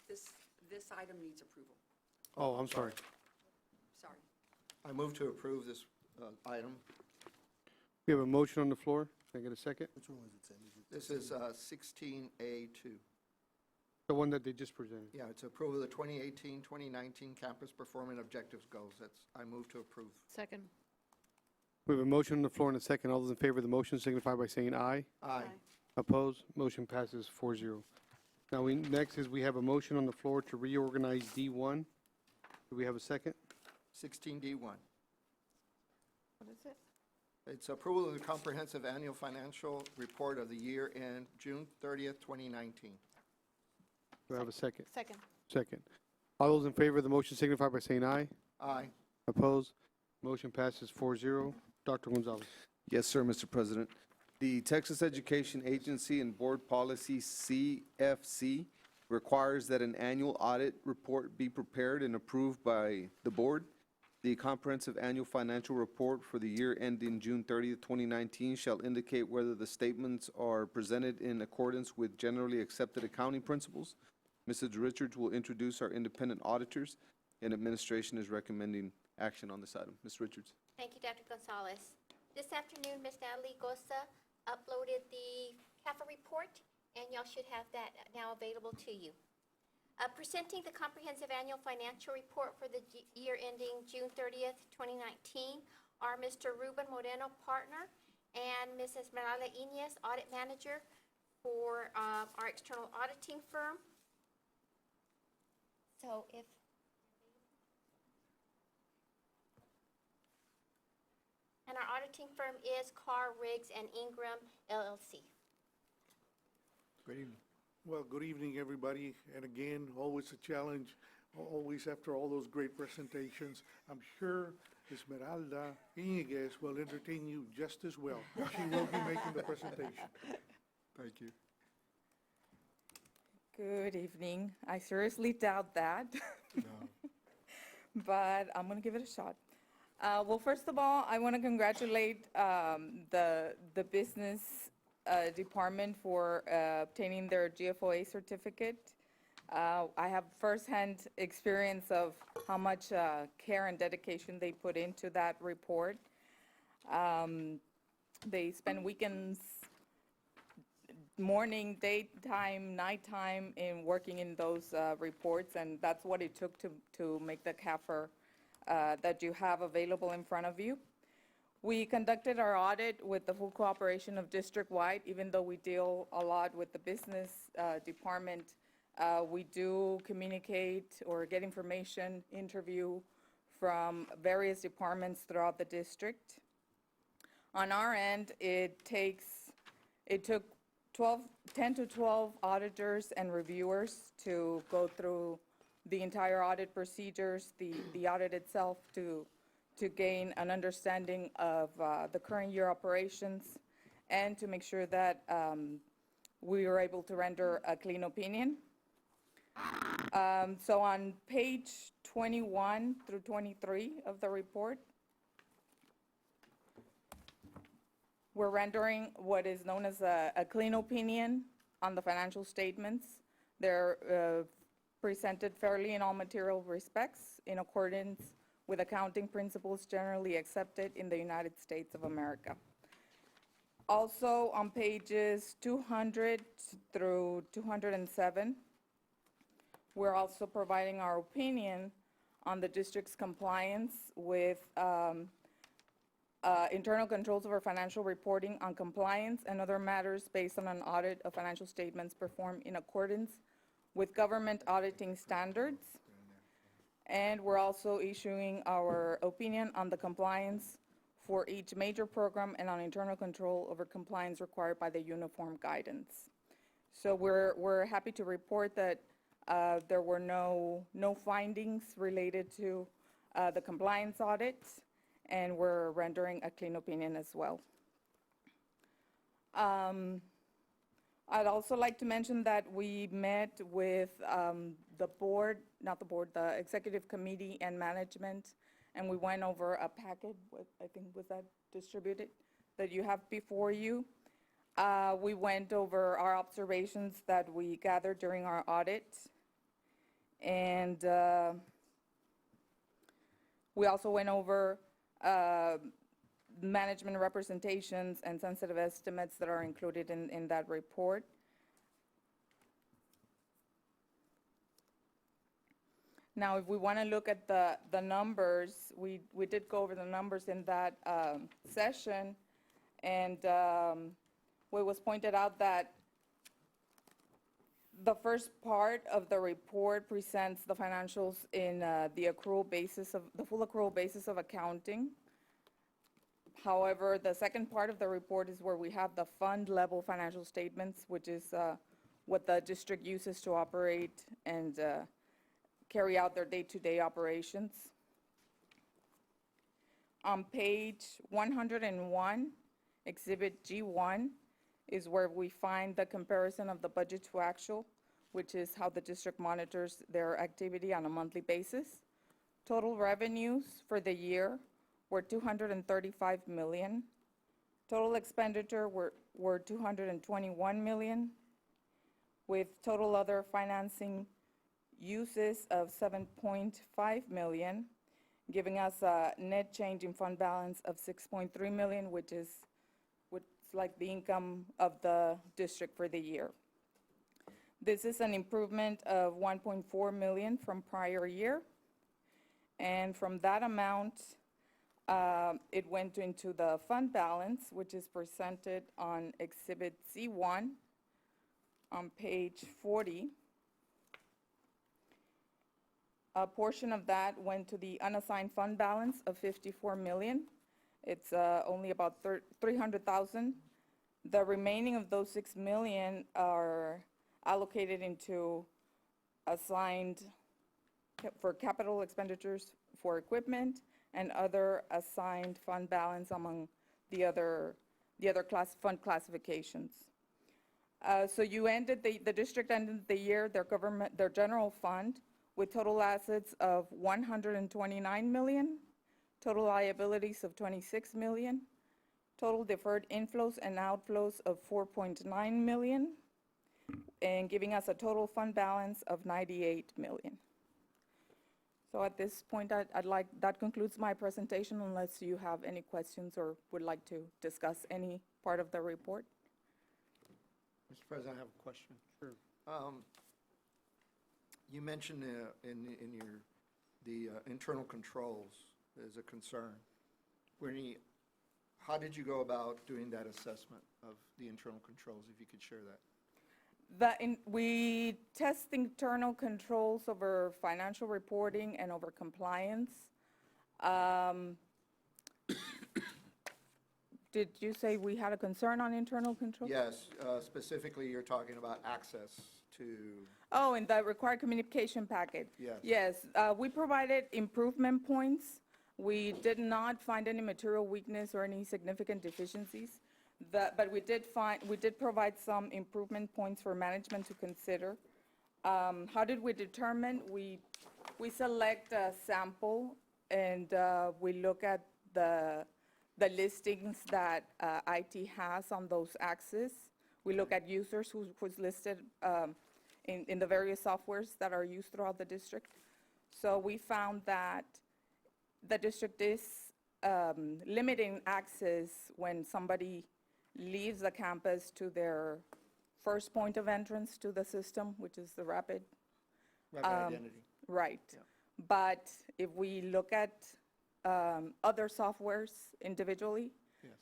This item needs approval. Oh, I'm sorry. Sorry. I move to approve this item. We have a motion on the floor. Can I get a second? Which one was it, Sam? This is 16A2. The one that they just presented. Yeah, it's approval of the 2018-2019 Campus Performance Objectives Goals. I move to approve. Second. We have a motion on the floor and a second. All those in favor of the motion signify by saying aye. Aye. Opposed? Motion passes 4-0. Now, next is we have a motion on the floor to reorganize D1. Do we have a second? 16D1. What is it? It's approval of the comprehensive annual financial report of the year end June 30th, 2019. Do I have a second? Second. Second. All those in favor of the motion signify by saying aye. Aye. Opposed? Motion passes 4-0. Dr. Gonzalez. Yes, sir, Mr. President. The Texas Education Agency and Board Policy CFC requires that an annual audit report be prepared and approved by the board. The comprehensive annual financial report for the year ending June 30th, 2019 shall indicate whether the statements are presented in accordance with generally accepted accounting principles. Mrs. Richards will introduce our independent auditors, and administration is recommending action on this item. Ms. Richards. Thank you, Dr. Gonzalez. This afternoon, Ms. Natalie Gosa uploaded the CAFA report, and y'all should have that now available to you. Presenting the comprehensive annual financial report for the year ending June 30th, 2019 are Mr. Ruben Moreno, partner, and Mrs. Esmeralda Inez, audit manager for our external auditing firm. So and our auditing firm is Carr, Riggs, and Ingram, LLC. Good evening. Well, good evening, everybody. And again, always a challenge, always after all those great presentations. I'm sure Esmeralda Inez will entertain you just as well. She will be making the presentation. Thank you. Good evening. I seriously doubt that. But I'm going to give it a shot. Well, first of all, I want to congratulate the business department for obtaining their GFOA certificate. I have firsthand experience of how much care and dedication they put into that report. They spend weekends, morning, daytime, nighttime in working in those reports, and that's what it took to make the CAFR that you have available in front of you. We conducted our audit with the full cooperation of district-wide. Even though we deal a lot with the business department, we do communicate or get information, interview from various departments throughout the district. On our end, it took 10 to 12 auditors and reviewers to go through the entire audit procedures, the audit itself, to gain an understanding of the current year operations and to make sure that we were able to render a clean opinion. So on page 21 through 23 of the report, we're rendering what is known as a clean opinion on the financial statements. They're presented fairly in all material respects in accordance with accounting principles generally accepted in the United States of America. Also on pages 200 through 207, we're also providing our opinion on the district's compliance with internal controls over financial reporting on compliance and other matters based on an audit of financial statements performed in accordance with government auditing standards. And we're also issuing our opinion on the compliance for each major program and on internal control over compliance required by the uniform guidance. So we're happy to report that there were no findings related to the compliance audit, and we're rendering a clean opinion as well. I'd also like to mention that we met with the executive committee and management, and we went over a packet, I think was that distributed, that you have before you. We went over our observations that we gathered during our audit, and we also went over management representations and sensitive estimates that are included in that report. Now, if we want to look at the numbers, we did go over the numbers in that session, and it was pointed out that the first part of the report presents the financials in the full accrual basis of accounting. However, the second part of the report is where we have the fund level financial statements, which is what the district uses to operate and carry out their day-to-day operations. On page 101, Exhibit G1 is where we find the comparison of the budget to actual, which is how the district monitors their activity on a monthly basis. Total revenues for the year were $235 million. Total expenditure were $221 million, with total other financing uses of $7.5 million, giving us a net change in fund balance of $6.3 million, which is like the income of the district for the year. This is an improvement of $1.4 million from prior year, and from that amount, it went into the fund balance, which is presented on Exhibit C1 on page 40. A portion of that went to the unassigned fund balance of $54 million. It's only about $300,000. The remaining of those $6 million are allocated into assigned for capital expenditures for equipment and other assigned fund balance among the other fund classifications. So the district ended the year, their general fund, with total assets of $129 million, total liabilities of $26 million, total deferred inflows and outflows of $4.9 million, and giving us a total fund balance of 98 million. So at this point, that concludes my presentation unless you have any questions or would like to discuss any part of the report. Mr. President, I have a question. Sure. You mentioned in your, the internal controls is a concern. How did you go about doing that assessment of the internal controls, if you could share that? We test internal controls over financial reporting and over compliance. Did you say we had a concern on internal control? Yes, specifically, you're talking about access to, Oh, in the required communication packet? Yes. Yes, we provided improvement points. We did not find any material weakness or any significant deficiencies. But we did provide some improvement points for management to consider. How did we determine? We select a sample and we look at the listings that IT has on those axes. We look at users who's listed in the various softwares that are used throughout the district. So we found that the district is limiting access when somebody leaves the campus to their first point of entrance to the system, which is the rapid. identity. Right. Yeah. But if we look at other softwares individually, Yes.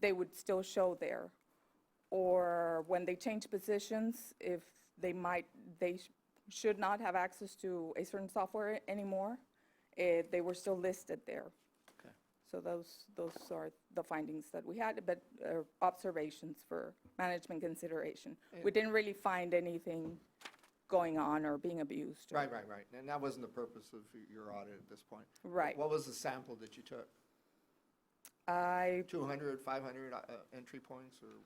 they would still show there. Or when they change positions, if they should not have access to a certain software anymore, they were still listed there. Okay. So those are the findings that we had, but observations for management consideration. We didn't really find anything going on or being abused. Right. And that wasn't the purpose of your audit at this point. Right. What was the sample that you took? 200, 500 entry points, or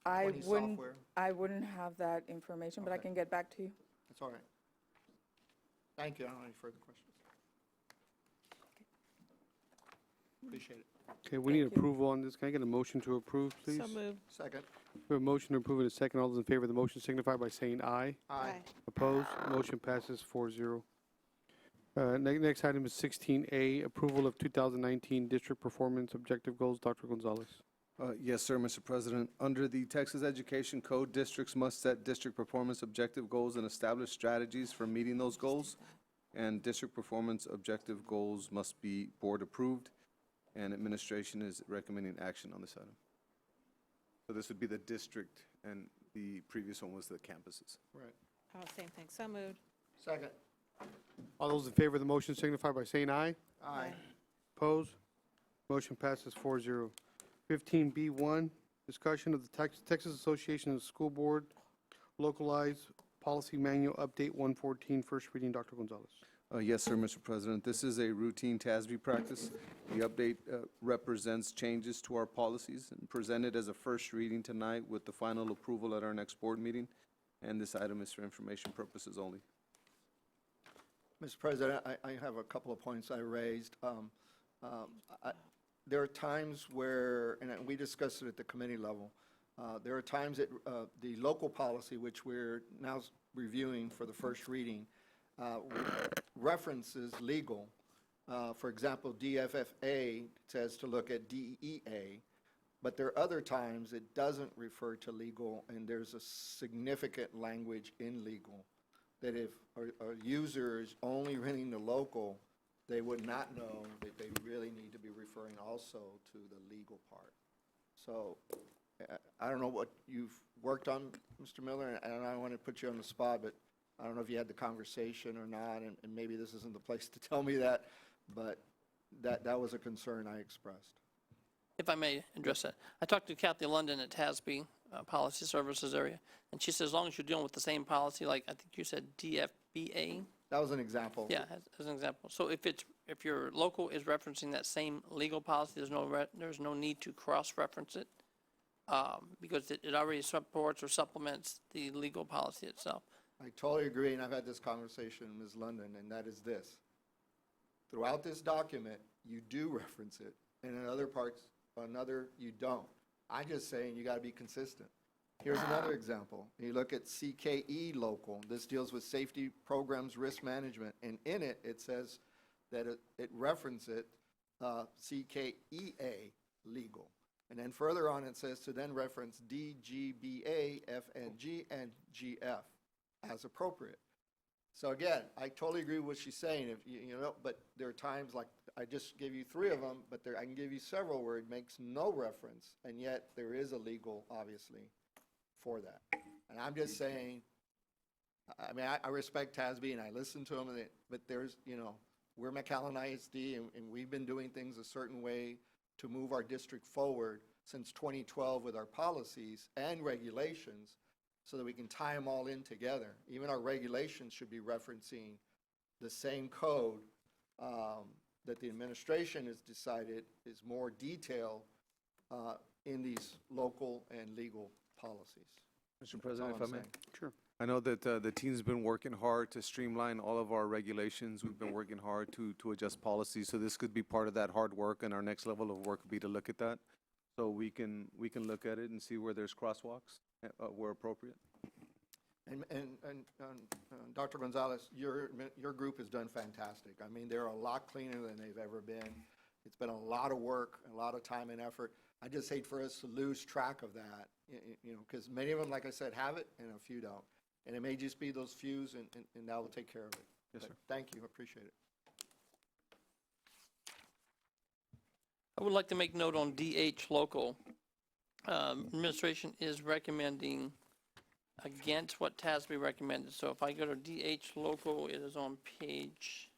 20 software? I wouldn't have that information, but I Okay. can get back to you. That's all right. Thank you. I don't have any further questions. Appreciate it. Okay, we need approval on this. Can I get a motion to approve, please? So moved. Second. We have a motion to approve in a second. All those in favor of the motion signify by saying aye. Aye. Opposed? Motion passes 4-0. Next item is 16A, approval of 2019 district performance objective goals. Dr. Gonzalez. Yes, sir, Mr. President. Under the Texas Education Code, districts must set district performance objective goals and establish strategies for meeting those goals. And district performance objective goals must be board approved, and administration is recommending action on this item. So this would be the district, and the previous one was the campuses. Right. Oh, same thing. So moved. Second. All those in favor of the motion signify by saying aye. Aye. Opposed? Motion passes 4-0. 15B1, discussion of the Texas Association of School Board Localized Policy Manual Update 114, first reading. Dr. Gonzalez. Yes, sir, Mr. President. This is a routine TASB practice. The update represents changes to our policies and presented as a first reading tonight with the final approval at our next board meeting. And this item is for information purposes only. Mr. President, I have a couple of points I raised. There are times where, and we discussed it at the committee level, there are times that the local policy, which we're now reviewing for the first reading, references legal. For example, DFFA says to look at DEA, but there are other times it doesn't refer to legal, and there's a significant language in legal that if a user is only reading the local, they would not know that they really need to be referring also to the legal part. So I don't know what you've worked on, Mr. Miller, and I don't want to put you on the spot, but I don't know if you had the conversation or not, and maybe this isn't the place to tell me that, but that was a concern I expressed. If I may address that. I talked to Kathy London at TASB, Policy Services area, and she says as long as you're dealing with the same policy, like I think you said DFBA. That was an example. Yeah, as an example. So if your local is referencing that same legal policy, there's no need to cross-reference it because it already supports or supplements the legal policy itself. I totally agree, and I've had this conversation with Ms. London, and that is this. Throughout this document, you do reference it, and in other parts, you don't. I'm just saying you got to be consistent. Here's another example. You look at CKE local. This deals with safety programs, risk management, and in it, it says that it references CKEA legal. And then further on, it says to then reference DGBA, FNG, and GF as appropriate. So again, I totally agree with what she's saying, if you know, but there are times like, I just gave you 3 of them, but I can give you several where it makes no reference, and yet there is a legal, obviously, for that. And I'm just saying, I mean, I respect TASB and I listen to them, but there's, you know, we're McAllen ISD and we've been doing things a certain way to move our district forward since 2012 with our policies and regulations so that we can tie them all in together. Even our regulations should be referencing the same code that the administration has decided is more detailed in these local and legal policies. Mr. President, if all I I'm may. saying. Sure. I know that the team's been working hard to streamline all of our regulations. We've been working hard to adjust policies, so this could be part of that hard work, and our next level of work would be to look at that. So we can look at it and see where there's crosswalks, where appropriate. And Dr. Gonzalez, your group has done fantastic. I mean, they're a lot cleaner than they've ever been. It's been a lot of work, a lot of time and effort. I just hate for us to lose track of that, you know, because many of them, like I said, have it and a few don't. And it may just be those fews, and that will take care of it. Yes, But sir. Thank you, appreciate it. I would like to make note on DH local. Administration is recommending against what TASB recommended. So if I go to DH local, it is on page,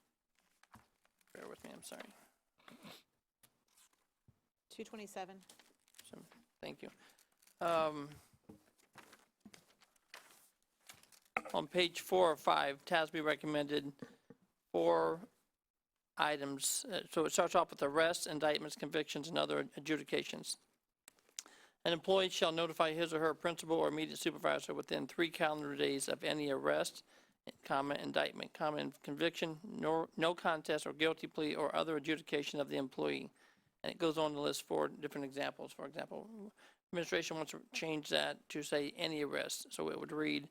bear with me, I'm sorry. 227. So, thank you. On page 4 or 5, TASB recommended 4 items. So it starts off with arrests, indictments, convictions, and other adjudications. An employee shall notify his or her principal or immediate supervisor within 3 calendar days of any arrest, indictment, and conviction, no contest or guilty plea or other adjudication of the employee. And it goes on to list 4 different examples. For example, administration wants to change that to say any arrest. So it would read,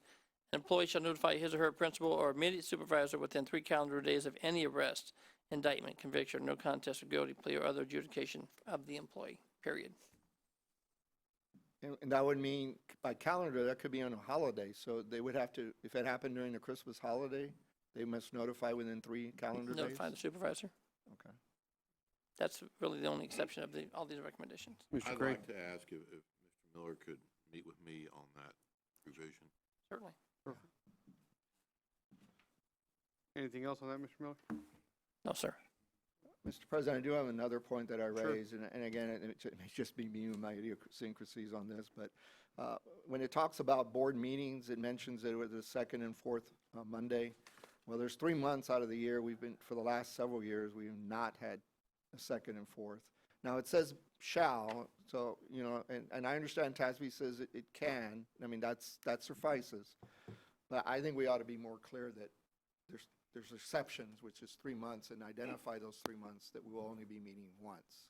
an employee shall notify his or her principal or immediate supervisor within 3 calendar days of any arrest, indictment, conviction, no contest or guilty plea or other adjudication of the employee, period. And that would mean by calendar, that could be on a holiday. So they would have to, if it happened during the Christmas holiday, they must notify within 3 calendar days? Notify the supervisor. Okay. That's really the only exception of all these recommendations. Mr. I'd Gray? like to ask if Mr. Miller could meet with me on that revision. Certainly. Anything else on that, Mr. Miller? No, sir. Mr. President, I do have another point that I Sure. raised, and again, it may just be me and my idiosyncrasies on this, but when it talks about board meetings, it mentions that it was the 2nd and 4th Monday. Well, there's 3 months out of the year, for the last several years, we have not had a 2nd and 4th. Now, it says shall, so, you know, and I understand TASB says it can, I mean, that suffices. But I think we ought to be more clear that there's exceptions, which is 3 months, and identify those 3 months that we will only be meeting once.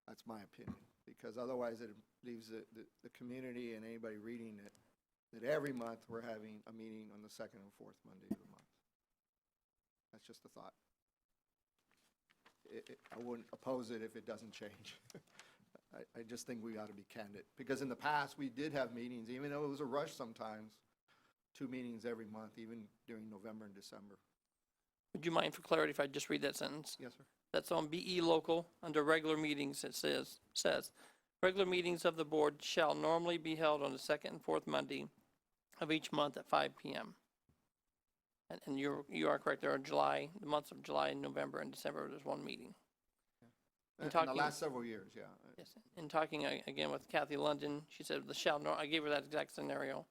That's my opinion, because otherwise it leaves the community and anybody reading it that every month we're having a meeting on the 2nd and 4th Monday of the month. That's just a thought. I wouldn't oppose it if it doesn't change. I just think we ought to be candid, because in the past, we did have meetings, even though it was a rush sometimes, 2 meetings every month, even during November and December. Would you mind, for clarity, if I just read that sentence? Yes, sir. That's on BE local, under regular meetings, it says, regular meetings of the board shall normally be held on the 2nd and 4th Monday of each month at 5 p.m. And you are correct, there are the months of July, November, and December, there's 1 meeting. In the last several years, yeah. Yes, in talking again with Kathy London, she said I gave her that exact scenario.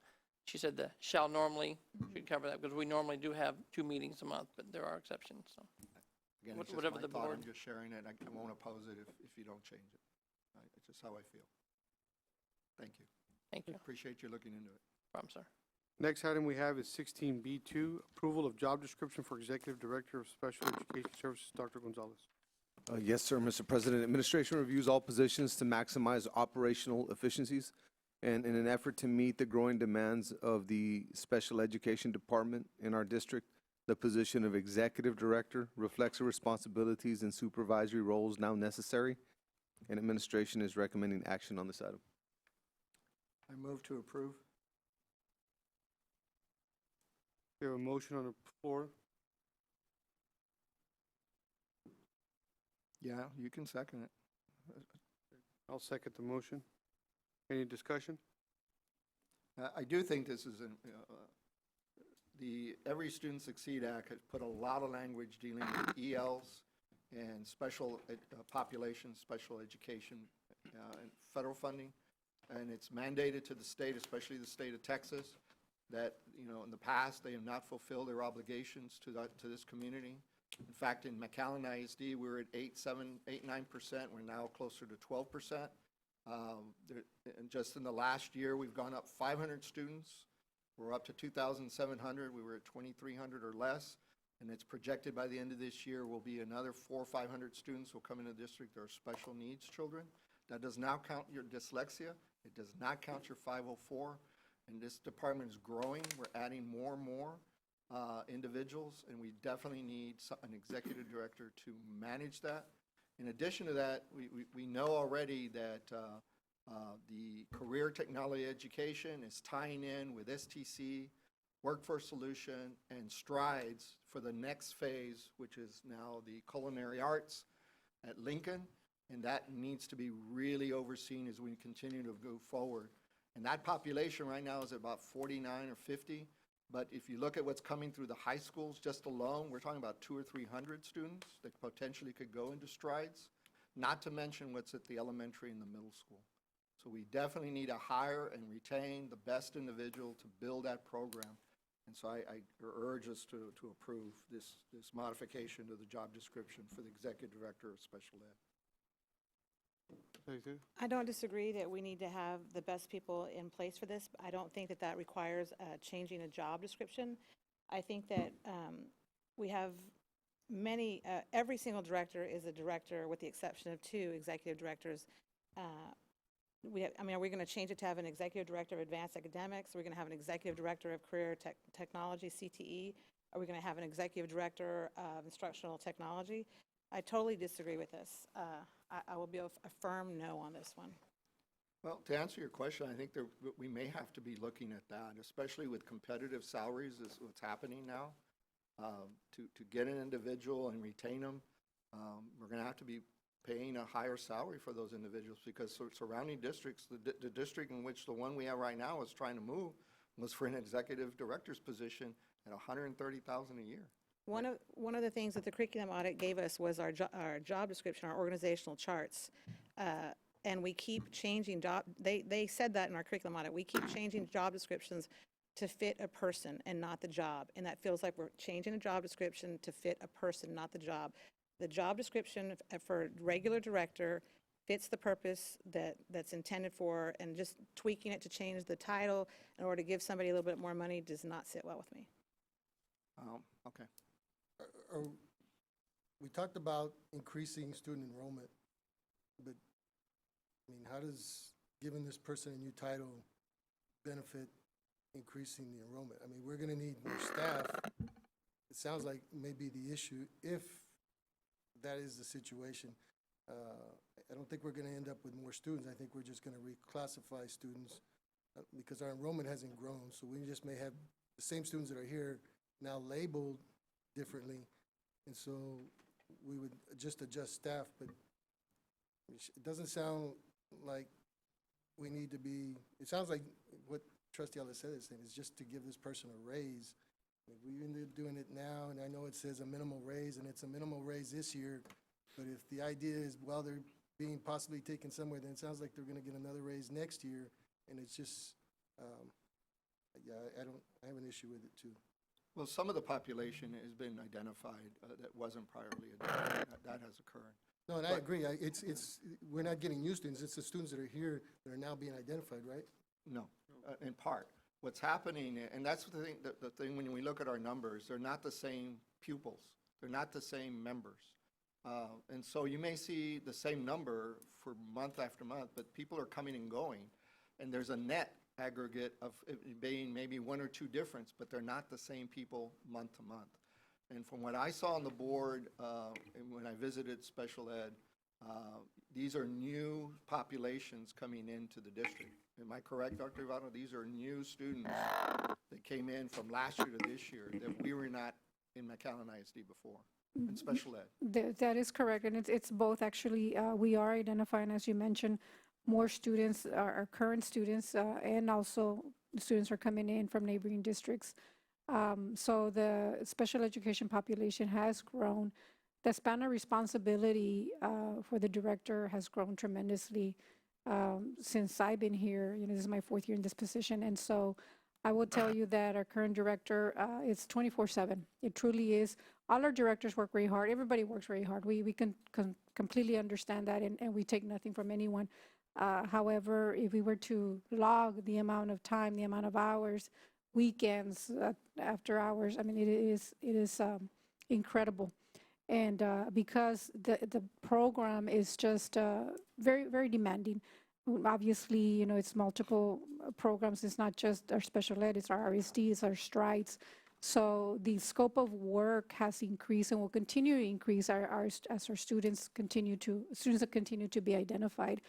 She said the shall normally should cover that, because we normally do have 2 meetings a month, but there are exceptions, so. Again, it's just Whatever my the thought, board. I'm just sharing it, I won't oppose it if you don't change it. It's just how I feel. Thank you. Thank you. Appreciate you looking into it. Problem, sir. Next item we have is 16B2, approval of job description for Executive Director of Special Education Services, Dr. Gonzalez. Yes, sir, Mr. President. Administration reviews all positions to maximize operational efficiencies. And in an effort to meet the growing demands of the special education department in our district, the position of executive director reflects the responsibilities and supervisory roles now necessary, and administration is recommending action on this item. I move to approve. We have a motion on the floor. Yeah, you can second it. I'll second the motion. Any discussion? I do think this is the Every Student Succeed Act has put a lot of language dealing with ELs and special population, special education, and federal funding. And it's mandated to the state, especially the state of Texas, that, in the past, they have not fulfilled their obligations to this community. In fact, in McAllen ISD, we were at 9%. We're now closer to 12%. And just in the last year, we've gone up 500 students. We're up to 2,700. We were at 2,300 or less. And it's projected by the end of this year will be another 400 or 500 students will come into the district that are special needs children. That does not count your dyslexia. It does not count your 504. And this department is growing. We're adding more and more individuals, and we definitely need an executive director to manage that. In addition to that, we know already that the career technology education is tying in with STC, Workforce Solution, and Strides for the next phase, which is now the culinary arts at Lincoln, and that needs to be really overseen as we continue to go forward. And that population right now is about 49 or 50. But if you look at what's coming through the high schools just alone, we're talking about 200 or 300 students that potentially could go into Strides, not to mention what's at the elementary and the middle school. So we definitely need to hire and retain the best individual to build that program. And so I urge us to approve this modification to the job description for the executive director of special ed. I don't disagree that we need to have the best people in place for this. I don't think that requires changing a job description. I think that we have every single director is a director with the exception of 2 executive directors. Are we going to change it to have an executive director of advanced academics? Are we going to have an executive director of career technology, CTE? Are we going to have an executive director of instructional technology? I totally disagree with this. I will be a firm no on this one. Well, to answer your question, I think we may have to be looking at that, especially with competitive salaries is what's happening now. To get an individual and retain them, we're going to have to be paying a higher salary for those individuals because surrounding districts, the district in which the one we have right now is trying to move was for an executive director's position at $130,000 a year. One of the things that the curriculum audit gave us was our job description, our organizational charts. And we keep changing they said that in our curriculum audit. We keep changing job descriptions to fit a person and not the job. And that feels like we're changing a job description to fit a person, not the job. The job description for regular director fits the purpose that's intended for, and just tweaking it to change the title in order to give somebody a little bit more money does not sit well with me. Okay. We talked about increasing student enrollment, but, how does giving this person a new title benefit increasing the enrollment? We're going to need more staff. It sounds like maybe the issue, if that is the situation, I don't think we're going to end up with more students. I think we're just going to reclassify students because our enrollment hasn't grown. So we just may have the same students that are here now labeled differently. And so we would just adjust staff, but it doesn't sound like we need to be, it sounds like what Trustee Ellis said is saying is just to give this person a raise. We ended up doing it now, and I know it says a minimal raise, and it's a minimal raise this year, but if the idea is, well, they're being possibly taken somewhere, then it sounds like they're going to get another raise next year, and it's just, I have an issue with it too. Well, some of the population has been identified that wasn't priorly identified. That has occurred. No, and I agree. We're not getting new students. It's the students that are here that are now being identified, right? No, in part. What's happening, and that's the thing when we look at our numbers, they're not the same pupils. They're not the same members. And so you may see the same number for month after month, but people are coming and going. and there's a net aggregate of it being maybe one or two difference, but they're not the same people month to month. And from what I saw on the board, and when I visited special ed, these are new populations coming into the district. Am I correct, Dr. Ivano? These are new students that came in from last year to this year that we were not in McAllen ISD before, in special ed. That is correct, and it's both, actually. We are identifying, as you mentioned, more students, our current students, and also students are coming in from neighboring districts. So the special education population has grown. The span of responsibility for the director has grown tremendously since I've been here. You know, this is my 4th year in this position, and so I will tell you that our current director is 24/7. It truly is. All our directors work very hard. Everybody works very hard. We can completely understand that, and we take nothing from anyone. However, if we were to log the amount of time, the amount of hours, weekends, after hours, I mean, it is incredible. And because the program is just very, very demanding. Obviously, you know, it's multiple programs. It's not just our special ed, it's our RSD, it's our strides. So the scope of work has increased and will continue to increase as our students continue to be identified.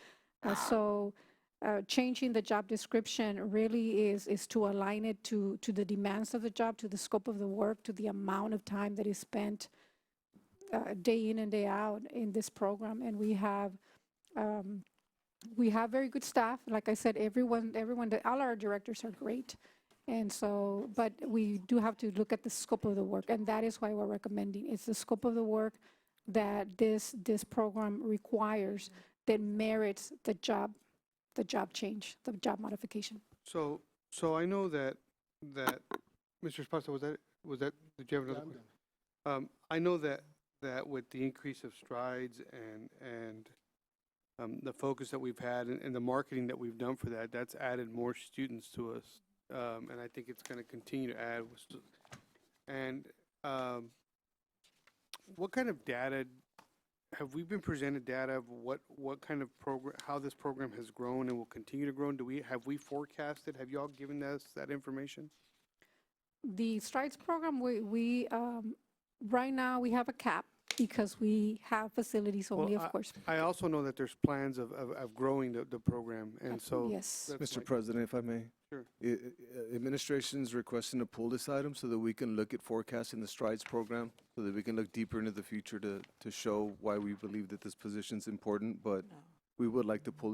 Changing the job description really is to align it to the demands of the job, to the scope of the work, to the amount of time that is spent day in and day out in this program. And we have very good staff. Like I said, all our directors are great. And so, but we do have to look at the scope of the work, and that is why we're recommending. It's the scope of the work that this program requires that merits the job change, the job modification. So I know that Mr. Esparza, did you have another question? I know that with the increase of strides and the focus that we've had and the marketing that we've done for that, that's added more students to us. And I think it's going to continue to add. And what kind of data, have we been presented data of what kind of program, how this program has grown and will continue to grow? Have we forecasted? Have you all given us that information? The strides program, we right now we have a cap because we have facilities only, of course. I also know that there's plans of growing the program, and so. Yes. Mr. President, if I may. Sure. Administration's requesting to pull this item so that we can look at forecasting the strides program, so that we can look deeper into the future to show why we believe that this position's important, but we would like to pull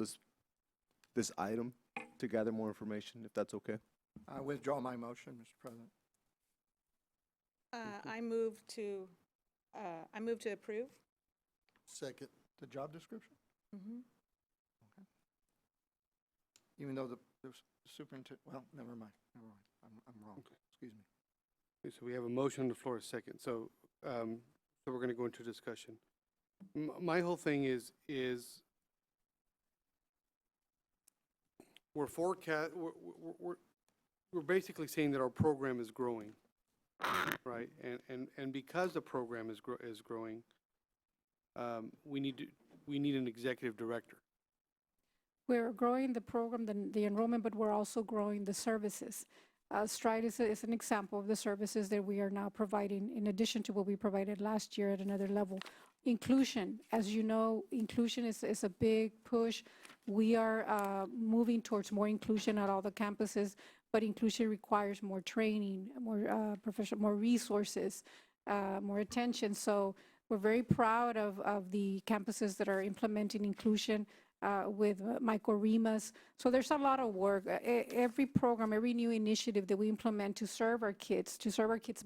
this item to gather more information, if that's okay. I withdraw my motion, Mr. President. I move to approve. Second. The job description? Mhm. Okay. Even though the superintendent, well, never mind. I'm wrong. Okay. Excuse me. Okay, so we have a motion on the floor, a second. So we're going to go into discussion. My whole thing is we're basically saying that our program is growing, right? And because the program is growing, we need an executive director. We're growing the program, the enrollment, but we're also growing the services. Stride is an example of the services that we are now providing, in addition to what we provided last year at another level. Inclusion, as you know, inclusion is a big push. We are moving towards more inclusion at all the campuses, but inclusion requires more training, more professional, more resources, more attention. So we're very proud of the campuses that are implementing inclusion with micro-REMAs. So there's a lot of work. Every program, every new initiative that we implement to serve our kids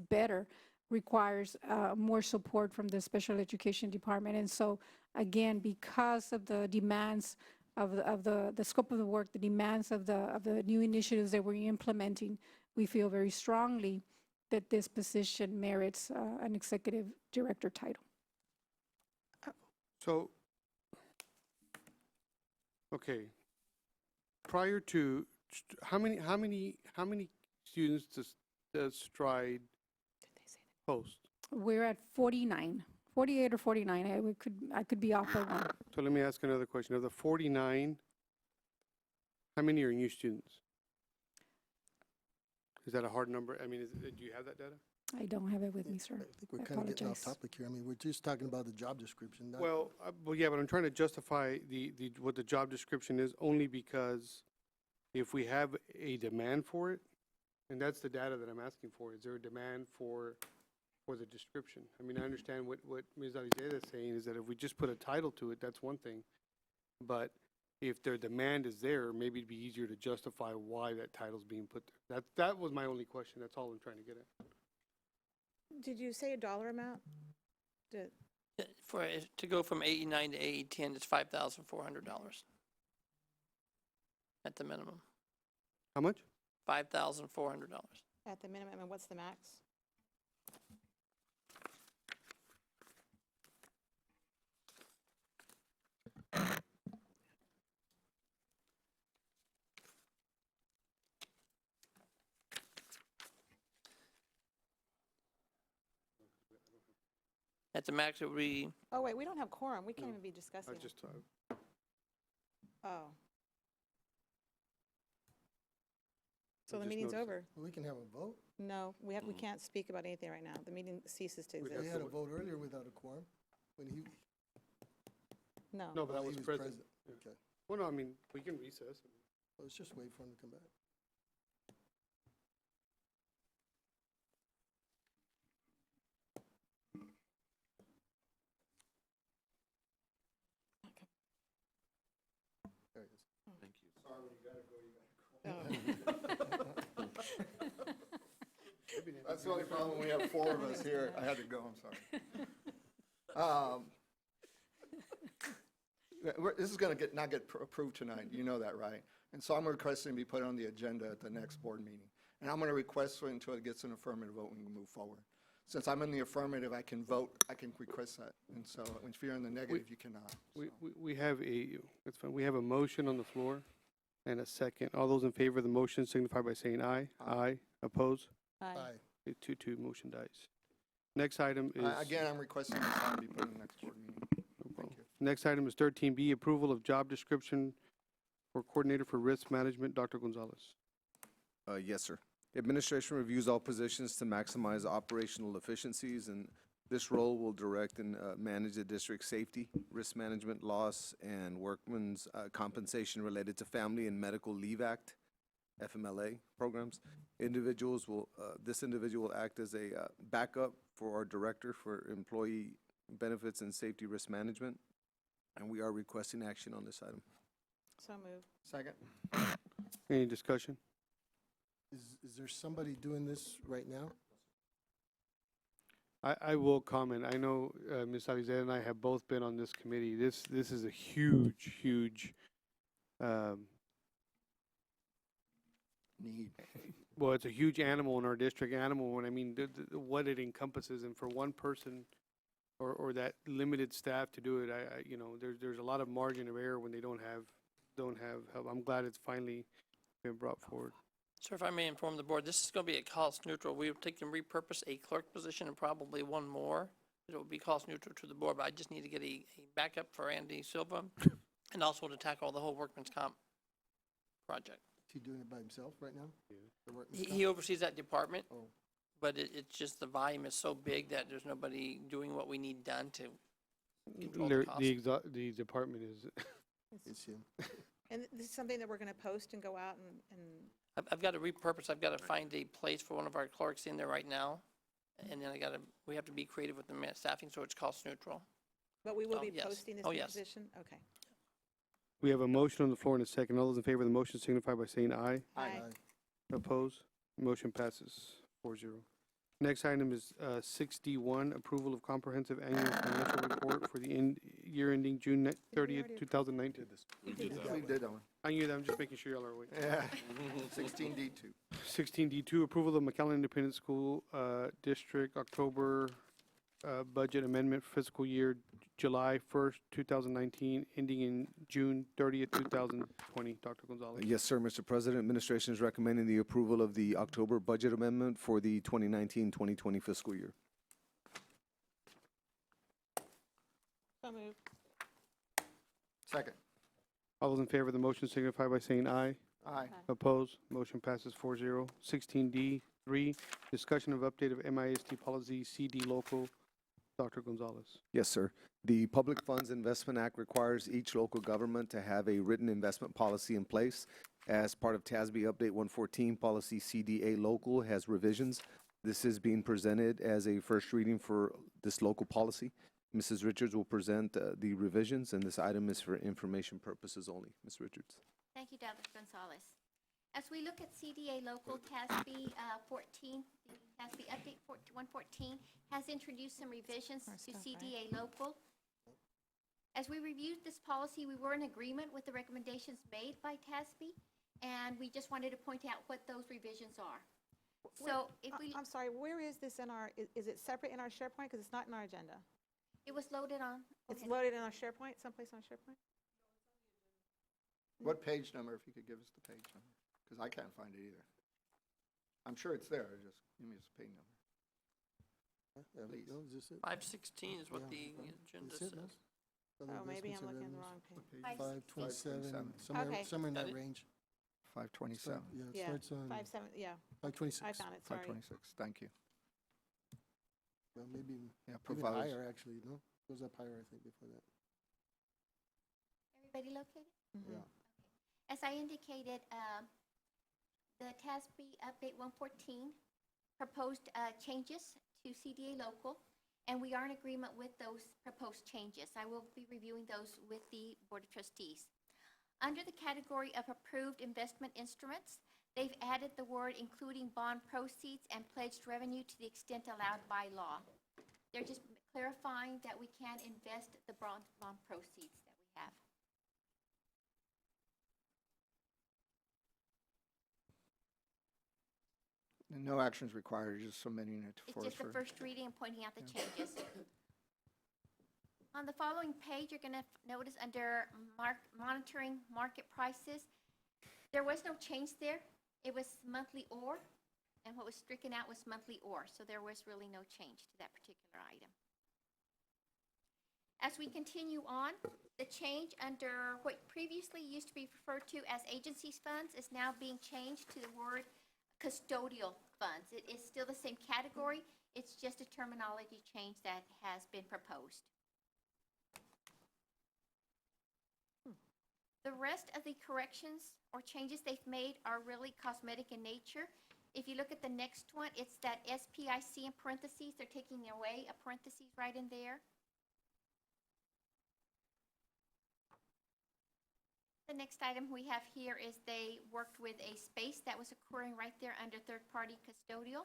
better, requires more support from the special education department. And so, again, because of the demands of the scope of the work, the demands of the new initiatives that we're implementing, we feel very strongly that this position merits an executive director title. So, okay, prior to, how many students does Stride host? We're at 49, 48 or 49. I could be off by one. So let me ask another question. Of the 49, How many are new students? Is that a hard number? I mean, do you have that data? I don't have it with me, sir. I think we're I kind of getting off apologize. topic here. I mean, we're just talking about the job description, not. Well, yeah, but I'm trying to justify what the job description is only because if we have a demand for it, and that's the data that I'm asking for, is there a demand for the description? I mean, I understand what Ms. Alizeda is saying is that if we just put a title to it, that's one thing. But if their demand is there, maybe it'd be easier to justify why that title's being put there. That was my only question. That's all I'm trying to get at. Did you say a dollar amount? To go from 89 to 810, it's $5,400 at the minimum. How much? $5,400. At the minimum, and what's the max? At the max, it would be, Oh, wait, we don't have quorum. We can't even be discussing. Oh. So the just meeting's noticed over? We can have a vote. No, we can't speak about anything right now. The meeting ceases to We exist. had a vote earlier without a quorum, when he. No. No, but I he was present. Okay, Well, no, I mean, we can recess. let's just wait for him to come back. There he is. Thank you. Sorry, when you gotta go, you gotta Oh. That's the only problem, we have four of us here. I had to go, I'm sorry. This is gonna not get approved tonight, you know that, right? And so I'm requesting to be put on the agenda at the next board meeting. And I'm gonna request until it gets an affirmative vote, we can move forward. Since I'm in the affirmative, I can vote, I can request that. And so if you're in the negative, you cannot. We have that's fine. We have a motion on the floor and a second. All those in favor of the motion signify by saying aye. Aye. Oppose? Aye. 2-2, motion dies. Next item is. Again, I'm requesting this to be put in the next board meeting. Thank you. Next item is 13B, approval of job description for Coordinator for Risk Management, Dr. Gonzalez. Yes, sir. Administration reviews all positions to maximize operational efficiencies, and this role will direct and manage the district's safety, risk management, loss, and workman's compensation related to Family and Medical Leave Act, FMLA programs. This individual will act as a backup for our Director for Employee Benefits and Safety Risk Management, and we are requesting action on this item. So moved. Second. Any discussion? Is there somebody doing this right now? I will comment. I know Ms. Alizada and I have both been on this committee. This is a huge Need. well, it's a huge animal in our district. Animal, when I mean what it encompasses, and for one person or that limited staff to do it, there's a lot of margin of error when they don't have help. I'm glad it's finally been brought forward. sir, if I may inform the board, this is going to be a cost neutral. We will take and repurpose a clerk position and probably one more. It will be cost neutral to the board, but I just need to get a backup for Andy Silva and also to tackle the whole workman's comp project. Is he doing it by himself right now? The workman's He oversees that department, Oh. but it's just the volume is so big that there's nobody doing what we need done to control the cost. The department is. It's him. And this is something that we're going to post and go out and I've got to repurpose. I've got to find a place for one of our clerks in there right now. And then we have to be creative with the staffing, so it's cost neutral. but we will Oh, be yes. posting this Oh, new yes. position? Okay. We have a motion on the floor and a second. All those in favor of the motion signify by saying aye. Aye. Oppose? Motion passes 4-0. Next item is 61, approval of comprehensive annual financial report for the year ending June 30th, 2019. We did that one. I knew that. I'm just making sure y'all are awake. Yeah. 16D2. 16D2, approval of McAllen Independent School District October budget amendment fiscal year July 1st, 2019, ending in June 30th, 2020. Dr. Gonzalez. Yes, sir, Mr. President. Administration is recommending the approval of the October budget amendment for the 2019-2020 fiscal year. So moved. Second. All those in favor of the motion signify by saying aye. Aye. Opposed? Motion passes 4-0. 16D3, discussion of update of MISD policy CD local. Dr. Gonzalez. Yes, sir. The Public Funds Investment Act requires each local government to have a written investment policy in place. As part of TASB Update 114, policy CDA local has revisions. This is being presented as a first reading for this local policy. Mrs. Richards will present the revisions, and this item is for information purposes only. Ms. Richards. Thank you, Dr. Gonzalez. As we look at CDA local, TASB 14, the TASB update 114 has introduced some revisions to CDA local. As we reviewed this policy, we were in agreement with the recommendations made by TASB, and we just wanted to point out what those revisions are. So if we, I'm sorry, where is this in our, is it separate in our SharePoint? Because it's not in our agenda. it was loaded on. It's okay. loaded in our SharePoint, someplace on SharePoint? What page number, if you could give us the page number? Because I can't find it either. I'm sure it's there, just give me its page number. Please. No, is this it? 516 is what Yeah. the agenda That's it, says. no? Oh, maybe I'm Investments and looking at the revenues. wrong page. 527, 527. Okay. somewhere in Got that it? range. 527. Yeah, it Yeah, starts on 5-7, yeah, 526. I found it, sorry. 526, thank you. Well, maybe Yeah, even proposed. higher, actually, no? Goes up higher, I think, before that. Everybody located? Mhm. Yeah. As I indicated, the TASB Update 114 proposed changes to CDA local, and we are in agreement with those proposed changes. I will be reviewing those with the Board of Trustees. Under the category of approved investment instruments, they've added the word including bond proceeds and pledged revenue to the extent allowed by law. They're just clarifying that we can invest the bond proceeds that we have. And no actions required, just submitting it It's for us. just the first reading and pointing out the changes. On the following page, you're going to notice under monitoring market prices, there was no change there. It was monthly or, and what was stricken out was monthly or, so there was really no change to that particular item. As we continue on, the change under what previously used to be referred to as agencies funds is now being changed to the word custodial funds. It is still the same category, it's just a terminology change that has been proposed. The rest of the corrections or changes they've made are really cosmetic in nature. If you look at the next one, it's that SPIC in parentheses, they're taking away a parentheses right in there. The next item we have here is they worked with a space that was occurring right there under third-party custodial.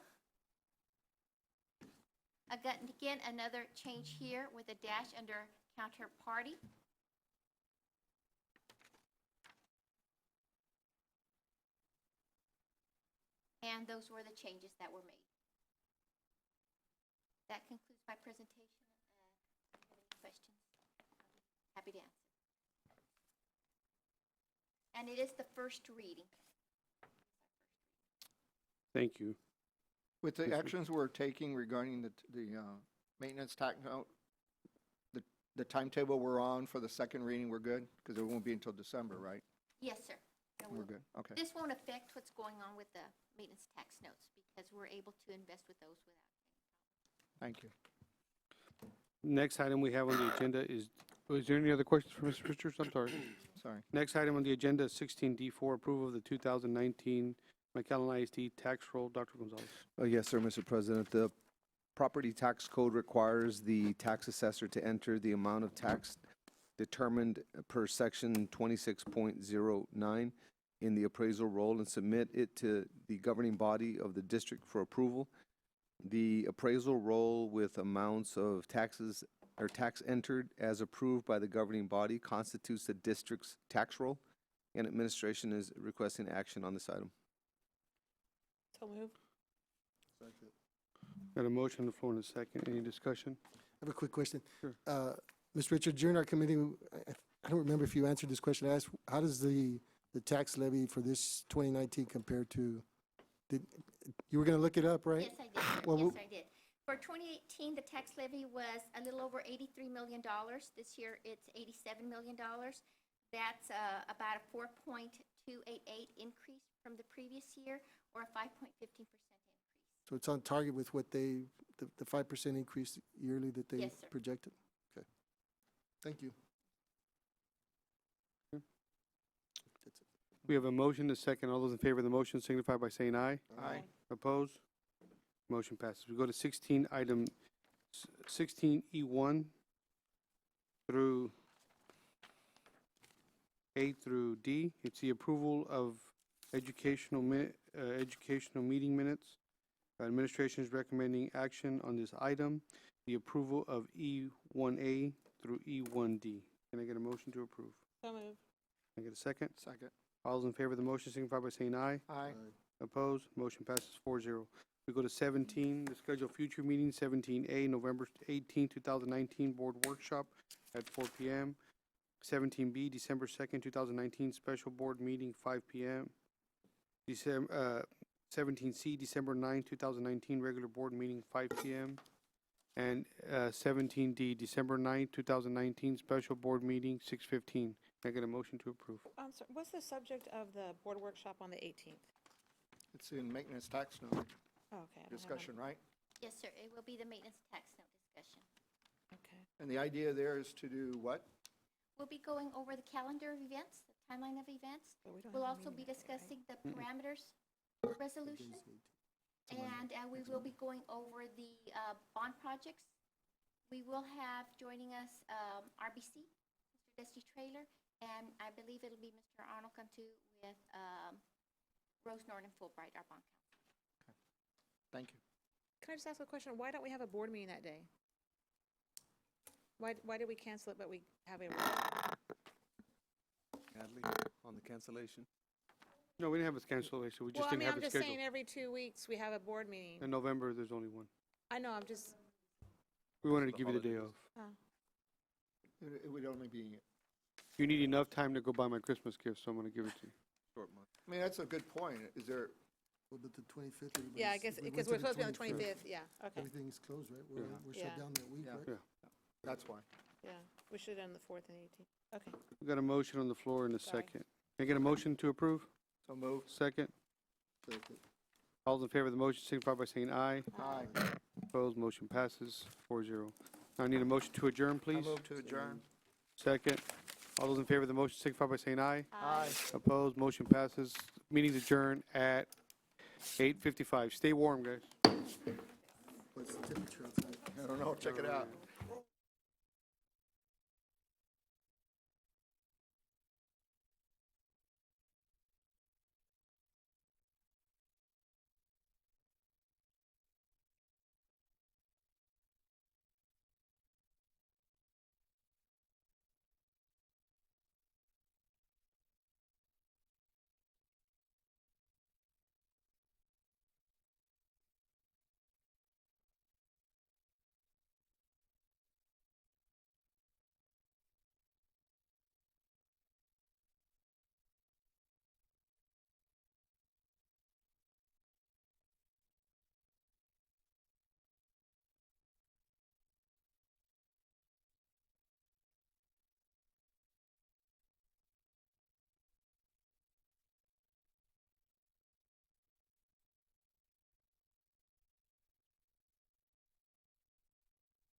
Again, another change here with a dash under counterparty. And those were the changes that were made. That concludes my presentation. If you have any questions, I'll be happy to answer. And it is the first reading. Thank you. With the Mr. actions we're taking regarding the maintenance tax note, the timetable we're on for the second reading, we're good? Because it won't be until December, right? Yes, sir. No, We're good, okay. This won't affect what's going on with the maintenance tax notes because we're able to invest with those without. Thank you. Next item we have on the agenda is there any other questions for Mr. Richards? I'm sorry. Sorry. Next item on the agenda is 16D4, approval of the 2019 McAllen ISD tax roll. Dr. Gonzalez. Yes, sir, Mr. President. The property tax code requires the tax assessor to enter the amount of tax determined per section 26.09 in the appraisal roll and submit it to the governing body of the district for approval. The appraisal roll with amounts of taxes or tax entered as approved by the governing body constitutes the district's tax roll, and administration is requesting action on this item. So moved. Got a motion on the floor in a second. Any discussion? I have a quick question. Sure. Ms. Richard, during our committee, I don't remember if you answered this question. I asked, how does the tax levy for this 2019 compare to, you were going to look it up, right? Yes, I did, sir. Well, Yes, I did. For 2018, the tax levy was a little over $83 million. This year, it's $87 million. That's about a 4.288 increase from the previous year, or a 5.15% increase. So it's on target with what they, the 5% increase yearly that they Yes, sir. projected? Okay. Thank you. That's it. We have a motion, a second. All those in favor of the motion signify by saying aye. Aye. Opposed? Motion passes. We go to 16, item 16E1 through A through D. It's the approval of educational meeting minutes. Administration is recommending action on this item, the approval of E1A through E1D. Can I get a motion to approve? So moved. Can I get a second? Second. All those in favor of the motion signify by saying aye. Aye. Opposed? Motion passes 4-0. We go to 17, the scheduled future meeting, 17A, November 18, 2019, board workshop at 4 p.m. 17B, December 2nd, 2019, special board meeting, 5 p.m. 17C, December 9, 2019, regular board meeting, 5 p.m. And 17D, December 9, 2019, special board meeting, 6:15. Can I get a motion to approve? Sorry, what's the subject of the board workshop on the 18th? It's in maintenance tax note Oh, okay. I don't have discussion, right? Yes, sir, it will be the maintenance tax note discussion. it. Okay. And the idea there is to do what? We'll be going over the calendar of events, the timeline of events. But we don't We'll have a also be meeting yet, right? discussing the parameters resolution, and we will be going over the bond projects. We will have joining us RBC, Mr. Dusty Trailer, and I believe it'll be Mr. Arnold Cantu with Rose Norton Fulbright, our bond counsel. Thank you. Can I just ask a question? Why don't we have a board meeting that day? Why did we cancel it, but we have a? Natalie, on the cancellation? No, we didn't have a cancellation. We Well, just I didn't mean, have I'm it just scheduled. saying every 2 weeks we have a board meeting. In November, there's only one. I know, I'm just, We wanted to give you the day off. It would only be, You need enough time to go buy my Christmas gift, so I'm going to give it to you. Short month. I mean, that's a good point. Is there, Well, but the 25th, yeah, I everybody's- guess, if we because went we're to supposed to be on the 25th, yeah, okay. Everything's closed, right? We're, Yeah. we're Yeah. shut down that week, Yeah. right? Yeah. that's why. Yeah, we should have done the 4th and 18th. Okay. We got a motion on the floor in a Sorry. second. Can I get a motion to approve? So move. Second. All those in favor of the motion signify by saying aye. Aye. Opposed? Motion passes 4-0. Now I need a motion to adjourn, I please. move to adjourn. Second. All those in favor of the motion signify by saying aye. Aye. Opposed? Motion passes. Meeting's adjourned at 8:55. Stay warm, guys. What's the temperature outside? I don't know, check it out.